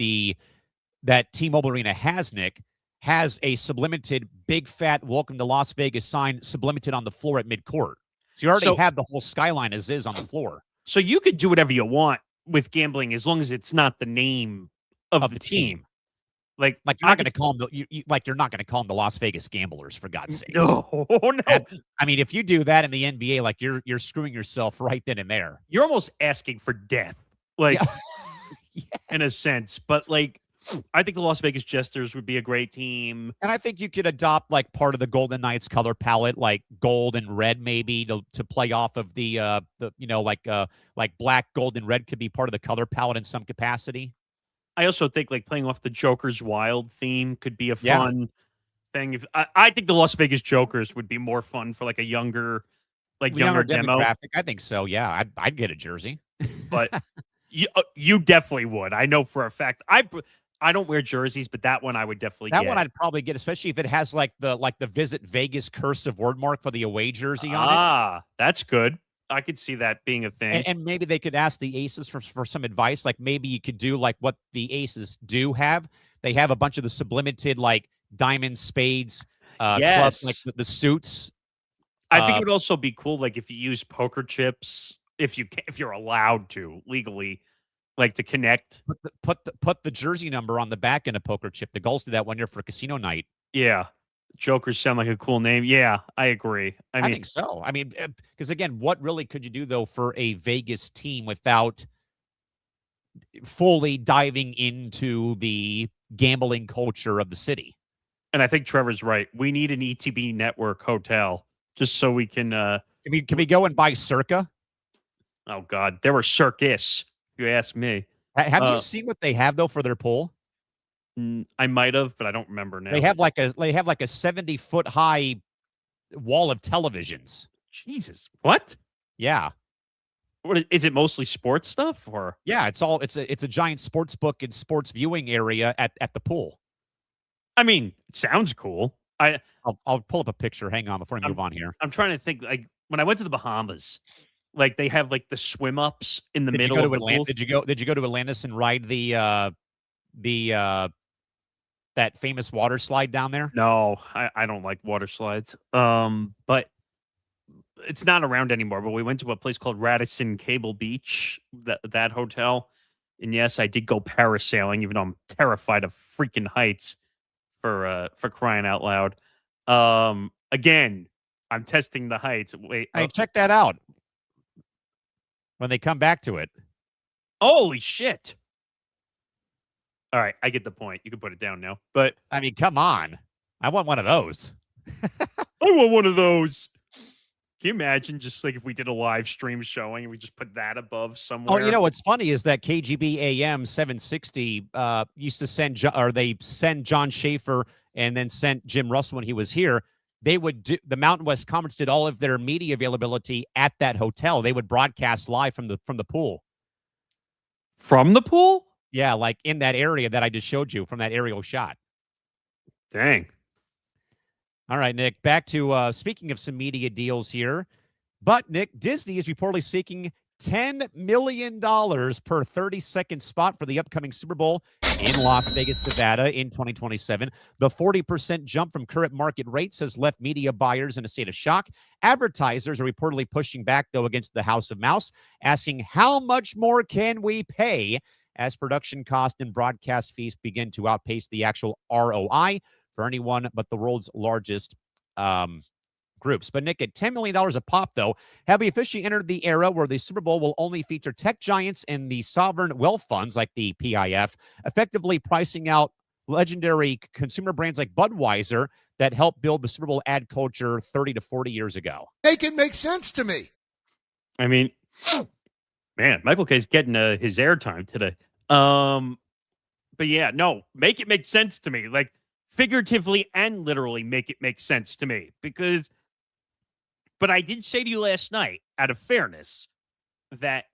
that T-Mobile Arena has, Nick, has a sublimated big fat welcome to Las Vegas sign sublimated on the floor at midcourt. So you already have the whole skyline as is on the floor. So you could do whatever you want with gambling as long as it's not the name of the team. Like You're not going to call them you're not going to call them the Las Vegas Gamblers, for God's sakes. no, no. I mean, if you do that in the NBA, like you're screwing yourself right then and there. You're almost asking for death, like Yeah. in a sense. But like, I think the Las Vegas Jesters would be a great team. And I think you could adopt like part of the Golden Knights color palette, like gold and red, maybe to play off of the like black, gold, and red could be part of the color palette in some capacity. I also think like playing off the Joker's Wild theme could be a fun thing. If I think the Las Vegas Jokers would be more fun for like a younger demo. Demographic. I think so. Yeah, I'd get a jersey. But you definitely would. I know for a fact. I don't wear jerseys, but that one I would definitely get. That one I'd probably get, especially if it has like the Visit Vegas cursive word mark for the away jersey on it. Ah, that's good. I could see that being a thing. And maybe they could ask the Aces for some advice. Like maybe you could do like what the Aces do have. They have a bunch of the sublimated like diamonds, spades, clubs, like the suits. I think it would also be cool, like if you use poker chips, if you're allowed to legally, like to connect. Put the jersey number on the back end of poker chip. The Gulls do that one year for casino night. Yeah. Jokers sound like a cool name. Yeah, I agree. I mean, think so. I mean, because again, what really could you do though for a Vegas team without fully diving into the gambling culture of the city? And I think Trevor's right. We need an ETB network hotel just so we can. Can we go and buy Circa? Oh God, there were circus. If you ask me. Have you seen what they have though for their pool? I might have, but I don't remember now. They have like a 70-foot high wall of televisions. Jesus, what? Yeah. What is it? Mostly sports stuff, or yeah, it's a giant sports book and sports viewing area at the pool. I mean, it sounds cool. I'll pull up a picture. Hang on before I move on here. I'm trying to think. Like when I went to the Bahamas, like they have like the swim ups in the middle of the pool. Did you go to Atlantis and ride the that famous water slide down there? No, I don't like water slides. But it's not around anymore. But we went to a place called Radisson Cable Beach, that hotel. And yes, I did go parasailing, even though I'm terrified of freaking heights for crying out loud. Again, I'm testing the heights. Wait, hey, check that out. When they come back to it. Holy shit. All right, I get the point. You can put it down now. But I mean, come on. I want one of those. I want one of those. Can you imagine just like if we did a live stream showing and we just put that above somewhere? Oh, you know what's funny is that KGB AM 760 used to send John Schaefer and then sent Jim Russell when he was here. They would do the Mountain West Conference did all of their media availability at that hotel. They would broadcast live from the pool. From the pool? Yeah, like in that area that I just showed you from that aerial shot. Dang. All right, Nick, back to speaking of some media deals here. But, Nick, Disney is reportedly seeking $10 million per 30-second spot for the upcoming Super Bowl in Las Vegas, Nevada in 2027. The 40% jump from current market rates has left media buyers in a state of shock. Advertisers are reportedly pushing back, though, against the House of Mouse, asking how much more can we pay as production costs and broadcast fees begin to outpace the actual ROI for anyone but the world's largest groups. But Nick, at $10 million a pop, though, have we officially entered the era where the Super Bowl will only feature tech giants and the sovereign wealth funds like the PIF, effectively pricing out legendary consumer brands like Budweiser that helped build the Super Bowl ad culture 30 to 40 years ago? Make it make sense to me. I mean, man, Michael K's getting his airtime today. But yeah, no, make it make sense to me. Like figuratively and literally make it make sense to me but I did say to you last night, out of fairness, that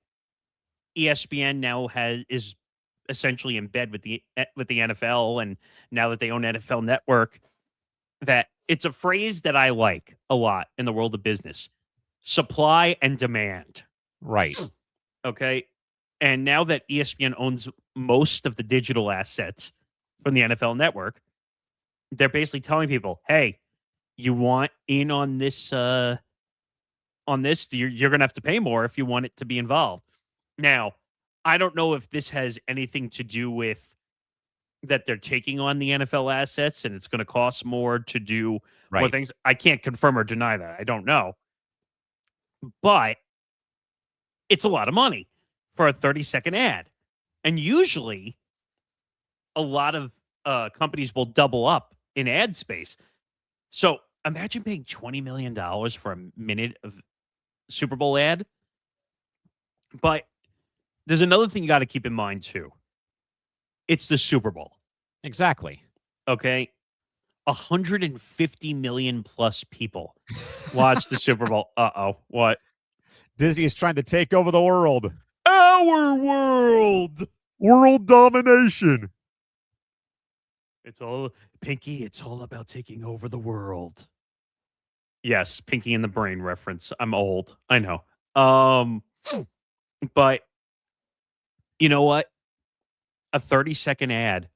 ESPN now is essentially in bed with the NFL, and now that they own NFL Network, that it's a phrase that I like a lot in the world of business: supply and demand. Right. Okay. And now that ESPN owns most of the digital assets from the NFL Network, they're basically telling people, "Hey, you want in on this? You're going to have to pay more if you want it to be involved." Now, I don't know if this has anything to do with that they're taking on the NFL assets and it's going to cost more to do more Right. things. I can't confirm or deny that. I don't know. But it's a lot of money for a 30-second ad. And usually a lot of companies will double up in ad space. So imagine paying $20 million for a minute of Super Bowl ad. But there's another thing you got to keep in mind, too. It's the Super Bowl. Exactly. Okay. 150 million plus people watch the Super Bowl. Uh-oh. What? Disney is trying to take over the world. Our world. World domination. It's all, Pinky, it's all about taking over the world. Yes, Pinky in the Brain reference. I'm old. I know. But you know what? A 30-second ad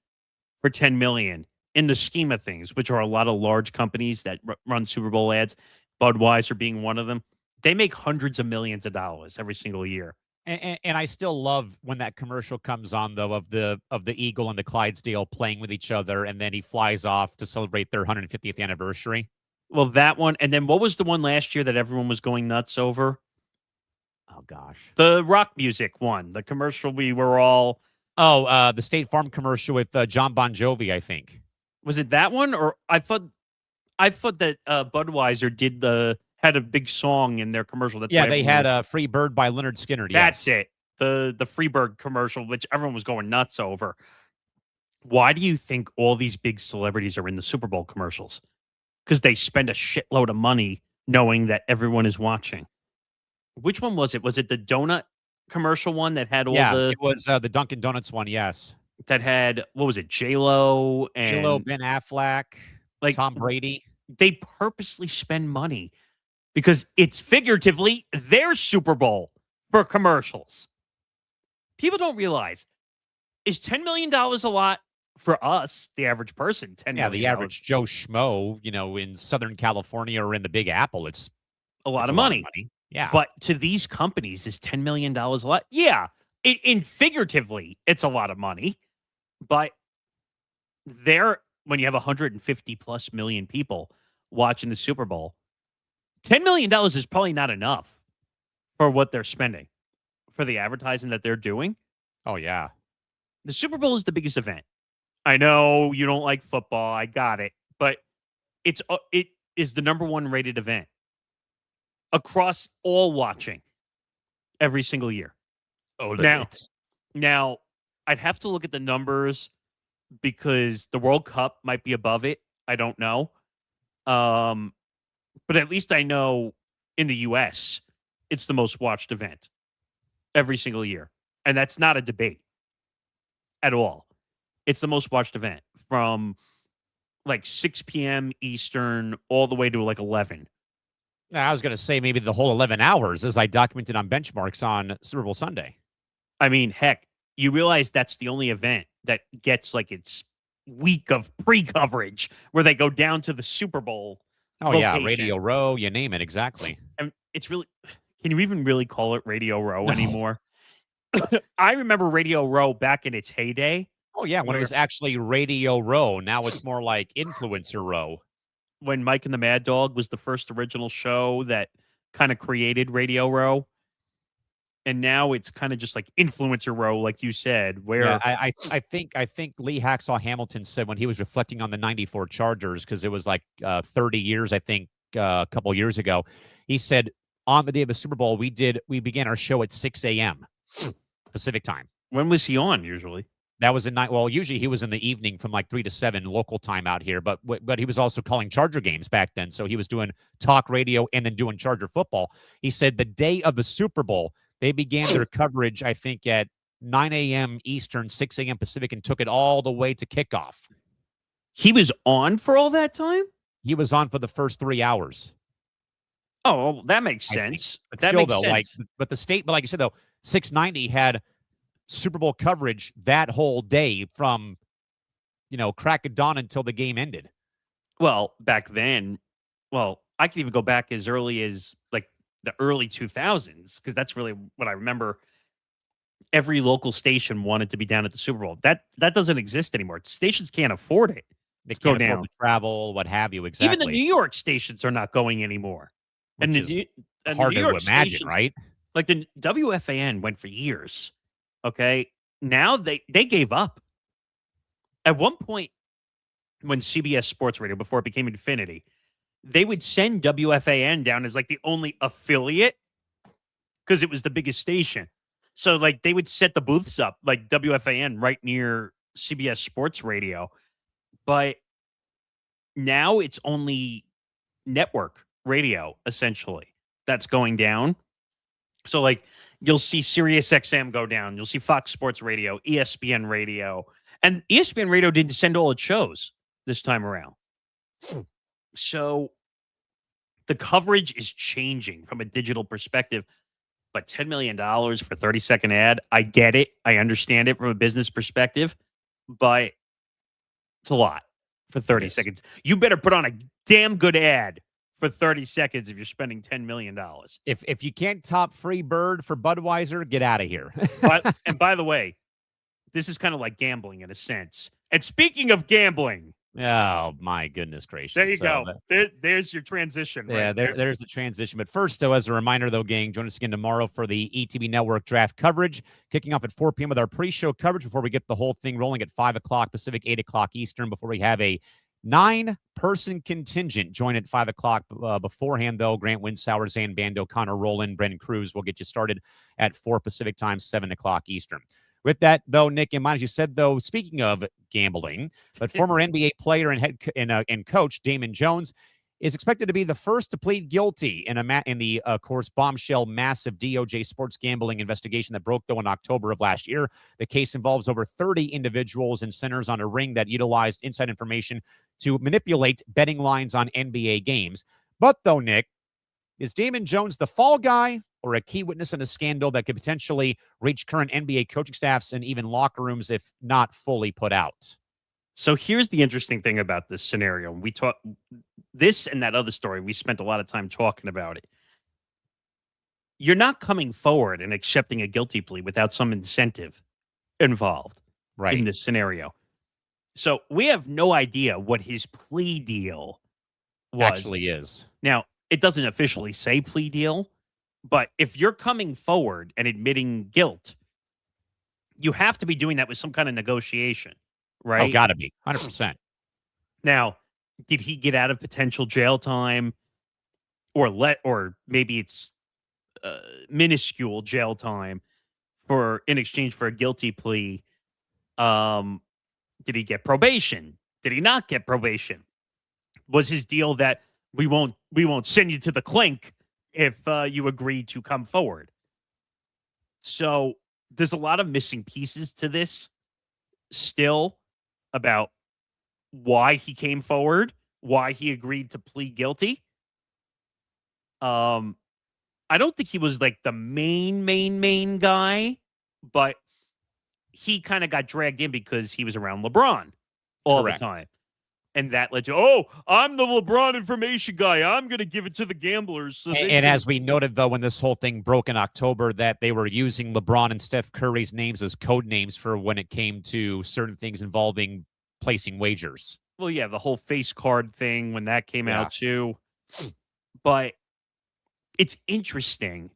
for 10 million in the scheme of things, which are a lot of large companies that run Super Bowl ads, Budweiser being one of them, they make hundreds of millions of dollars every single year. And I still love when that commercial comes on, though, of the Eagle and the Clydesdale playing with each other, and then he flies off to celebrate their 150th anniversary. Well, that one, and then what was the one last year that everyone was going nuts over? Oh gosh, the rock music one, the commercial we were all. Oh, the State Farm commercial with John Bon Jovi, I think. Was it that one, or I thought that Budweiser had a big song in their commercial. That's yeah, they had a Free Bird by Leonard Skinner. That's it. The Freebird commercial, which everyone was going nuts over. Why do you think all these big celebrities are in the Super Bowl commercials? Because they spend a shitload of money knowing that everyone is watching. Which one was it? Was it the donut commercial one that had all the... it was the Dunkin' Donuts one, yes. That had, what was it, J-Lo and... J-Lo, Ben Affleck, like Tom Brady. They purposely spend money because it's figuratively their Super Bowl for commercials. People don't realize, is $10 million a lot for us, the average person? $10 million. The average Joe Schmo, in Southern California or in the Big Apple, it's a lot of money. Yeah. But to these companies, is $10 million a lot? Yeah. In figuratively, it's a lot of money. But when you have 150 plus million people watching the Super Bowl, $10 million is probably not enough for what they're spending for the advertising that they're doing. Oh, yeah. The Super Bowl is the biggest event. I know you don't like football. I got it. But it is the number one rated event across all watching every single year. Oh, now, I'd have to look at the numbers because the World Cup might be above it. I don't know. But at least I know in the U.S., it's the most watched event every single year. And that's not a debate at all. It's the most watched event from like 6 p.m. Eastern all the way to like 11. I was going to say maybe the whole 11 hours, as I documented on Benchmarks on Super Bowl Sunday. I mean, heck, you realize that's the only event that gets like its week of pre-coverage where they go down to the Super Bowl. Oh, location. Yeah, Radio Row, you name it, exactly. And it's really, can you even really call it Radio Row anymore? I remember Radio Row back in its heyday. Oh, yeah, when it was actually Radio Row. Now it's more like Influencer Row. When Mike and the Mad Dog was the first original show that kind of created Radio Row. And now it's kind of just like Influencer Row, like you said, where I think Lee Hacksaw Hamilton said when he was reflecting on the 94 Chargers, because it was like 30 years, I think, a couple years ago, he said on the day of the Super Bowl, we began our show at 6 a.m. Pacific time. When was he on usually? That was at night. Well, usually he was in the evening from like 3 to 7 local time out here, but he was also calling Charger games back then. So he was doing talk radio and then doing Charger football. He said the day of the Super Bowl, they began their coverage, I think, at 9 a.m. Eastern, 6 a.m. Pacific, and took it all the way to kickoff. He was on for all that time? He was on for the first 3 hours. Oh, well, that makes sense. But that still, makes though, sense. But like you said, though, 690 had Super Bowl coverage that whole day from, crack of dawn until the game ended. Well, back then, I could even go back as early as like the early 2000s, because that's really what I remember. every local station wanted to be down at the Super Bowl. That doesn't exist anymore. Stations can't afford it. They Go can't afford down. to travel, what have you. Exactly. Even the New York stations are not going anymore. Which the is New- and the hard New to York imagine, stations, right? like the WFAN went for years. Okay. Now they gave up. At one point, when CBS Sports Radio, before it became Infinity, they would send WFAN down as like the only affiliate because it was the biggest station. So like they would set the booths up like WFAN right near CBS Sports Radio. But now it's only network radio, essentially, that's going down. So like you'll see Sirius XM go down. You'll see Fox Sports Radio, ESPN Radio. And ESPN Radio didn't send all its shows this time around. So the coverage is changing from a digital perspective. But $10 million for a 30-second ad, I get it. I understand it from a business perspective. But it's a lot for 30 seconds. You better put on a damn good ad for 30 seconds if you're spending $10 million. If you can't top free bird for Budweiser, get out of here. And by the way, this is kind of like gambling in a sense. And speaking of gambling. Oh, my goodness gracious. There you go. There's your transition. Yeah, there's the transition. But first, though, as a reminder, though, gang, join us again tomorrow for the ETB Network draft coverage, kicking off at 4 p.m. with our pre-show coverage before we get the whole thing rolling at 5 o'clock Pacific, 8 o'clock Eastern, before we have a 9-person contingent join at 5 o'clock. Beforehand, though, Grant Winsauer, Zan Bando, Connor Rowland, Brendan Cruz will get you started at 4 Pacific time, 7 o'clock Eastern. With that, though, Nick, in mind, as you said, though, speaking of gambling, but former NBA player and coach Damon Jones is expected to be the first to plead guilty in the of course, bombshell massive DOJ sports gambling investigation that broke, though, in October of last year. The case involves over 30 individuals and centers on a ring that utilized inside information to manipulate betting lines on NBA games. But, though, Nick, is Damon Jones the fall guy or a key witness in a scandal that could potentially reach current NBA coaching staffs and even locker rooms if not fully put out? So here's the interesting thing about this scenario. We talk this and that other story. We spent a lot of time talking about it. You're not coming forward and accepting a guilty plea without some incentive involved in this scenario. So we have no idea what his plea deal was. Actually is. Now, it doesn't officially say plea deal, but if you're coming forward and admitting guilt, you have to be doing that with some kind of negotiation, right? Oh, gotta be 100%. Now, did he get out of potential jail time, or maybe it's minuscule jail time in exchange for a guilty plea? Did he get probation? Did he not get probation? Was his deal that we won't send you to the clink if you agree to come forward? So there's a lot of missing pieces to this still about why he came forward, why he agreed to plead guilty. I don't think he was like the main guy, but he kind of got dragged in because he was around LeBron all the time. And that led to, I'm the LeBron information guy. I'm going to give it to the gamblers. So and as we noted, though, when this whole thing broke in October, that they were using LeBron and Steph Curry's names as code names for when it came to certain things involving placing wagers. Well, yeah, the whole face card thing when that came out too. But it's interesting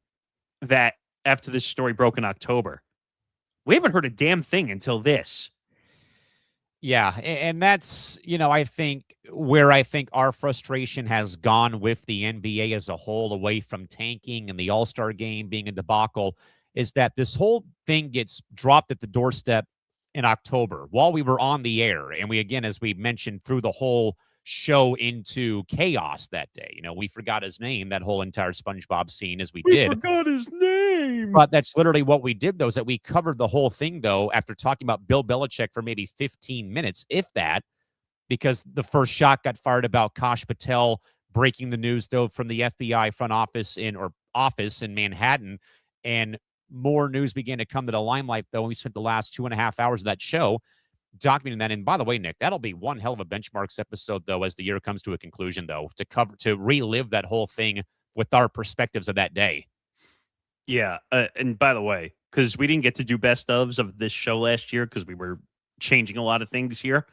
that after this story broke in October, we haven't heard a damn thing until this. Yeah, and that's, I think where our frustration has gone with the NBA as a whole, away from tanking and the All-Star game being a debacle, is that this whole thing gets dropped at the doorstep in October while we were on the air. And we, again, as we mentioned, through the whole show into chaos that day. We forgot his name, that whole entire SpongeBob scene as we did. We forgot his name. But that's literally what we did, though, is that we covered the whole thing, though, after talking about Bill Belichick for maybe 15 minutes, if that, because the first shot got fired about Kash Patel breaking the news, though, from the FBI front office office in Manhattan. And more news began to come to the limelight, though. We spent the last 2.5 hours of that show documenting that. And by the way, Nick, that'll be one hell of a benchmarks episode, though, as the year comes to a conclusion, though, to relive that whole thing with our perspectives of that day. Yeah. And by the way, because we didn't get to do best ofs of this show last year because we were changing a lot of things here.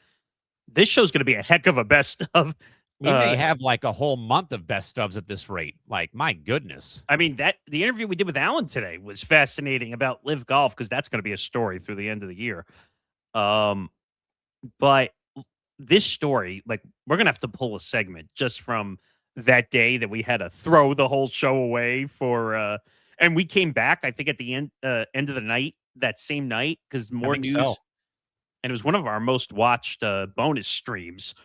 This show's going to be a heck of a best of. We may have like a whole month of best ofs at this rate. Like, my goodness. I mean, the interview we did with Alan today was fascinating about LIV Golf because that's going to be a story through the end of the year. But this story, like, we're going to have to pull a segment just from that day that we had to throw the whole show away for, and we came back, I think, at the end of the night, that same night, because more news. So. And it was one of our most watched bonus streams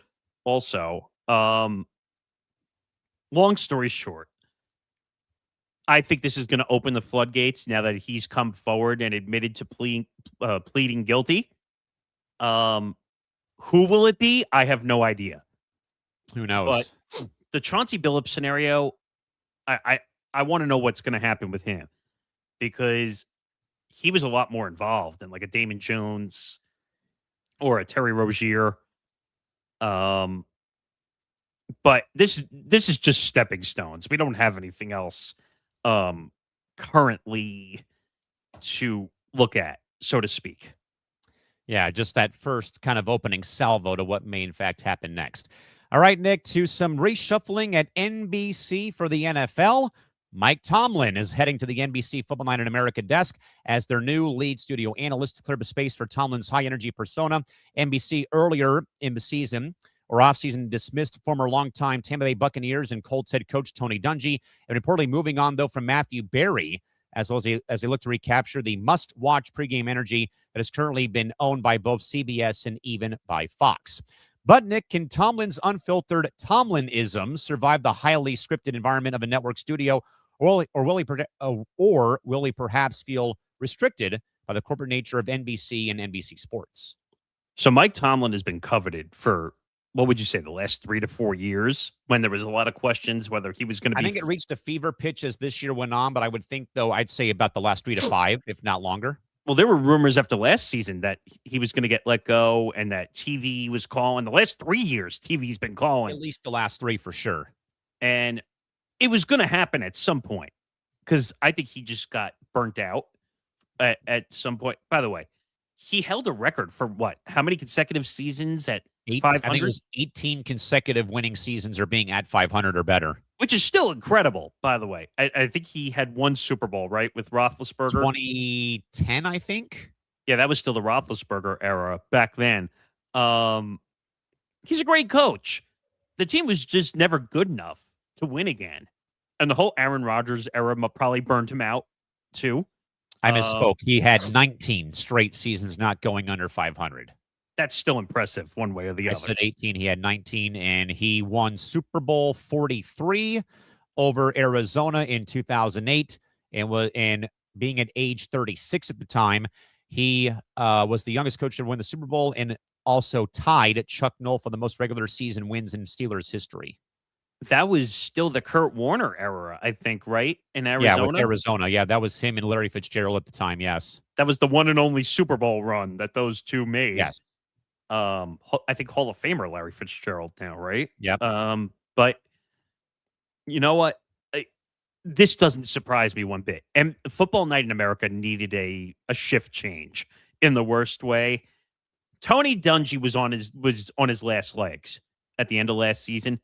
also. Long story short, I think this is going to open the floodgates now that he's come forward and admitted to pleading guilty. Who will it be? I have no idea. Who knows? But the Chauncey Billups scenario, I want to know what's going to happen with him because he was a lot more involved than like a Damon Jones or a Terry Rozier. But this is just stepping stones. We don't have anything else currently to look at, so to speak. Yeah, just that first kind of opening salvo to what may in fact happen next. All right, Nick, to some reshuffling at NBC for the NFL. Mike Tomlin is heading to the NBC Football Night in America desk as their new lead studio analyst to clear the space for Tomlin's high-energy persona. NBC earlier in the season or offseason dismissed former longtime Tampa Bay Buccaneers and Colts head coach Tony Dungy, and reportedly moving on, though, from Matthew Berry, as well as they look to recapture the must-watch pregame energy that has currently been owned by both CBS and even by Fox. But, Nick, can Tomlin's unfiltered Tomlinism survive the highly scripted environment of a network studio, or will he perhaps feel restricted by the corporate nature of NBC and NBC Sports? So Mike Tomlin has been coveted for, what would you say, the last 3 to 4 years when there was a lot of questions whether he was going to be... I think it reached a fever pitch as this year went on, but I would think, though, I'd say about the last 3 to 5, if not longer. Well, there were rumors after last season that he was going to get let go and that TV was calling. The last 3 years, TV's been calling. At least the last 3 for sure. And it was going to happen at some point because I think he just got burnt out at some point. By the way, he held a record for what? How many consecutive seasons at 500? I think it was 18 consecutive winning seasons or being at 500 or better. Which is still incredible, by the way. I think he had one Super Bowl, right, with Roethlisberger? 2010, I think. Yeah, that was still the Roethlisberger era back then. He's a great coach. The team was just never good enough to win again. And the whole Aaron Rodgers era probably burned him out, too. I misspoke. He had 19 straight seasons not going under 500. That's still impressive one way or the other. I said 18. He had 19, and he won Super Bowl 43 over Arizona in 2008. And being at age 36 at the time, he was the youngest coach to win the Super Bowl and also tied Chuck Noll for the most regular season wins in Steelers history. That was still the Kurt Warner era, I think, right? In Arizona? Yeah, with Arizona. Yeah, that was him and Larry Fitzgerald at the time, yes. That was the one and only Super Bowl run that those two made. Yes. I think Hall of Famer Larry Fitzgerald now, right? Yep. But you know what? This doesn't surprise me one bit. And Football Night in America needed a shift change in the worst way. Tony Dungy was on his last legs at the end of last season.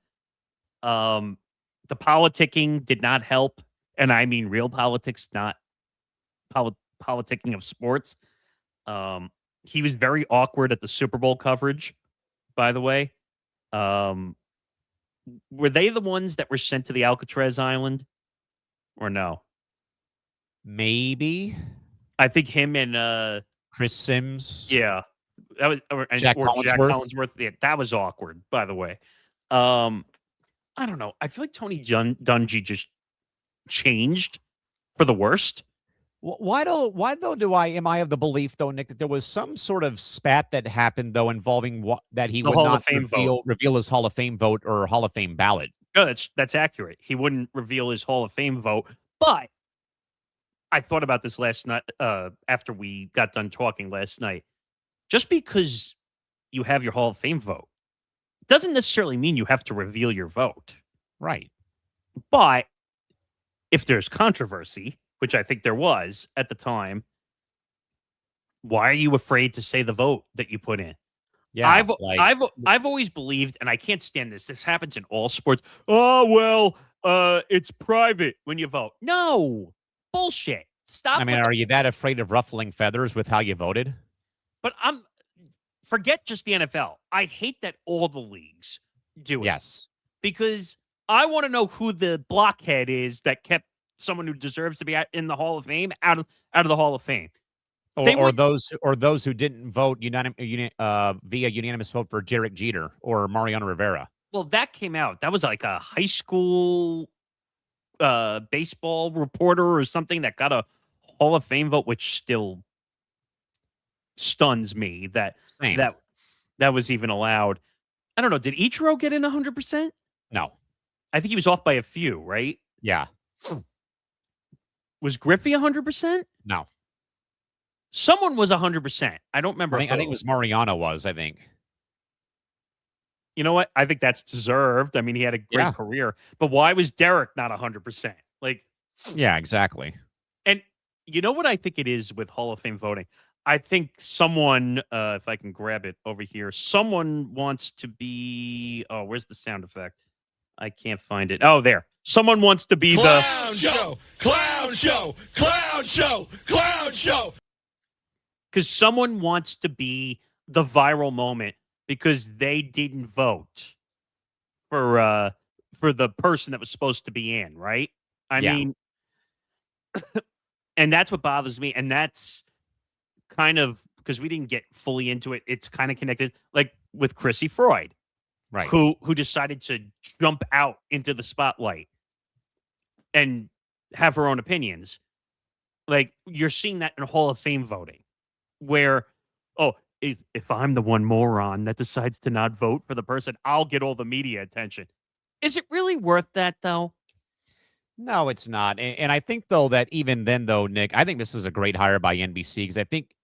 The politicking did not help, and I mean real politics, not politicking of sports. He was very awkward at the Super Bowl coverage, by the way. Were they the ones that were sent to the Alcatraz Island, or no? Maybe. I think him and Chris Sims. Yeah, that was Jack Collinsworth. Yeah, that was awkward, by the way. I don't know. I feel like Tony Dungy just changed for the worst. Why though am I of the belief though, Nick, that there was some sort of spat that happened though involving that he would not reveal his Hall of Fame vote or Hall of Fame ballot? No, that's accurate. He wouldn't reveal his Hall of Fame vote, but I thought about this last night after we got done talking last night. Just because you have your Hall of Fame vote doesn't necessarily mean you have to reveal your vote. Right. But if there's controversy, which I think there was at the time, why are you afraid to say the vote that you put in? Yeah, I've always believed, and I can't stand this. This happens in all sports. Oh well, it's private when you vote. No, bullshit. Stop. I mean, are you that afraid of ruffling feathers with how you voted? But forget just the NFL. I hate that all the leagues do it. Yes. Because I want to know who the blockhead is that kept someone who deserves to be in the Hall of Fame out of the Hall of Fame. Or those who didn't vote via unanimous vote for Derek Jeter or Mariano Rivera. Well, that came out. That was like a high school baseball reporter or something that got a Hall of Fame vote, which still stuns me that was even allowed. I don't know. Did Ichiro get in 100%? No. I think he was off by a few, right? Yeah. Was Griffey 100%? No. Someone was 100%. I don't remember. I think it was Mariano was, I think. You know what? I think that's deserved. I mean, he had a great career. But why was Derek not 100%? Like, yeah, exactly. And you know what I think it is with Hall of Fame voting? I think someone, if I can grab it over here, someone wants to be. Oh, where's the sound effect? I can't find it. Oh, there. Someone wants to be clown show, clown show, clown show, clown show. Because someone wants to be the viral moment because they didn't vote for the person that was supposed to be in, right? I mean, and that's what bothers me. And that's kind of because we didn't get fully into it. It's kind of connected, like with Chrissy Freud, right? Who decided to jump out into the spotlight and have her own opinions. Like you're seeing that in Hall of Fame voting, where if I'm the one moron that decides to not vote for the person, I'll get all the media attention. Is it really worth that though? No, it's not. And I think, though, that even then, though, Nick, I think this is a great hire by NBC because I think,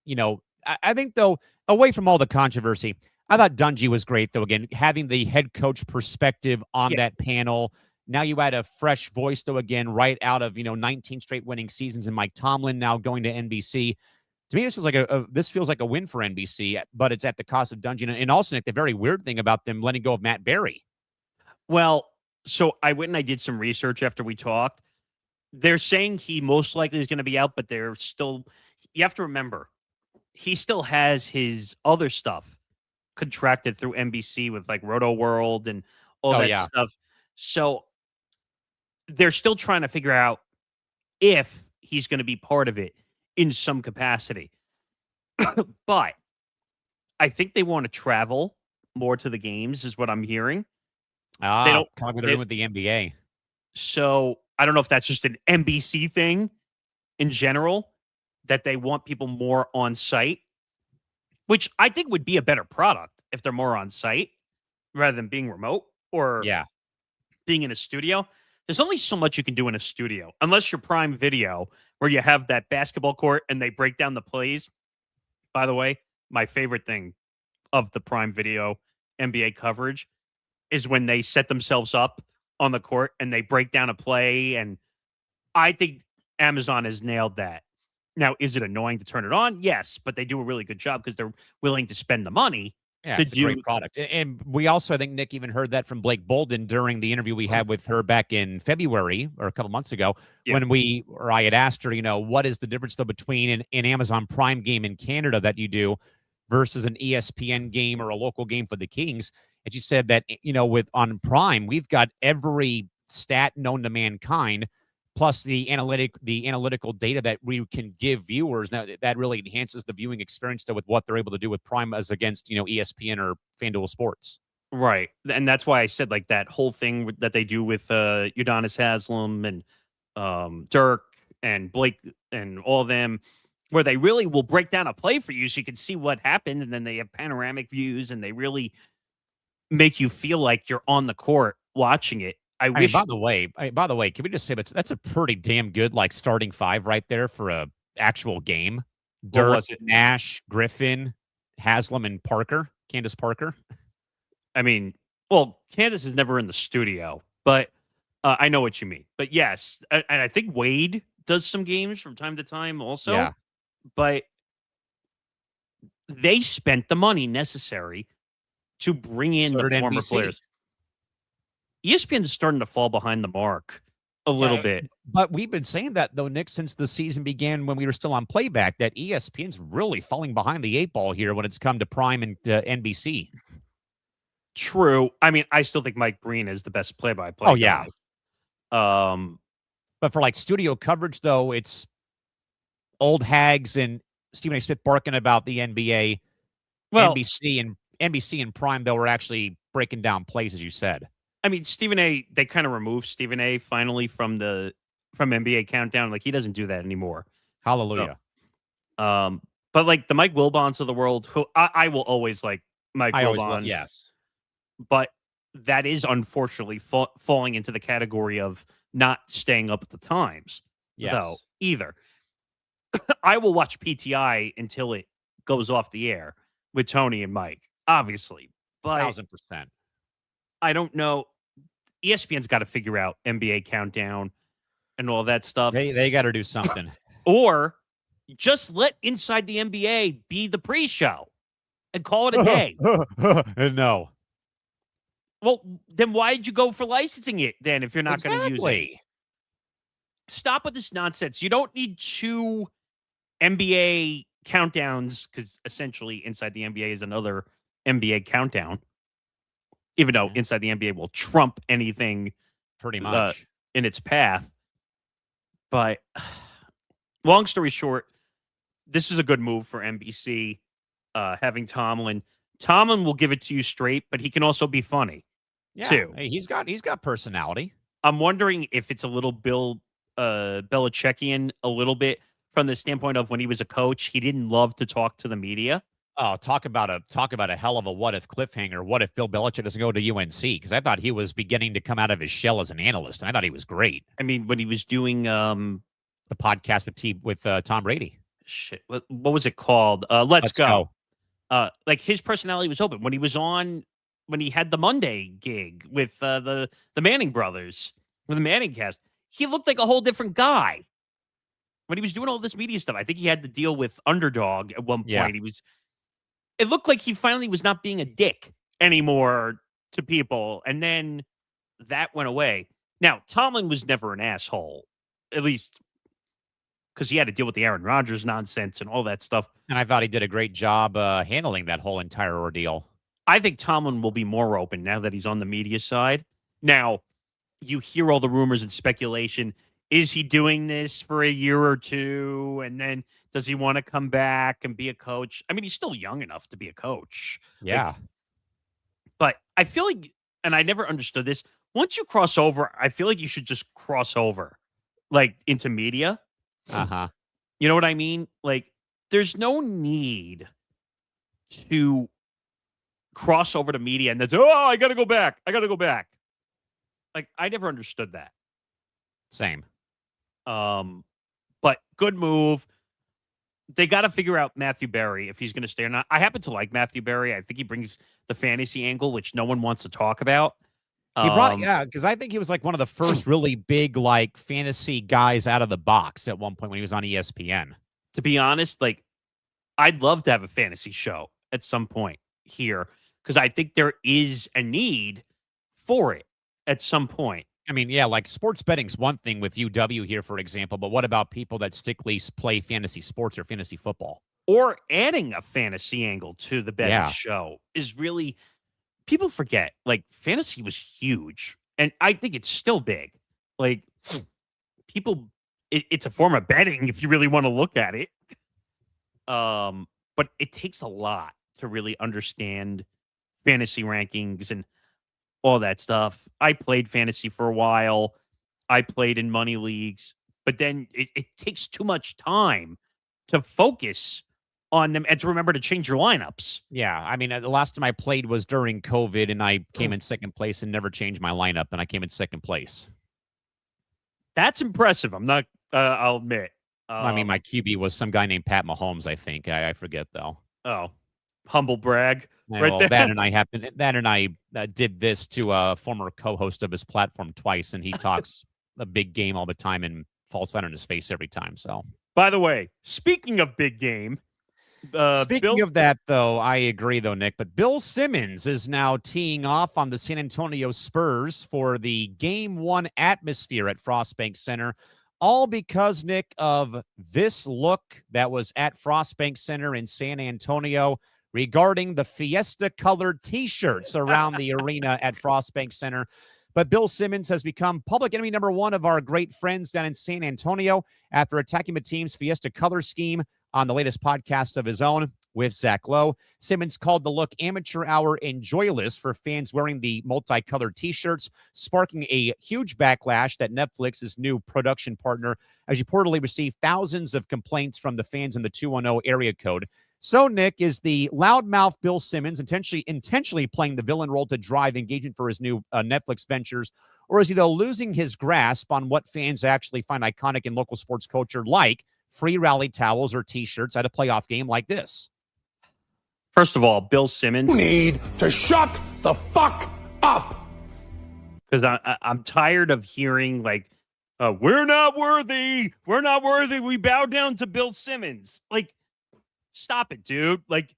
I think, though, away from all the controversy, I thought Dungy was great, though, again, having the head coach perspective on that panel. Now you add a fresh voice, though, again, right out of, 19 straight winning seasons and Mike Tomlin now going to NBC. To me, this feels like a win for NBC, but it's at the cost of Dungy. And also, Nick, the very weird thing about them letting go of Matt Berry. Well, so I went and I did some research after we talked. They're saying he most likely is going to be out, but they're still, you have to remember, he still has his other stuff contracted through NBC with like Roto World and all that stuff. So they're still trying to figure out if he's going to be part of it in some capacity. But I think they want to travel more to the games is what I'm hearing. They don't kind of what they're doing with the NBA. So I don't know if that's just an NBC thing in general, that they want people more on site, which I think would be a better product if they're more on site rather than being remote or being in a studio. There's only so much you can do in a studio, unless you're Prime Video, where you have that basketball court and they break down the plays. By the way, my favorite thing of the Prime Video NBA coverage is when they set themselves up on the court and they break down a play. And I think Amazon has nailed that. Now, is it annoying to turn it on? Yes, but they do a really good job because they're willing to spend the money to it's a great product. And we also, I think, Nick, even heard that from Blake Bolden during the interview we had with her back in February or a couple months ago when I had asked her, what is the difference, though, between an Amazon Prime game in Canada that you do versus an ESPN game or a local game for the Kings? And she said that, on Prime, we've got every stat known to mankind, plus the analytical data that we can give viewers. Now, that really enhances the viewing experience with what they're able to do with Prime as against, ESPN or FanDuel Sports. Right. And that's why I said, like, that whole thing that they do with Udonis Haslem and Dirk and Blake and all of them, where they really will break down a play for you so you can see what happened, and then they have panoramic views, and they really make you feel like you're on the court watching it. I wish. By the way, can we just say that's a pretty damn good starting five right there for a actual game? Dirk, Nash, Griffin, Haslam, and Candace Parker. I mean, well, Candace is never in the studio, but I know what you mean. But yes, and I think Wade does some games from time to time also. Yeah. But they spent the money necessary to bring in So the did former NBC. players. ESPN is starting to fall behind the mark a little bit. But we've been saying that, though, Nick, since the season began when we were still on playback, that ESPN's really falling behind the 8 ball here when it's come to Prime and NBC. True. I mean, I still think Mike Breen is the best play-by-play. Oh, yeah. guy. But for like studio coverage, though, it's old hags and Stephen A. Smith barking about the NBA. Well, NBC and Prime, though, are actually breaking down plays, as you said. I mean, Stephen A. They kind of removed Stephen A. finally from NBA Countdown. Like, he doesn't do that anymore. Hallelujah. So, but like the Mike Wilbons of the world, who I will always like Mike Wilbon. Yes. But that is unfortunately falling into the category of not staying up at the times. Yes. Though, either. I will watch PTI until it goes off the air with Tony and Mike, obviously. But 1,000%. I don't know. ESPN's got to figure out NBA Countdown and all that stuff. They got to do something. Or just let Inside the NBA be the pre-show and call it a day. No. Well, then why did you go for licensing it then if you're not going to use it? Stop with this nonsense. You don't need 2 NBA countdowns because essentially Inside the NBA is another NBA countdown. Even though Inside the NBA will trump anything pretty much in its path. But long story short, this is a good move for NBC, having Tomlin. Tomlin will give it to you straight, but he can also be funny, too. Hey, he's got personality. I'm wondering if it's a little Belichickian a little bit from the standpoint of when he was a coach, he didn't love to talk to the media. Oh, talk about a hell of a what if cliffhanger. What if Bill Belichick doesn't go to UNC? Because I thought he was beginning to come out of his shell as an analyst, and I thought he was great. I mean, when he was doing the podcast with Tom Brady. Shit, what was it called? Let's go. Like his personality was open when he was on when he had the Monday gig with the Manning brothers with the Manning cast. He looked like a whole different guy when he was doing all this media stuff. I think he had to deal with Underdog at one point. Yeah. It looked like he finally was not being a dick anymore to people. And then that went away. Now, Tomlin was never an asshole, at least because he had to deal with the Aaron Rodgers nonsense and all that stuff. And I thought he did a great job handling that whole entire ordeal. I think Tomlin will be more open now that he's on the media side. Now, you hear all the rumors and speculation. Is he doing this for a year or two? And then does he want to come back and be a coach? I mean, he's still young enough to be a coach. Yeah. But I feel like, and I never understood this, once you cross over, I feel like you should just cross over, like, into media. Uh-huh. You know what I mean? Like, there's no need to cross over to media and then say, oh, I got to go back. Like, I never understood that. Same. But good move. They got to figure out Matthew Berry if he's going to stay or not. I happen to like Matthew Berry. I think he brings the fantasy angle, which no one wants to talk about. Because I think he was like one of the first really big like fantasy guys out of the box at one point when he was on ESPN. To be honest, like I'd love to have a fantasy show at some point here because I think there is a need for it at some point. I mean, yeah, like sports betting's one thing with UW here, for example, but what about people that strictly play fantasy sports or fantasy football? Or adding a fantasy angle to the betting show is really, people forget, like fantasy was huge. And I think it's still big. Like people, it's a form of betting if you really want to look at it. But it takes a lot to really understand fantasy rankings and all that stuff. I played fantasy for a while. I played in money leagues, but then it takes too much time to focus on them and to remember to change your lineups. Yeah. I mean, the last time I played was during COVID and I came in second place and never changed my lineup and I came in second place. That's impressive. I'm not, I'll admit. I mean, my QB was some guy named Pat Mahomes, I think. I forget though. Oh, humble brag. Well, that and I did this to a former co-host of his platform twice, and he talks a big game all the time and falls flat on his face every time. So, by the way, speaking of big game, Speaking Bill, of that, though, I agree, though, Nick. But Bill Simmons is now teeing off on the San Antonio Spurs for the Game 1 atmosphere at Frostbank Center, all because, Nick, of this look that was at Frostbank Center in San Antonio regarding the Fiesta-colored T-shirts around the arena at Frostbank Center. But Bill Simmons has become public enemy number one of our great friends down in San Antonio after attacking the team's Fiesta color scheme on the latest podcast of his own with Zach Lowe. Simmons called the look amateur hour and joyless for fans wearing the multicolored T-shirts, sparking a huge backlash that Netflix's new production partner has reportedly received thousands of complaints from the fans in the 210 area code. So, Nick, is the loudmouth Bill Simmons intentionally playing the villain role to drive engagement for his new Netflix ventures, or is he, though, losing his grasp on what fans actually find iconic in local sports culture, like free rally towels or T-shirts at a playoff game like this? first of all, Bill Simmons. You need to shut the fuck up. Because I'm tired of hearing like, we're not worthy. We're not worthy. We bow down to Bill Simmons. Like, stop it, dude. Like,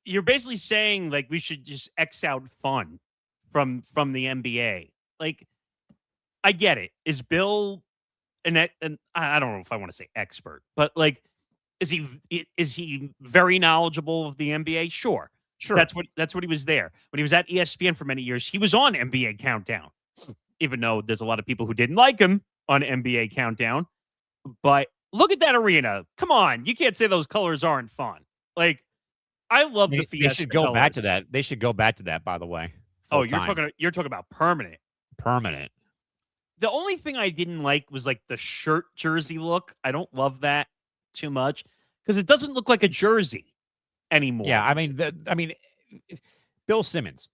you're basically saying like we should just X out fun from the NBA. Like, I get it. Is Bill and I don't know if I want to say expert, but like, is he very knowledgeable of the NBA? Sure. That's what he was there. When he was at ESPN for many years, he was on NBA Countdown, even though there's a lot of people who didn't like him on NBA Countdown. But look at that arena. Come on. You can't say those colors aren't fun. Like, I love the Fiesta. They should go colors. back to that. They should go back to that, by the way. Oh, you're talking about permanent. Permanent. The only thing I didn't like was like the shirt jersey look. I don't love that too much because it doesn't look like a jersey anymore. Yeah, I mean, Bill Simmons.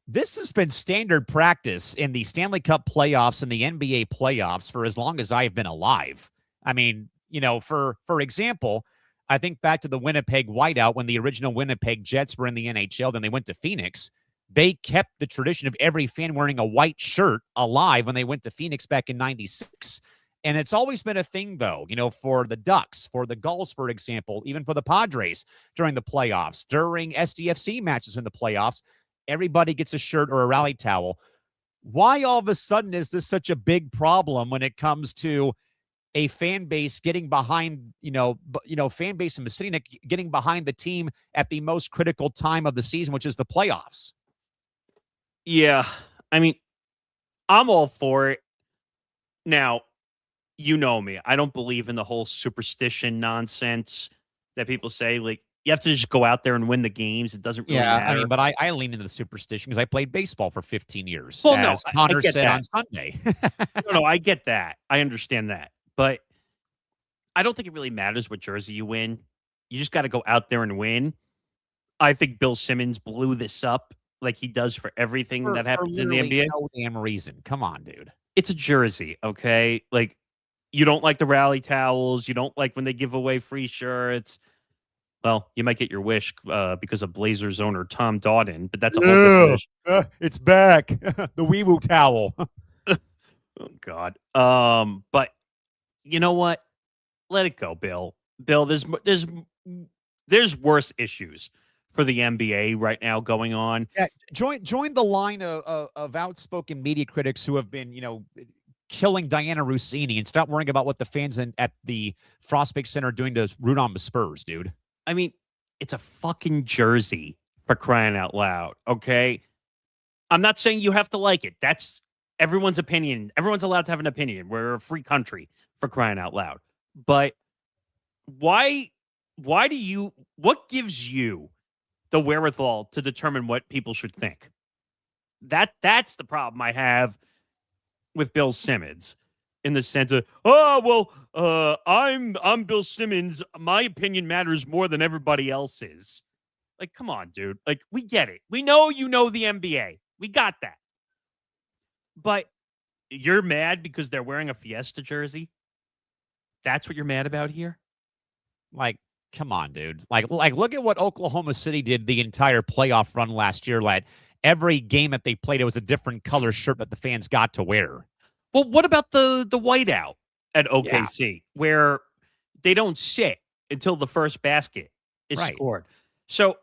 This has been standard practice in the Stanley Cup playoffs and the NBA playoffs for as long as I've been alive. I mean, you know, for example, I think back to the Winnipeg whiteout when the original Winnipeg Jets were in the NHL, then they went to Phoenix. They kept the tradition of every fan wearing a white shirt alive when they went to Phoenix back in '96. And it's always been a thing, though, you know, for the Ducks, for the Gulls, for example, even for the Padres during the playoffs, during SDFC matches in the playoffs, everybody gets a shirt or a rally towel. Why all of a sudden is this such a big problem when it comes to a fan base getting behind, fan base in the city, getting behind the team at the most critical time of the season, which is the playoffs? Yeah, I mean, I'm all for it. Now, you know me. I don't believe in the whole superstition nonsense that people say. Like, you have to just go out there and win the games. It doesn't really matter. I mean, but I lean into the superstition because I played baseball for 15 years, well, as Connor said on Sunday. No, I get that. I understand that. But I don't think it really matters what jersey you win. You just got to go out there and win. I think Bill Simmons blew this up like he does for everything that happens in the NBA. No damn reason. Come on, dude. It's a jersey, okay? Like, you don't like the rally towels. You don't like when they give away free shirts. Well, you might get your wish because of Blazers owner Tom Dawden, but that's a whole different it's back. The wee-woo towel. Oh, God. But you know what? Let it go, Bill. Bill, there's worse issues for the NBA right now going on. Yeah, join the line of outspoken media critics who have been, killing Diana Rossini and stop worrying about what the fans at the Frostbank Center are doing to root on the Spurs, dude. I mean, it's a fucking jersey, for crying out loud, okay? I'm not saying you have to like it. That's everyone's opinion. Everyone's allowed to have an opinion. We're a free country, for crying out loud. But what gives you the wherewithal to determine what people should think? That's the problem I have with Bill Simmons, in the sense of, I'm Bill Simmons. My opinion matters more than everybody else's. Like, come on, dude. Like, we get it. We know you know the NBA. We got that. But you're mad because they're wearing a Fiesta jersey? That's what you're mad about here? Like, come on, dude. Like, look at what Oklahoma City did the entire playoff run last year. Like, every game that they played, it was a different color shirt that the fans got to wear. Well, what about the whiteout at OKC, where they don't sit until the first basket is Right. scored. So,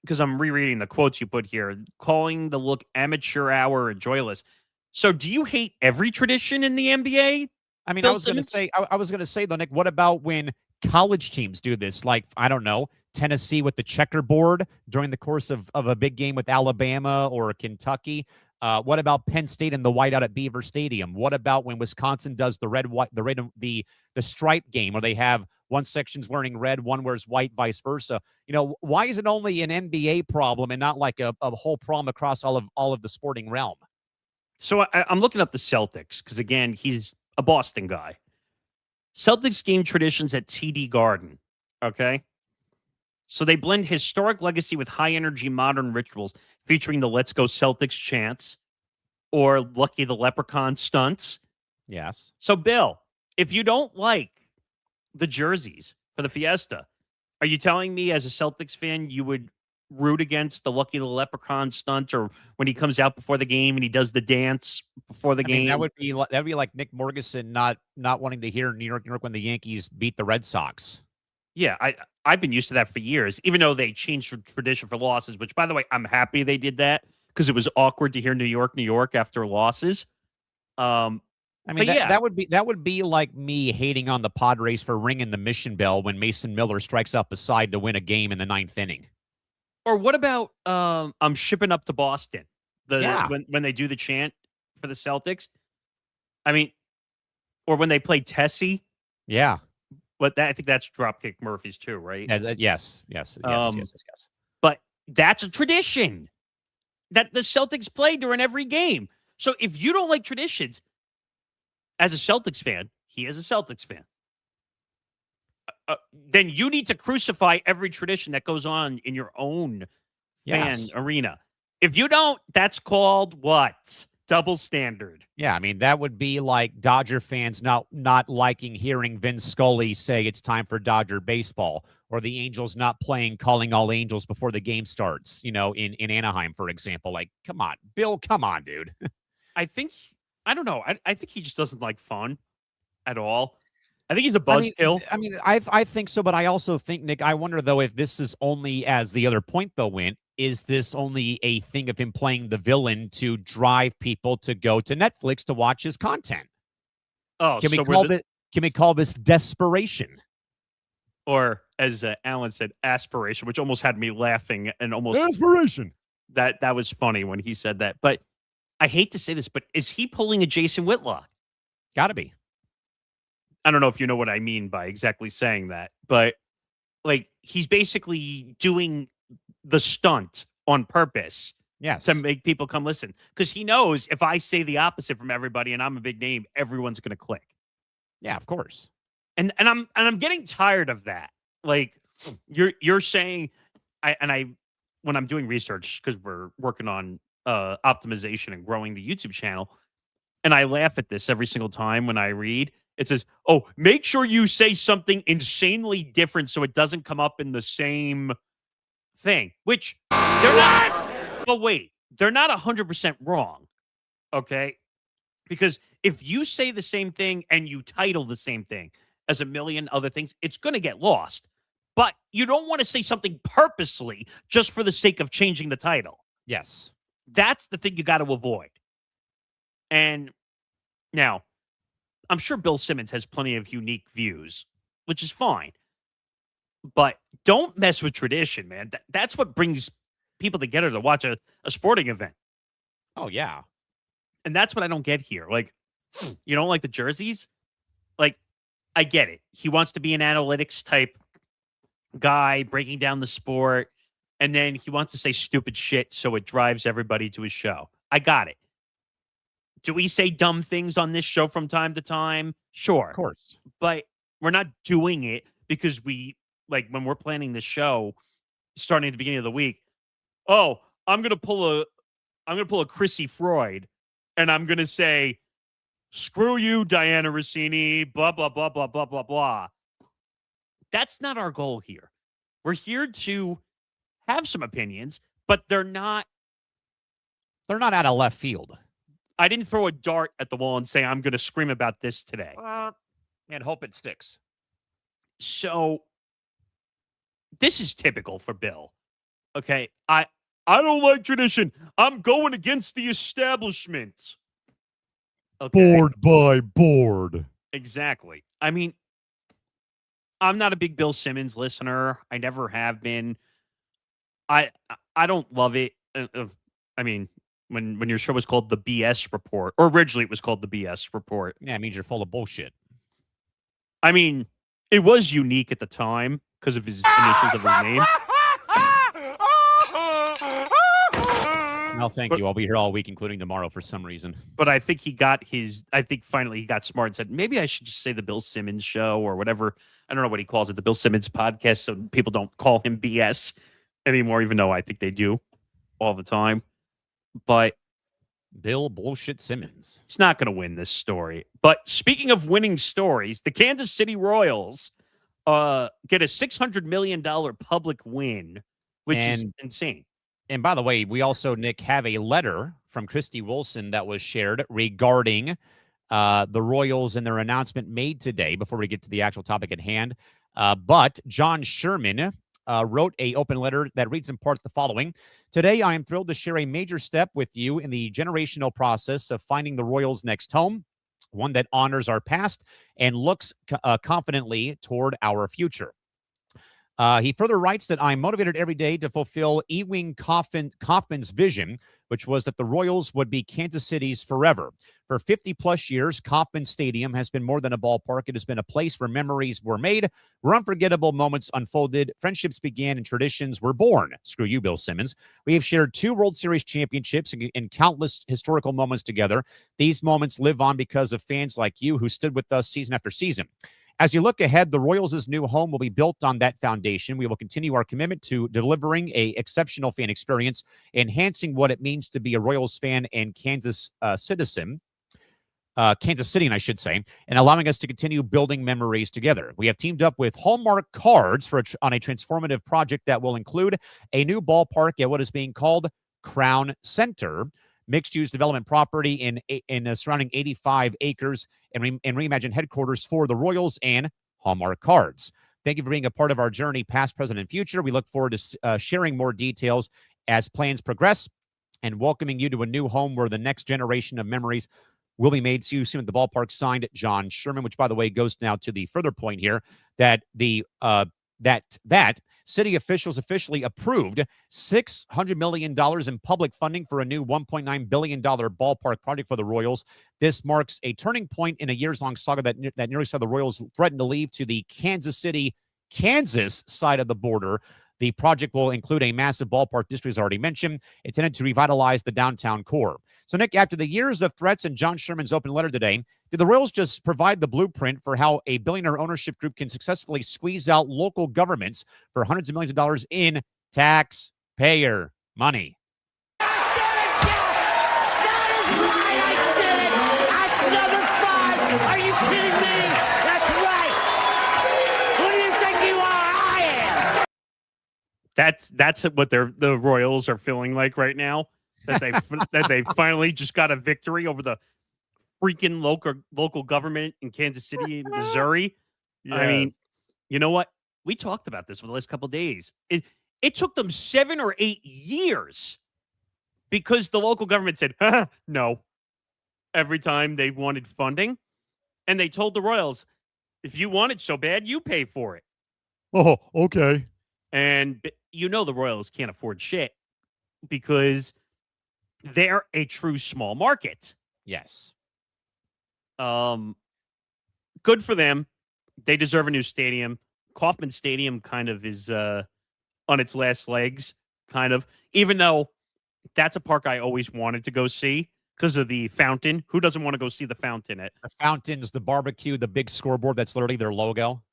because I'm rereading the quotes you put here, calling the look amateur hour or joyless. So, do you hate every tradition in the NBA? I mean, Bill I was going to Simmons? say, I was going to say though, Nick, what about when college teams do this? Like, I don't know, Tennessee with the checkerboard during the course of a big game with Alabama or Kentucky. What about Penn State and the whiteout at Beaver Stadium? What about when Wisconsin does the red, white, the stripe game where they have one section's wearing red, one wears white, vice versa? You know, why is it only an NBA problem and not like a whole problem across all of the sporting realm? So I'm looking up the Celtics because, again, he's a Boston guy. Celtics game traditions at TD Garden. Okay. So they blend historic legacy with high energy modern rituals featuring the Let's Go Celtics chants or Lucky the Leprechaun stunts. Yes. So, Bill, if you don't like the jerseys for the Fiesta, are you telling me as a Celtics fan you would root against the Lucky the Leprechaun stunt, or when he comes out before the game and he does the dance before the I game? mean, that would be like Nick Morgeson not wanting to hear New York when the Yankees beat the Red Sox. Yeah, I've been used to that for years, even though they changed the tradition for losses, which, by the way, I'm happy they did that because it was awkward to hear New York after losses. I mean, that would be like me hating on the Padres for ringing the mission bell when Mason Miller strikes out the side to win a game in the 9th inning. Or what about I'm shipping up to Boston? Yeah. When they do the chant for the Celtics. I mean, or when they play Tessie. Yeah. But I think that's Dropkick Murphys too, right? Yes. But that's a tradition that the Celtics play during every game. So if you don't like traditions, as a Celtics fan, he is a Celtics fan, then you need to crucify every tradition that goes on in your own fan arena. If you don't, that's called what? Double standard. Yeah, I mean, that would be like Dodger fans not liking hearing Vin Scully say it's time for Dodger baseball, or the Angels not playing Calling All Angels before the game starts, you know, in Anaheim, for example. Like, come on, Bill, come on, dude. I don't know. I think he just doesn't like fun at all. I think he's a buzzkill. I think so, but I also think, Nick, I wonder, though, if this is only, as the other point, though, went, is this only a thing of him playing the villain to drive people to go to Netflix to watch his content? Oh, can we call this desperation? Or, as Alan said, aspiration, which almost had me laughing and almost aspiration. That was funny when he said that. But I hate to say this, but is he pulling a Jason Whitlock? Gotta be. I don't know if you know what I mean by exactly saying that, but like he's basically doing the stunt on purpose. Yes. To make people come listen. Because he knows if I say the opposite from everybody and I'm a big name, everyone's gonna click. Yeah, of course. And I'm getting tired of that. Like you're saying when I'm doing research, because we're working on optimization and growing the YouTube channel, and I laugh at this every single time when I read. It says, oh, make sure you say something insanely different so it doesn't come up in the same thing, which they're not. But wait, they're not 100% wrong, okay? Because if you say the same thing and you title the same thing as a million other things, it's going to get lost. But you don't want to say something purposely just for the sake of changing the title. Yes. That's the thing you got to avoid. And now, I'm sure Bill Simmons has plenty of unique views, which is fine. But don't mess with tradition, man. That's what brings people together to watch a sporting event. Oh, yeah. And that's what I don't get here. Like, you don't like the jerseys? Like, I get it. He wants to be an analytics type guy breaking down the sport. And then he wants to say stupid shit so it drives everybody to his show. I got it. Do we say dumb things on this show from time to time? Sure. Of course. But we're not doing it because we, like, when we're planning the show, starting at the beginning of the week, oh, I'm gonna pull a Chrissy Freud, and I'm gonna say, screw you, Diana Rossini, blah, blah, blah, blah, blah, blah, blah. That's not our goal here. We're here to have some opinions, but they're not out of left field. I didn't throw a dart at the wall and say, I'm going to scream about this today. And hope it sticks. So this is typical for Bill. Okay, I don't like tradition. I'm going against the establishment. Okay. Board by board. Exactly. I mean, I'm not a big Bill Simmons listener. I never have been. I don't love it. I mean, when your show was called the BS Report, or originally it was called the BS Report. Yeah, it means you're full of bullshit. I mean, it was unique at the time because of his initials of his name. No, thank you. I'll be here all week, including tomorrow, for some reason. But I think finally he got smart and said, maybe I should just say the Bill Simmons show or whatever. I don't know what he calls it, the Bill Simmons podcast, so people don't call him BS anymore, even though I think they do all the time. But Bill Bullshit Simmons. he's not going to win this story. But speaking of winning stories, the Kansas City Royals get a $600 million public win, which is insane. And by the way, we also, Nick, have a letter from Christy Wilson that was shared regarding the Royals and their announcement made today before we get to the actual topic at hand. But John Sherman wrote an open letter that reads in part the following. Today, I am thrilled to share a major step with you in the generational process of finding the Royals' next home, one that honors our past and looks confidently toward our future. He further writes that I'm motivated every day to fulfill Ewing Kaufman's vision, which was that the Royals would be Kansas City's forever. For 50-plus years, Kauffman Stadium has been more than a ballpark. It has been a place where memories were made, where unforgettable moments unfolded, friendships began, and traditions were born. Screw you, Bill Simmons. We have shared 2 World Series championships and countless historical moments together. These moments live on because of fans like you who stood with us season after season. As you look ahead, the Royals' new home will be built on that foundation. We will continue our commitment to delivering an exceptional fan experience, enhancing what it means to be a Royals fan and Kansas citizen. Kansas City, I should say, and allowing us to continue building memories together. We have teamed up with Hallmark Cards on a transformative project that will include a new ballpark at what is being called Crown Center, mixed-use development property in surrounding 85 acres, and reimagined headquarters for the Royals and Hallmark Cards. Thank you for being a part of our journey, past, present, and future. We look forward to sharing more details as plans progress and welcoming you to a new home where the next generation of memories will be made. See you soon at the ballpark. Signed, John Sherman, which, by the way, goes now to the further point here that that city officials officially approved $600 million in public funding for a new $1.9 billion ballpark project for the Royals. This marks a turning point in a years-long saga that nearly saw the Royals threaten to leave to the Kansas City, Kansas side of the border. The project will include a massive ballpark district, as already mentioned, intended to revitalize the downtown core. So, Nick, after the years of threats in John Sherman's open letter today, did the Royals just provide the blueprint for how a billionaire ownership group can successfully squeeze out local governments for hundreds of millions of dollars in taxpayer money? Are you kidding me? That's right. Who do you think you are? I am. That's what the Royals are feeling like right now. That they finally just got a victory over the freaking local government in Kansas City, Missouri. Yes. I mean, you know what? We talked about this for the last couple of days. It took them 7 or 8 years because the local government said no every time they wanted funding, and they told the Royals, if you want it so bad, you pay for it. Oh, okay. And the Royals can't afford shit because they're a true small market. Yes. Good for them. They deserve a new stadium. Kauffman Stadium kind of is on its last legs, kind of. Even though that's a park I always wanted to go see because of the fountain. Who doesn't want to go see the fountain? The fountains, the barbecue, the big scoreboard, that's literally their logo.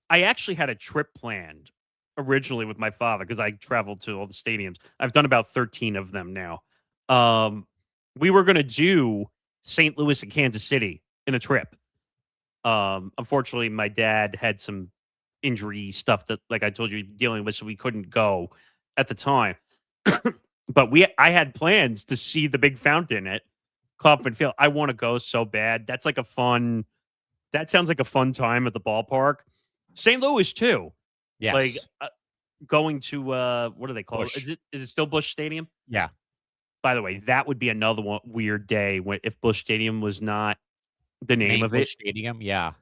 I actually had a trip planned originally with my father because I traveled to all the stadiums. I've done about 13 of them now. We were going to do St. Louis and Kansas City in a trip. Unfortunately, my dad had some injury stuff that, like I told you, dealing with, so we couldn't go at the time. But I had plans to see the big fountain at Kauffman Field. I want to go so bad. That sounds like a fun time at the ballpark. St. Louis too. Yes. Like going to what do they call Busch. it? Is it still Busch Stadium? Yeah. By the way, that would be another weird day if Busch Stadium was not the name of Busch it. Stadium. Yeah.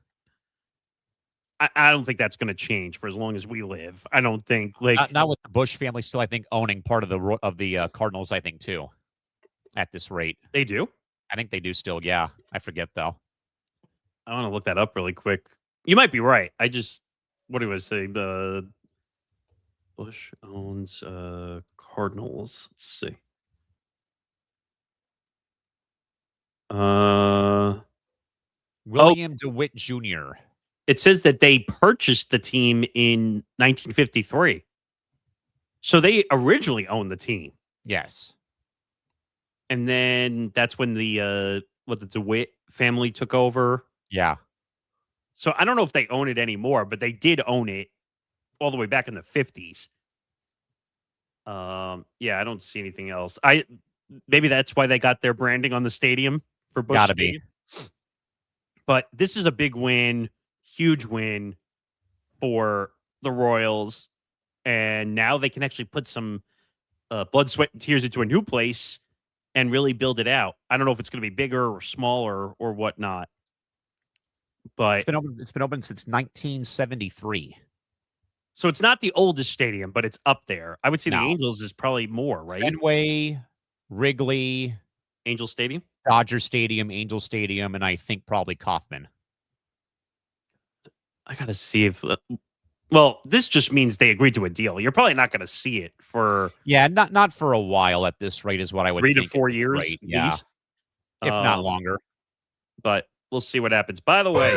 I don't think that's going to change for as long as we live. I don't think Not with the Bush family still, I think, owning part of the Cardinals, I think, too, at this rate. They do? I think they do still, yeah. I forget, though. I want to look that up really quick. You might be right. What do I say? The Bush owns Cardinals. Let's see. William DeWitt Jr. It says that they purchased the team in 1953. So they originally owned the team. Yes. And then that's when the DeWitt family took over. Yeah. So I don't know if they own it anymore, but they did own it all the way back in the 50s. Yeah, I don't see anything else. Maybe that's why they got their branding on the stadium for Busch Gotta Stadium. be. But this is a big win, huge win for the Royals. And now they can actually put some blood, sweat, and tears into a new place and really build it out. I don't know if it's going to be bigger or smaller or whatnot. But It's been open since 1973. So it's not the oldest stadium, but it's up there. I would say No. the Angels is probably more, right? Fenway, Wrigley, Angel Stadium? Dodger Stadium, Angel Stadium, and I think probably Kauffman. I got to see if... well, this just means they agreed to a deal. You're probably not going to see it for... Yeah, not for a while at this rate is what I would 3 think. to 4 years, Rate. at Yeah, least. if not longer. But we'll see what happens. By the way,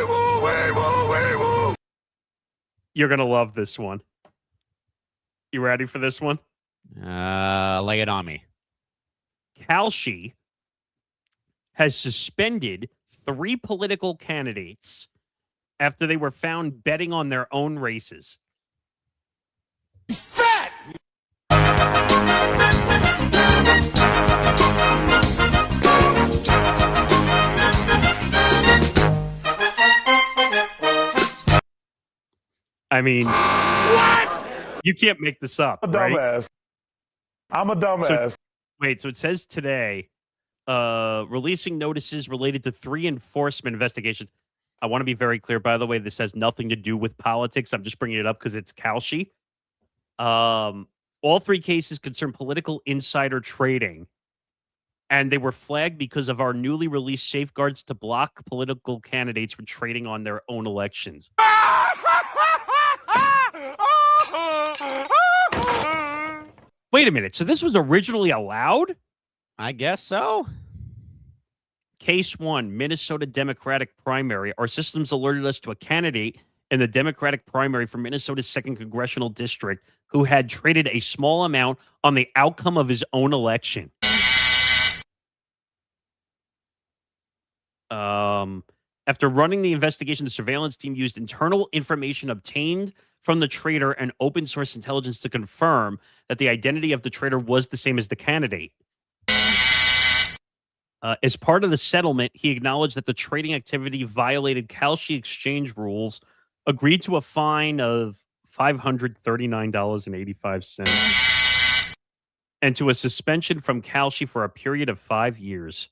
you're going to love this one. You ready for this one? Lay it on me. Kalshi has suspended 3 political candidates after they were found betting on their own races. Fat! I mean, what? You can't make this up, right? I'm a dumbass. So it says today, releasing notices related to 3 enforcement investigations. I want to be very clear, by the way, this has nothing to do with politics. I'm just bringing it up because it's Kalshi. All 3 cases concern political insider trading, and they were flagged because of our newly released safeguards to block political candidates from trading on their own elections. Wait a minute. So this was originally allowed? I guess so. Case 1, Minnesota Democratic primary. Our systems alerted us to a candidate in the Democratic primary for Minnesota's 2nd Congressional District who had traded a small amount on the outcome of his own election. After running the investigation, the surveillance team used internal information obtained from the trader and open source intelligence to confirm that the identity of the trader was the same as the candidate. As part of the settlement, he acknowledged that the trading activity violated Kalshi exchange rules, agreed to a fine of $539.85, and to a suspension from Kalshi for a period of 5 years.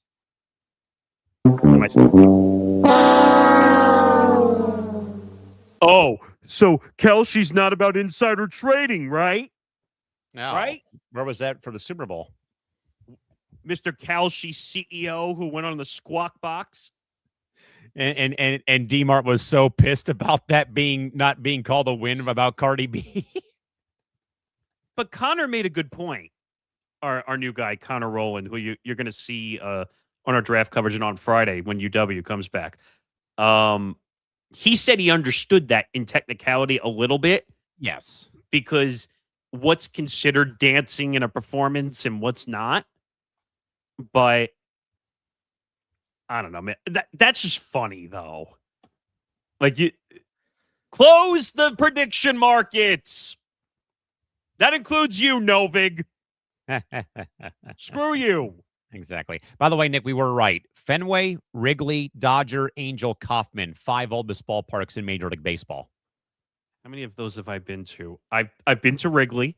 Oh, so Kelsey's not about insider trading, right? No. Right? Where was that for the Super Bowl? Mr. Kalshi CEO who went on the Squawk Box. And D-Mart was so pissed about that not being called a win about Cardi B. But Connor made a good point. Our new guy, Connor Rowland, who you're going to see on our draft coverage and on Friday when UW comes back. He said he understood that in technicality a little bit. Yes. Because what's considered dancing in a performance and what's not. But I don't know, man. That's just funny, though. Like, you close the prediction markets. That includes you, Novig. Screw you. Exactly. By the way, Nick, we were right. Fenway, Wrigley, Dodger, Angel, Kauffman, 5 oldest ballparks in Major League Baseball. How many of those have I been to? I've been to Wrigley.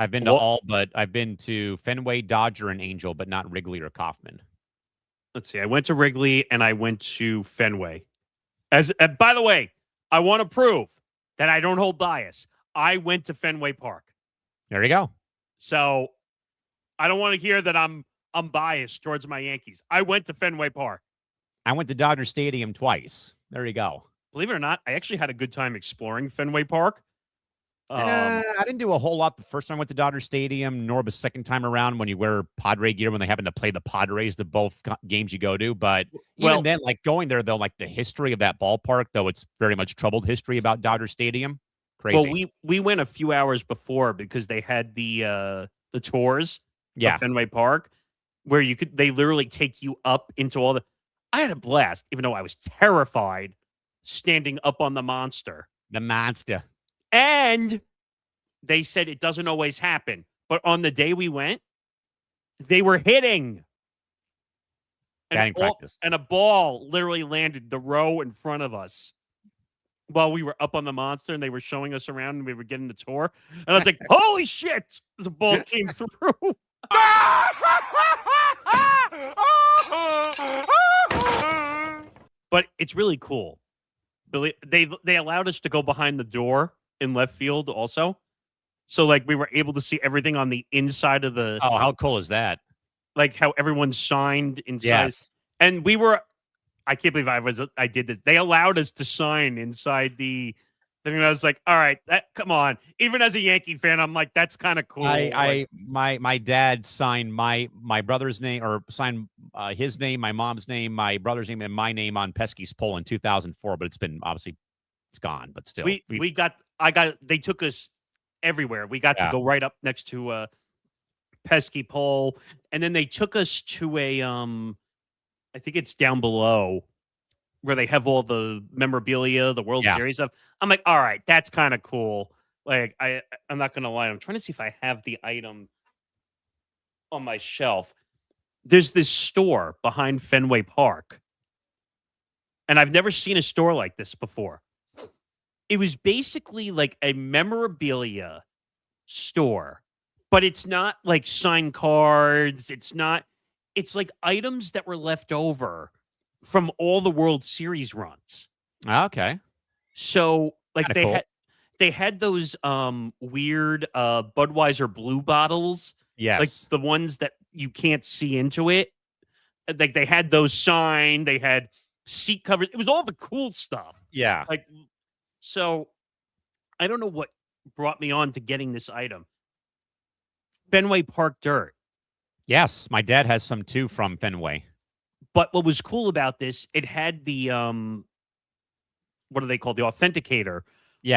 I've been to all, but I've been to Fenway, Dodger, and Angel, but not Wrigley or Kauffman. Let's see. I went to Wrigley and I went to Fenway. By the way, I want to prove that I don't hold bias. I went to Fenway Park. There you go. So I don't want to hear that I'm biased towards my Yankees. I went to Fenway Park. I went to Dodger Stadium twice. There you go. Believe it or not, I actually had a good time exploring Fenway Park. I didn't do a whole lot the first time I went to Dodger Stadium, nor the second time around when you wear Padre gear when they happen to play the Padres, the both games you go to. But even then, like going there, though, like the history of that ballpark, though it's very much troubled history about Dodger Stadium. Crazy. Well, we went a few hours before because they had the tours of Fenway Park where they literally take you up into all the. I had a blast, even though I was terrified standing up on the monster. The monster. And they said it doesn't always happen. But on the day we went, they were hitting. Batting practice. And a ball literally landed the row in front of us while we were up on the monster and they were showing us around and we were getting the tour. And I was like, holy shit! The ball came through. But it's really cool. They allowed us to go behind the door in left field also. So, like, we were able to see everything on the inside of the... Oh, how cool is that? Like, how everyone signed inside. Yes. And we were... I can't believe I did this. They allowed us to sign inside the thing. And I was like, all right, come on. Even as a Yankee fan, I'm like, that's kind of cool. My dad signed my brother's name, or signed his name, my mom's name, my brother's name, and my name on Pesky's pole in 2004. But it's been obviously it's gone. But still, they took us everywhere. We got to go right up next to Pesky pole, and then they took us to a I think it's down below where they have all the memorabilia, the World Series stuff. I'm like, all right, that's kind of cool. Like, I'm not going to lie. I'm trying to see if I have the item on my shelf. There's this store behind Fenway Park. And I've never seen a store like this before. It was basically like a memorabilia store, but it's not like signed cards. It's like items that were left over from all the World Series runs. Okay. So like Kinda they had those weird Budweiser blue bottles. Yes. Like the ones that you can't see into it. Like they had those signed, they had seat covers. It was all the cool stuff. Yeah. Like, so I don't know what brought me on to getting this item. Fenway Park dirt. Yes, my dad has some too from Fenway. But what was cool about this, it had the what are they called? The authenticator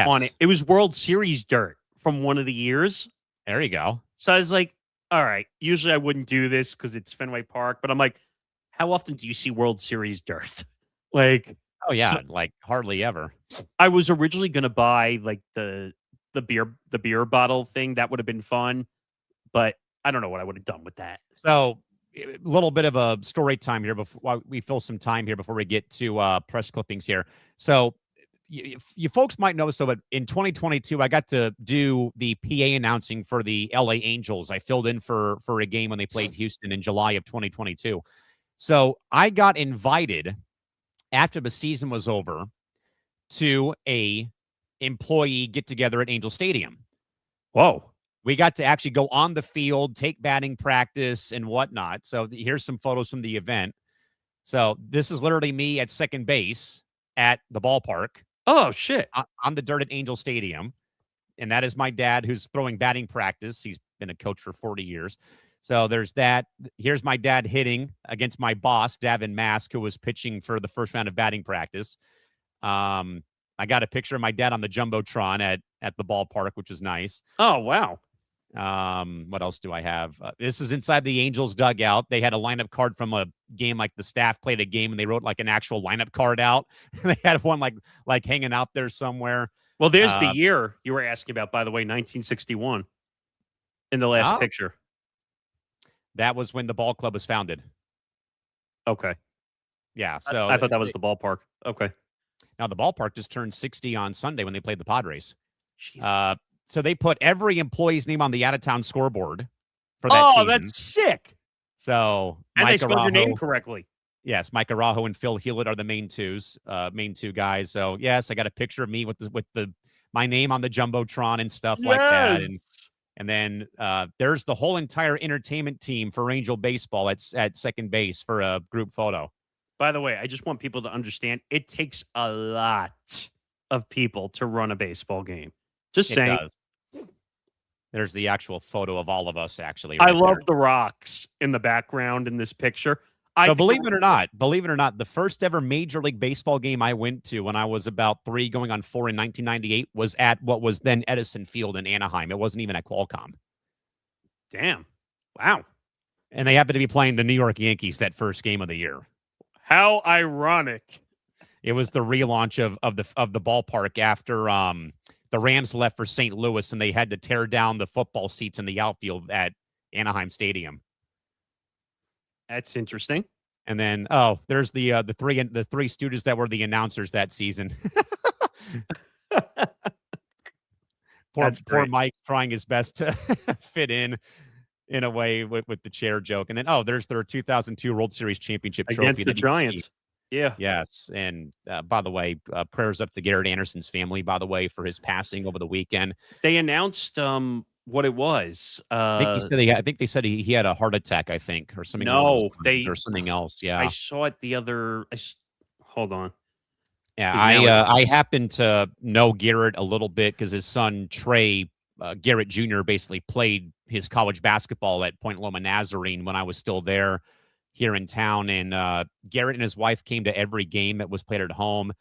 on it. It was World Series dirt from one of the years. There you go. So I was like, all right, usually I wouldn't do this because it's Fenway Park, but I'm like, how often do you see World Series dirt? Like, oh yeah, like hardly ever. I was originally gonna buy like the beer bottle thing. That would have been fun, but I don't know what I would have done with that. So a little bit of a story time here before we fill some time here before we get to press clippings here. So you folks might know, so but in 2022, I got to do the PA announcing for the LA Angels. I filled in for a game when they played Houston in July of 2022. So I got invited after the season was over to a employee get together at Angel Stadium. Whoa. We got to actually go on the field, take batting practice and whatnot. So here's some photos from the event. So this is literally me at second base at the ballpark. Oh, shit. On the dirt at Angel Stadium. And that is my dad who's throwing batting practice. He's been a coach for 40 years. So there's that. Here's my dad hitting against my boss, Davin Mask, who was pitching for the first round of batting practice. I got a picture of my dad on the Jumbotron at the ballpark, which is nice. Oh, wow. What else do I have? This is inside the Angels dugout. They had a lineup card from a game, like the staff played a game and they wrote like an actual lineup card out. They had one like hanging out there somewhere. Well, there's the year you were asking about, by the way, 1961 in the last picture. That was when the ball club was founded. Okay. Yeah. So I thought that was the ballpark. Okay. Now, the ballpark just turned 60 on Sunday when they played the Padres. Jesus. So they put every employee's name on the out-of-town scoreboard for that season. That's sick. So And Mike they spelled your name Araujo, correctly. yes, Mike Araujo and Phil Hewlett are the main two guys. So yes, I got a picture of me with my name on the jumbotron and stuff like that. And then there's the whole entire entertainment team for Angel Baseball at second base for a group photo. By the way, I just want people to understand it takes a lot of people to run a baseball game. Just saying. Does. There's the actual photo of all of us, actually. I right love there. the rocks in the background in this picture. So believe it or not, the first ever Major League Baseball game I went to when I was about 3 going on 4 in 1998 was at what was then Edison Field in Anaheim. It wasn't even at Qualcomm. Damn. Wow. And they happened to be playing the New York Yankees that first game of the year. How ironic. It was the relaunch of the ballpark after the Rams left for St. Louis and they had to tear down the football seats in the outfield at Anaheim Stadium. That's interesting. And then there's the three students that were the announcers that season. Poor Mike trying his best to fit in a way with the chair joke. And then there's their 2002 World Series championship trophy against the Giants. Yeah. Yes. And by the way, prayers up to Garrett Anderson's family, by the way, for his passing over the weekend. They announced what it was. I think they said he had a heart attack, I think, or something. No, or something else. Yeah. I saw it the other. Hold on. Yeah, I happen to know Garrett a little bit because his son Trey Garrett Jr. basically played his college basketball at Point Loma Nazarene when I was still there here in town. And Garrett and his wife came to every game that was played at home.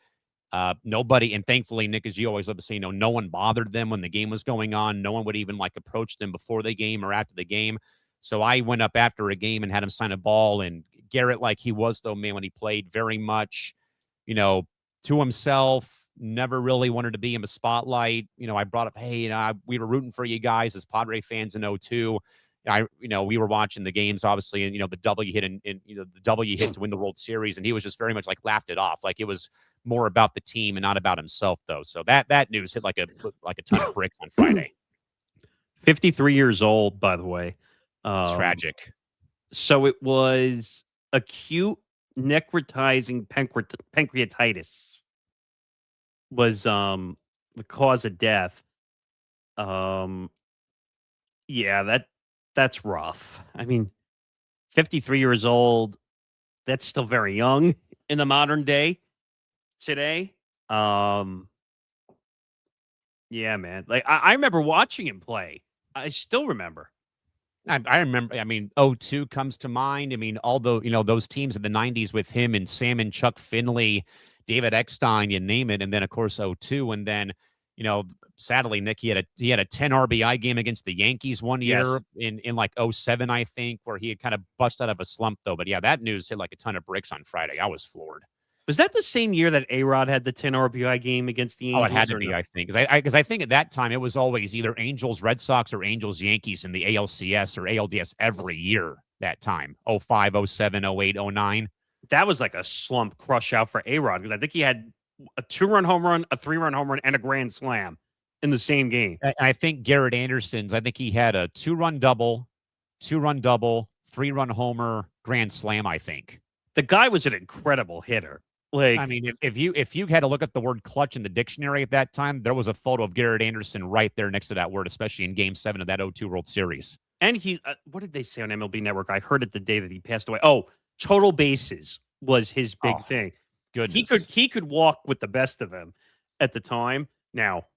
Nobody, and thankfully, Nick, as you always love to say, no one bothered them when the game was going on. No one would even approach them before the game or after the game. So I went up after a game and had him sign a ball. And Garrett, like he was, though, man, when he played, very much, to himself, never really wanted to be in the spotlight. I brought up, hey, we were rooting for you guys as Padre fans in 02. We were watching the games, obviously, and the W hit and the W hit to win the World Series, and he was just very much laughed it off, like it was more about the team and not about himself, though. So that news hit like a ton of bricks on Friday. 53 years old, by the way. Tragic. So it was acute necrotizing pancreatitis was the cause of death. Yeah, that's rough. I mean, 53 years old, that's still very young in the modern day today. Yeah, man. I remember watching him play. I still remember. I remember, 02 comes to mind. Although, those teams in the 90s with him and Sam and Chuck Finley, David Eckstein, you name it. And then, of course, 02. And then, sadly, Nick, he had a 10 RBI game against the Yankees one year in 07, I think, where he had kind of bust out of a slump, though. But yeah, that news hit like a ton of bricks on Friday. I was floored. Was that the same year that A-Rod had the 10 RBI game against the Angels? Oh, it had to be, I think. Because I think at that time, it was always either Angels, Red Sox, or Angels, Yankees in the ALCS or ALDS every year that time. 05, 07, 08, 09. That was like a slump crush out for A-Rod because I think he had a 2-run home run, a 3-run home run, and a grand slam in the same game. And I think Garrett Anderson's, I think he had a 2-run double, 3-run homer, grand slam, I think. The guy was an incredible hitter. If you had to look at the word clutch in the dictionary at that time, there was a photo of Garrett Anderson right there next to that word, especially in Game 7 of that 02 World Series. And he, what did they say on MLB Network? I heard it the day that he passed away. Oh, total bases was his big thing. Goodness. He could walk with the best of them at the time. Now,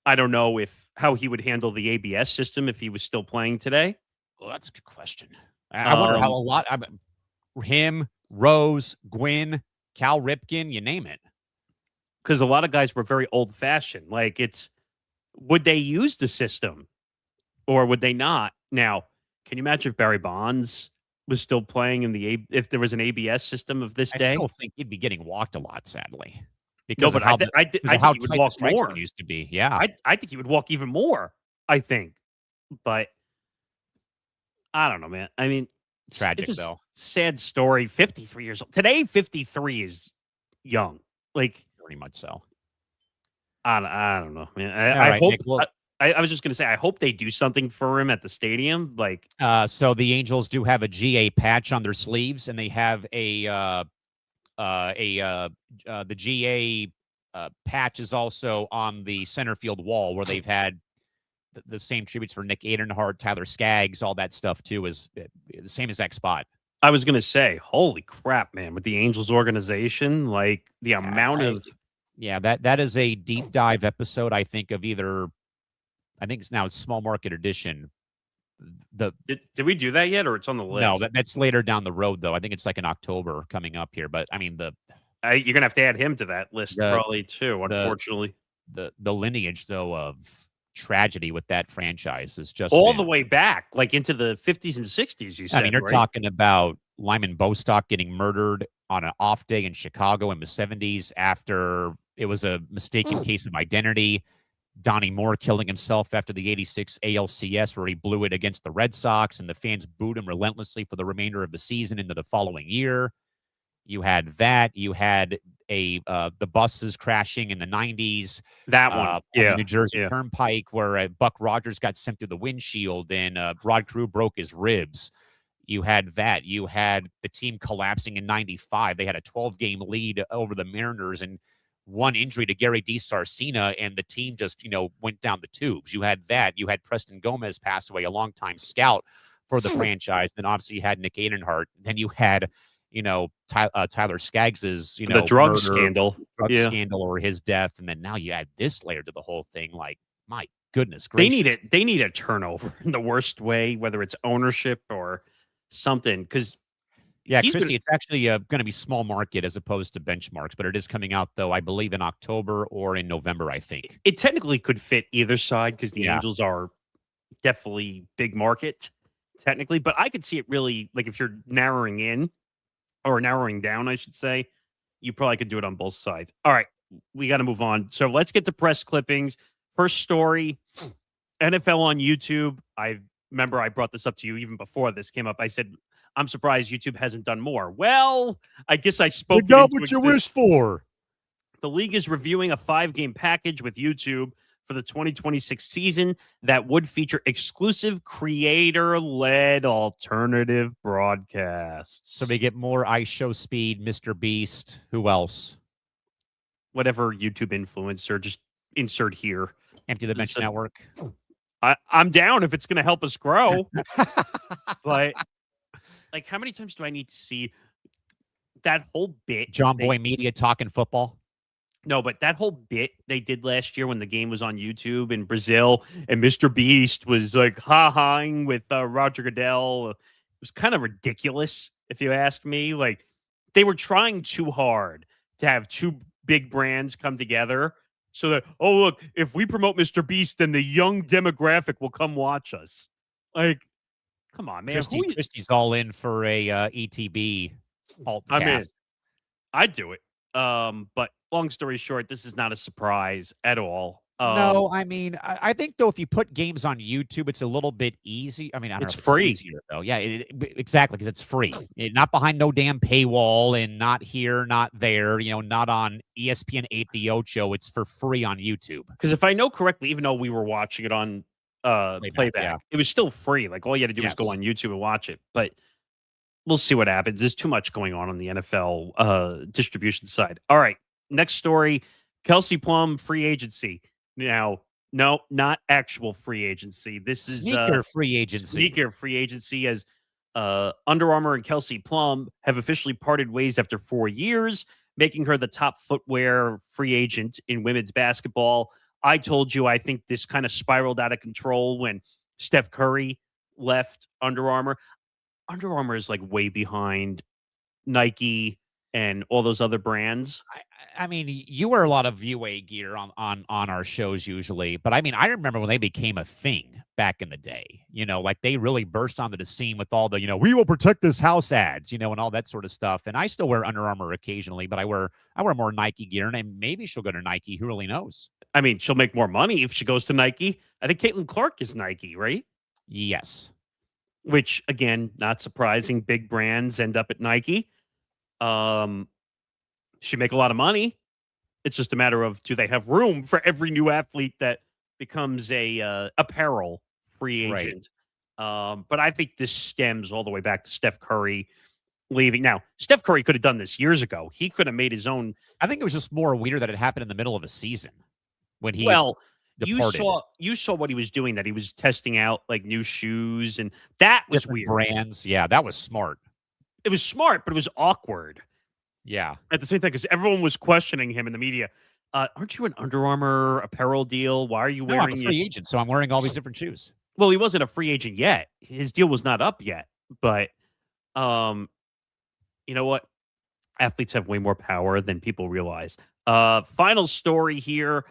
I don't know how he would handle the ABS system if he was still playing today. Well, that's a good question. I wonder how him, Rose, Gwynn, Cal Ripken, you name it. Because a lot of guys were very old-fashioned. Would they use the system or would they not? Now, can you imagine if Barry Bonds was still playing if there was an ABS system of this day? I still think he'd be getting walked a lot, sadly. Because I think he would walk more. Used to be, yeah. I think he would walk even more, I think. But I don't know, man. Tragic, though. Sad story. 53 years old. Today, 53 is young. Very much so. I don't know, man. All I right, hope. Nick, well, I was just gonna say, I hope they do something for him at the stadium. Like, so the Angels do have a GA patch on their sleeves, and they have the GA patch is also on the center field wall where they've had the same tributes for Nick Adenhart, Tyler Skaggs, all that stuff too, is the same exact spot. I was gonna say, holy crap, man! With the Angels organization, like the amount of that is a deep dive episode. I think of either, I think it's now small market edition. Did we do that yet, or it's on the list? No, that's later down the road though. I think it's like in October coming up here. But I mean you're gonna have to add him to that list probably too. Unfortunately, the lineage though of tragedy with that franchise is just all the way back, like into the 50s and 60s. You said, I mean, you're talking about Lyman Bostock getting murdered on an off day in Chicago in the 70s after it was a mistaken case of identity. Donnie Moore killing himself after the 86 ALCS where he blew it against the Red Sox, and the fans booed him relentlessly for the remainder of the season into the following year. You had that. You had the buses crashing in the 90s. That one, on the New Jersey Turnpike, where Buck Rogers got sent through the windshield and Rod Carew broke his ribs. You had that. You had the team collapsing in 95. They had a 12-game lead over the Mariners and one injury to Gary DiSarcina, and the team just, went down the tubes. You had that. You had Preston Gomez pass away, a longtime scout for the franchise. Then obviously you had Nick Adenhart. Then you had, Tyler Skaggs's, the drug scandal, scandal or his death. And then now you add this layer to the whole thing. Like, my goodness gracious. They need a turnover in the worst way, whether it's ownership or something. Because Christy, it's actually going to be small market as opposed to benchmarks, but it is coming out, though, I believe in October or in November, I think. It technically could fit either side because the Angels are definitely big market, technically. But I could see it really, like, if you're narrowing in or narrowing down, I should say, you probably could do it on both sides. All right, we got to move on. So let's get to press clippings. First story, NFL on YouTube. I remember I brought this up to you even before this came up. I said, I'm surprised YouTube hasn't done more. Well, I guess I spoke. You got what you wished for. The league is reviewing a 5-game package with YouTube for the 2026 season that would feature exclusive creator-led alternative broadcasts. So we get more ice show speed, Mr. Beast. Who else? Whatever YouTube influencer, just insert here. Empty the Bench Network. I'm down if it's going to help us grow. But like, how many times do I need to see that whole bit? John Boy Media talking football. No, but that whole bit they did last year when the game was on YouTube in Brazil and Mr. Beast was like ha-haing with Roger Goodell. It was kind of ridiculous, if you ask me. Like, they were trying too hard to have two big brands come together so that, oh, look, if we promote Mr. Beast, then the young demographic will come watch us. Like, come on, man. Christy's all in for a ETB alt cast. I'm in. I'd do it. But long story short, this is not a surprise at all. No, I mean, I think, though, if you put games on YouTube, it's a little bit easy. I mean, I don't know if free. It's easier, though. Yeah, exactly, because it's free. Not behind no damn paywall and not here, not there, not on ESPN 8 The Ocho. It's for free on YouTube. Because if I know correctly, even though we were watching it on playback, it was still free. Like, all you had to do was go on YouTube and watch it. But we'll see what happens. There's too much going on the NFL distribution side. All right, next story, Kelsey Plum free agency. Now, no, not actual free agency. This is sneaker free agency. Sneaker free agency, as Under Armour and Kelsey Plum have officially parted ways after 4 years, making her the top footwear free agent in women's basketball. I told you I think this kind of spiraled out of control when Steph Curry left Under Armour. Under Armour is like way behind Nike and all those other brands. I mean, you wear a lot of UA gear on our shows usually, but I mean, I remember when they became a thing back in the day, like they really burst onto the scene with all the, we will protect this house ads, and all that sort of stuff. And I still wear Under Armour occasionally, but I wear more Nike gear, and maybe she'll go to Nike. Who really knows? I mean, she'll make more money if she goes to Nike. I think Caitlin Clark is Nike, right? Yes. Which, again, not surprising. Big brands end up at Nike. She make a lot of money. It's just a matter of, do they have room for every new athlete that becomes a apparel free agent? But I think this stems all the way back to Steph Curry leaving. Now, Steph Curry could have done this years ago. He could have made his own. I think it was just more weird that it happened in the middle of a season when he departed. You saw what he was doing, that he was testing out like new shoes, and that was different weird. brands. Yeah, that was smart. It was smart, but it was awkward. Yeah. At the same time, because everyone was questioning him in the media. Aren't you an Under Armour apparel deal? Why are you No, wearing I'm a free agent, so I'm wearing all these different shoes. Well, he wasn't a free agent yet. His deal was not up yet. But you know what? Athletes have way more power than people realize. Final story here.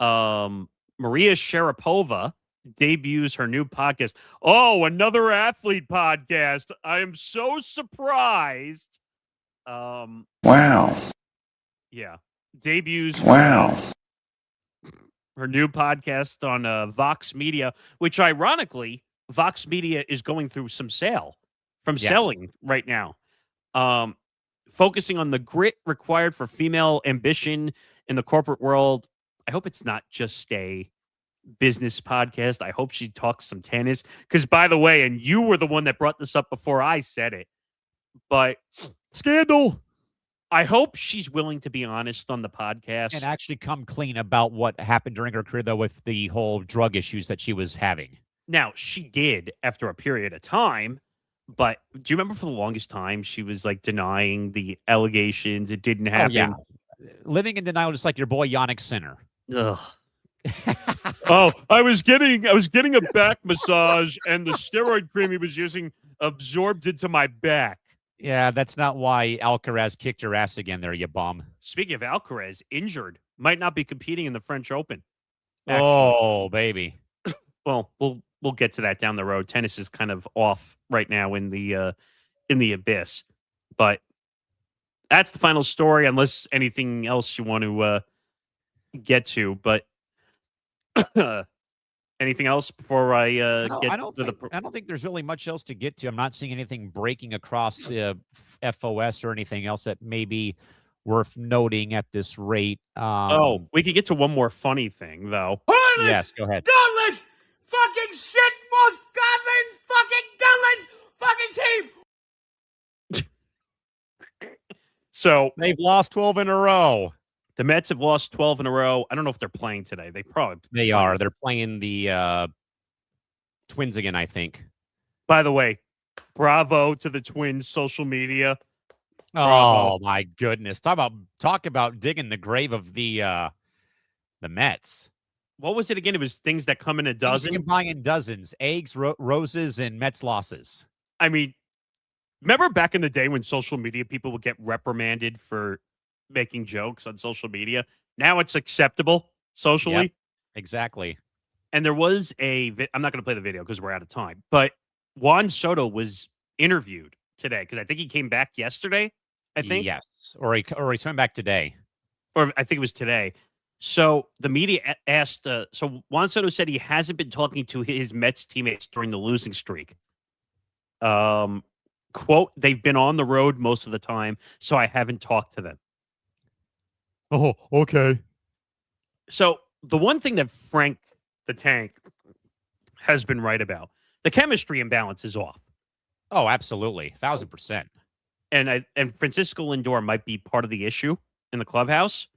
Maria Sharapova debuts her new podcast. Oh, another athlete podcast. I am so surprised. Wow. Yeah. Debuts. Wow. Her new podcast on Vox Media, which ironically, Vox Media is going through some selling right now. Focusing on the grit required for female ambition in the corporate world. I hope it's not just a business podcast. I hope she talks some tennis. Because, by the way, and you were the one that brought this up before I said it, but Scandal. I hope she's willing to be honest on the podcast. And actually come clean about what happened during her career, though, with the whole drug issues that she was having. Now, she did after a period of time, but do you remember for the longest time she was like denying the allegations? It didn't happen. Oh, yeah. Living in denial, just like your boy Yannick Sinner. Ugh. Oh, I was getting a back massage, and the steroid cream he was using absorbed into my back. Yeah, that's not why Alcaraz kicked your ass again there, you bum. Speaking of Alcaraz, injured, might not be competing in the French Open. Actually. Oh, baby. Well, we'll get to that down the road. Tennis is kind of off right now in the abyss, but that's the final story. Unless anything else you want to get to, but anything else before I don't think there's really much else to get to. I'm not seeing anything breaking across the FOS or anything else that may be worth noting at this rate. We could get to one more funny thing, though. Yes, go ahead. Godless fucking shit, most godless fucking team. So they've lost 12 in a row. The Mets have lost 12 in a row. I don't know if they're playing today. They are. They're playing the Twins again, I think. By the way, bravo to the Twins social media. Oh my goodness! Talk about digging the grave of the Mets. What was it again? It was things that come in a dozen. You can buy in dozens: eggs, roses, and Mets losses. I mean, remember back in the day when social media people would get reprimanded for making jokes on social media? Now it's acceptable socially. Yep, exactly. And there was I'm not going to play the video because we're out of time, but Juan Soto was interviewed today because I think he came back yesterday. I think yes, or he's coming back today, or I think it was today. So the media asked. So Juan Soto said he hasn't been talking to his Mets teammates during the losing streak. Quote: "They've been on the road most of the time, so I haven't talked to them." Oh, okay. So the one thing that Frank the Tank has been right about, the chemistry imbalance is off. Oh, absolutely. 1,000%. And Francisco Lindor might be part of the issue in the clubhouse.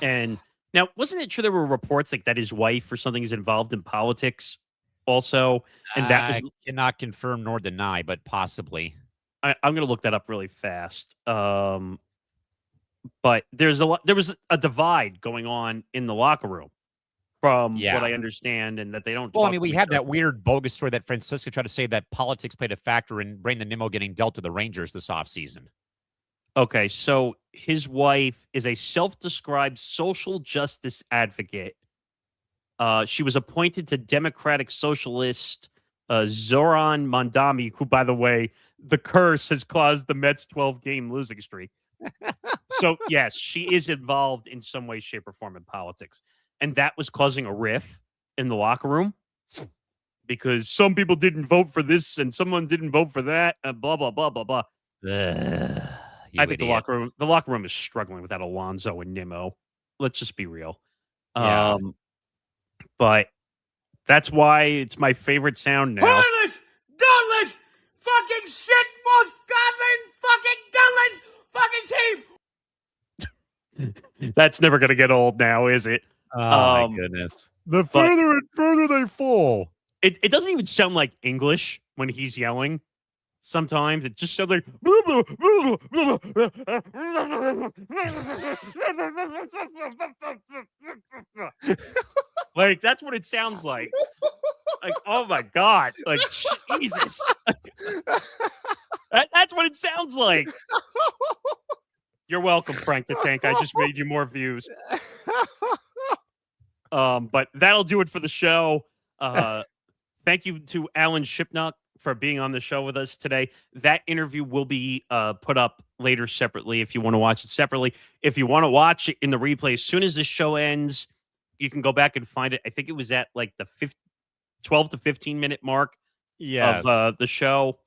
And now, wasn't it true there were reports like that his wife or something is involved in politics also? And that was, I cannot confirm nor deny, but possibly. I'm going to look that up really fast. But there was a divide going on in the locker room from what I understand, and that they don't. Well, I mean, we had that weird bogus story that Francisco tried to say that politics played a factor in Brandon Nimmo getting dealt to the Rangers this offseason. Okay, so his wife is a self-described social justice advocate. She was appointed to Democratic Socialist Zoran Mondami, who, by the way, the curse has caused the Mets' 12-game losing streak. So, yes, she is involved in some way, shape, or form in politics. And that was causing a rift in the locker room because some people didn't vote for this and someone didn't vote for that, and blah, blah, blah, blah, blah. I think the locker room is struggling without Alonso and Nimmo. Let's just be real. Yeah. But that's why it's my favorite sound now. Pointless, godless, fucking shit, most godless, fucking team. That's never going to get old now, is it? Oh, my goodness. The further and further they fall. It doesn't even sound like English when he's yelling. Sometimes it just sounds like like that's what it sounds like. Like, oh my God. Like, Jesus. That's what it sounds like. You're welcome, Frank the Tank. I just made you more views. But that'll do it for the show. Thank you to Alan Shipnuck for being on the show with us today. That interview will be put up later separately if you want to watch it separately. If you want to watch it in the replay, as soon as the show ends, you can go back and find it. I think it was at like the 12 to 15 minute mark of the show.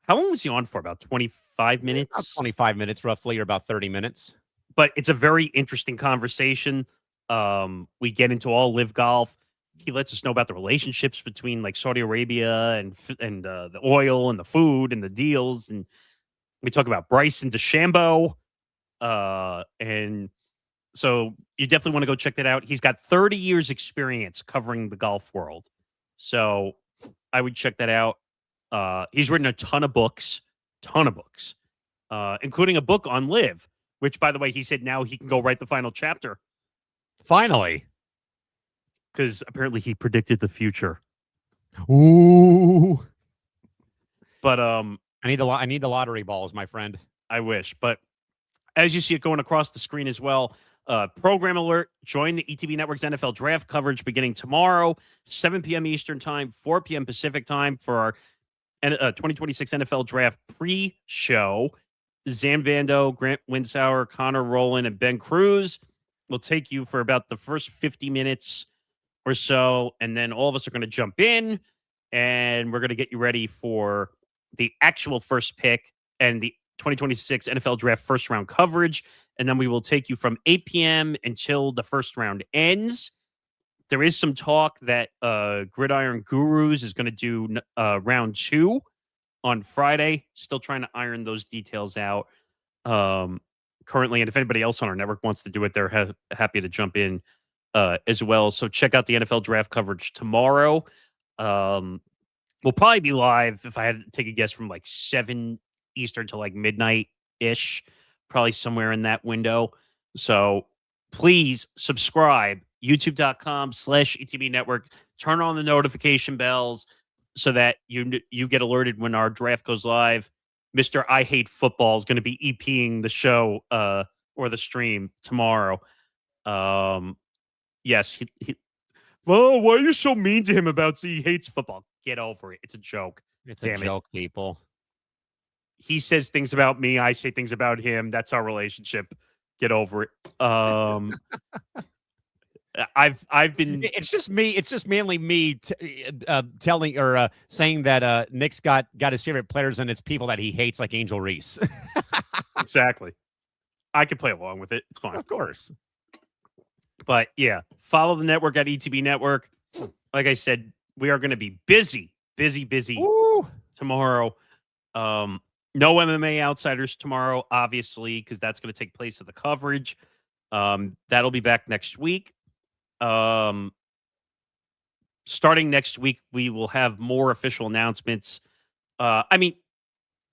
How long was he on for? About 25 minutes? About 25 minutes, roughly, or about 30 minutes. But it's a very interesting conversation. We get into all LIV Golf. He lets us know about the relationships between like Saudi Arabia and the oil and the food and the deals. And we talk about Bryson DeChambeau. And so you definitely want to go check that out. He's got 30 years experience covering the golf world. So I would check that out. He's written a ton of books, including a book on LIV, which, by the way, he said now he can go write the final chapter. Finally. Because apparently he predicted the future. Ooh. But I need the lottery balls, my friend. I wish. But as you see it going across the screen as well, program alert, join the ETB Network's NFL draft coverage beginning tomorrow, 7 p.m. Eastern time, 4 p.m. Pacific time for our 2026 NFL draft pre-show. Zan Vando, Grant Winsauer, Connor Rowland, and Ben Cruz will take you for about the first 50 minutes or so, and then all of us are going to jump in, and we're going to get you ready for the actual first pick and the 2026 NFL Draft first round coverage, and then we will take you from 8 p.m. until the first round ends. There is some talk that Gridiron Gurus is going to do round 2 on Friday. Still trying to iron those details out currently, and if anybody else on our network wants to do it, they're happy to jump in as well. So check out the NFL draft coverage tomorrow. We'll probably be live, if I had to take a guess, from like 7 Eastern to like midnight-ish, probably somewhere in that window. So please subscribe, youtube.com/ETB Network. Turn on the notification bells so that you get alerted when our draft goes live. Mr. I Hate Football is going to be EPing the show or the stream tomorrow. Yes. Well, why are you so mean to him about he hates football? Get over it. It's a joke. It's a joke, people. He says things about me. I say things about him. That's our relationship. Get over it. I've been. It's just me. It's just mainly me telling or saying that Nick's got his favorite players and it's people that he hates, like Angel Reese. Exactly. I could play along with it. It's fine. Of course. But yeah, follow the network at ETB Network. Like I said, we are going to be busy Ooh. tomorrow. No MMA Outsiders tomorrow, obviously, because that's going to take place at the coverage. That'll be back next week. Starting next week, we will have more official announcements. I mean,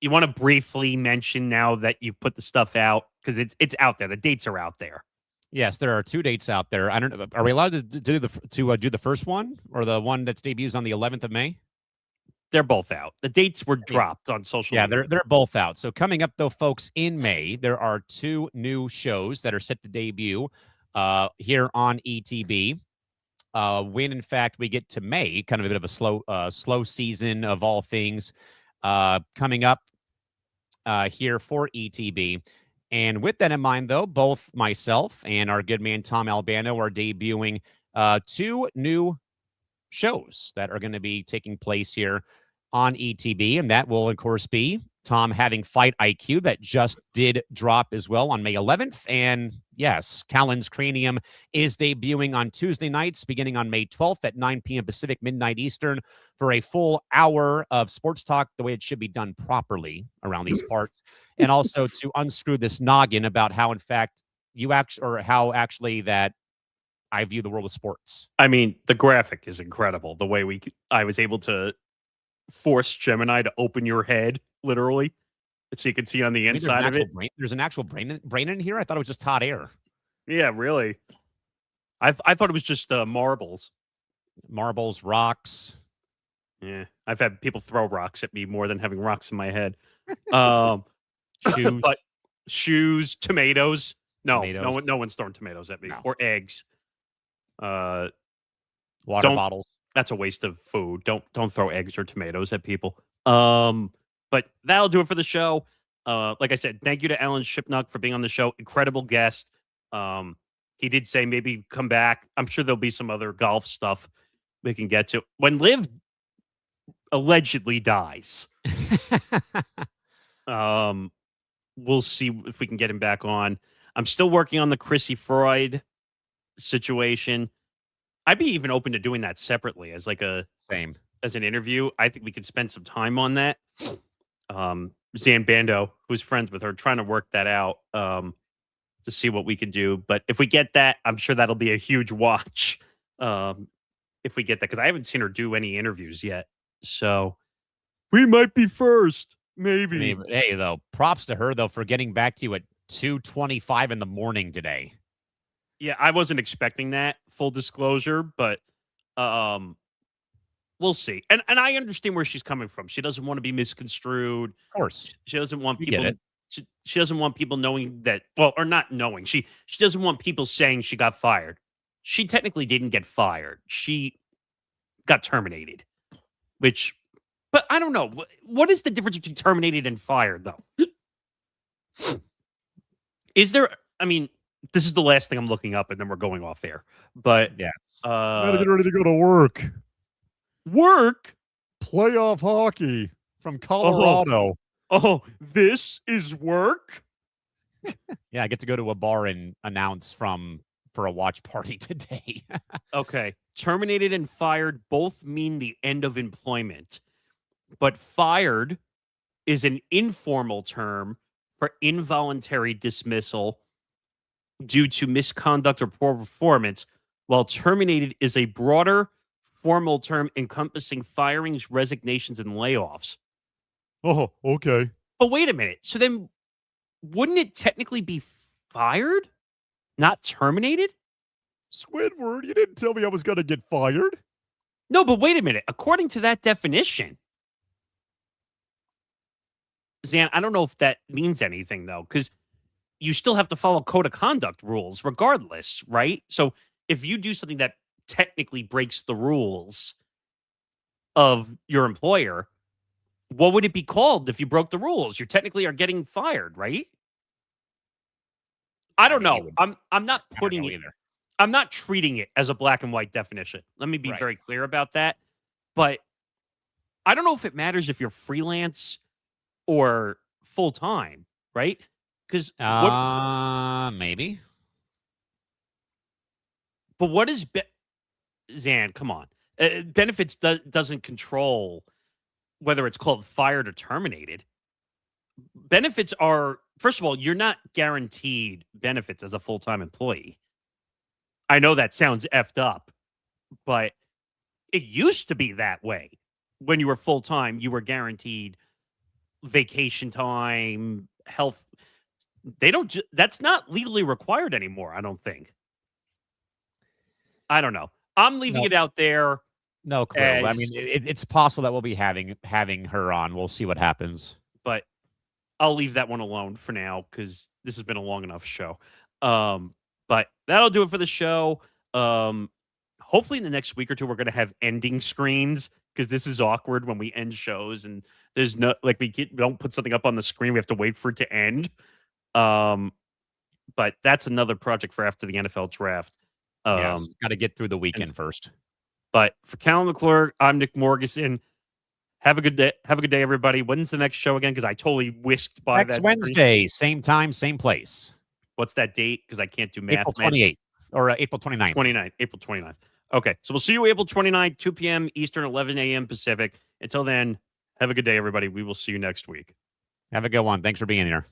you want to briefly mention now that you've put the stuff out, because it's out there. The dates are out there. Yes, there are 2 dates out there. I don't know. Are we allowed to do the first one or the one that debuts on the 11th of May? They're both out. The dates were dropped on social media. Yeah, they're both out. So coming up, though, folks, in May, there are 2 new shows that are set to debut here on ETB. When, in fact, we get to May, kind of a bit of a slow season of all things coming up here for ETB. And with that in mind, though, both myself and our good man Tom Albano are debuting 2 new shows that are going to be taking place here on ETB. And that will, of course, be Tom having Fight IQ that just did drop as well on May 11th. And yes, Callan's Cranium is debuting on Tuesday nights beginning on May 12th at 9 p.m. Pacific, midnight Eastern, for a full hour of sports talk the way it should be done properly around these parts. And also to unscrew this noggin about how, in fact, that I view the world of sports. I mean, the graphic is incredible. The way I was able to force Gemini to open your head, literally, so you can see on the inside of it. There's an actual brain in here? I thought it was just hot air. Yeah, really. I thought it was just marbles. Marbles, rocks. Yeah, I've had people throw rocks at me more than having rocks in my head. Shoes. But shoes, tomatoes. No, Tomatoes. no one's throwing tomatoes at me. No. Or eggs. Water bottles. That's a waste of food. Don't throw eggs or tomatoes at people. But that'll do it for the show. Like I said, thank you to Alan Shipnuck for being on the show. Incredible guest. He did say maybe come back. I'm sure there'll be some other golf stuff we can get to. When Liv allegedly dies, we'll see if we can get him back on. I'm still working on the Chrissy Freud situation. I'd be even open to doing that separately as like as an interview. I think we could spend some time on that. Zan Bando, who's friends with her, trying to work that out to see what we can do. But if we get that, I'm sure that'll be a huge watch if we get that, because I haven't seen her do any interviews yet. So we might be first, maybe. Hey, though, props to her, though, for getting back to you at 2:25 in the morning today. Yeah, I wasn't expecting that, full disclosure, but we'll see. And I understand where she's coming from. She doesn't want to be misconstrued. Of course. She doesn't want people she doesn't want people knowing that, well, or not knowing. She doesn't want people saying she got fired. She technically didn't get fired. She got terminated. But I don't know. What is the difference between terminated and fired, though? Is there, I mean, this is the last thing I'm looking up, and then we're going off air. But yes, gotta get ready to go to work. Work? Playoff hockey from Colorado. Oh, this is work? Yeah, I get to go to a bar and announce for a watch party today. Okay. Terminated and fired both mean the end of employment. But fired is an informal term for involuntary dismissal due to misconduct or poor performance, while terminated is a broader formal term encompassing firings, resignations, and layoffs. Oh, okay. But wait a minute. So then wouldn't it technically be fired, not terminated? Squidward, you didn't tell me I was going to get fired. No, but wait a minute. According to that definition, Zan, I don't know if that means anything, though, because you still have to follow code of conduct rules regardless, right? So if you do something that technically breaks the rules of your employer, what would it be called if you broke the rules? You technically are getting fired, right? I don't know. I'm not putting it either. I'm not treating it as a black and white definition. Let me be very clear about that. But I don't know if it matters if you're freelance or full-time, right? Because maybe. But what is Zan? Come on, benefits doesn't control whether it's called fired or terminated. Benefits are, first of all, you're not guaranteed benefits as a full-time employee. I know that sounds effed up, but it used to be that way. When you were full-time, you were guaranteed vacation time, health. That's not legally required anymore, I don't think. I don't know. I'm leaving it out there. No clue. I mean, it's possible that we'll be having her on. We'll see what happens. But I'll leave that one alone for now because this has been a long enough show. But that'll do it for the show. Hopefully in the next week or two, we're going to have ending screens because this is awkward when we end shows and there's no, like, we don't put something up on the screen. We have to wait for it to end. But that's another project for after the NFL draft. Yes, got to get through the weekend first. But for Callan McClure, I'm Nick Morgeson. Have a good day. Have a good day, everybody. When's the next show again? Because I totally whisked by Next that. Wednesday, same time, same place. What's that date? Because I can't do math. April 28th or April 29th. 29th. April 29th. Okay. So we'll see you April 29th, 2 p.m. Eastern, 11 a.m. Pacific. Until then, have a good day, everybody. We will see you next week. Have a good one. Thanks for being here.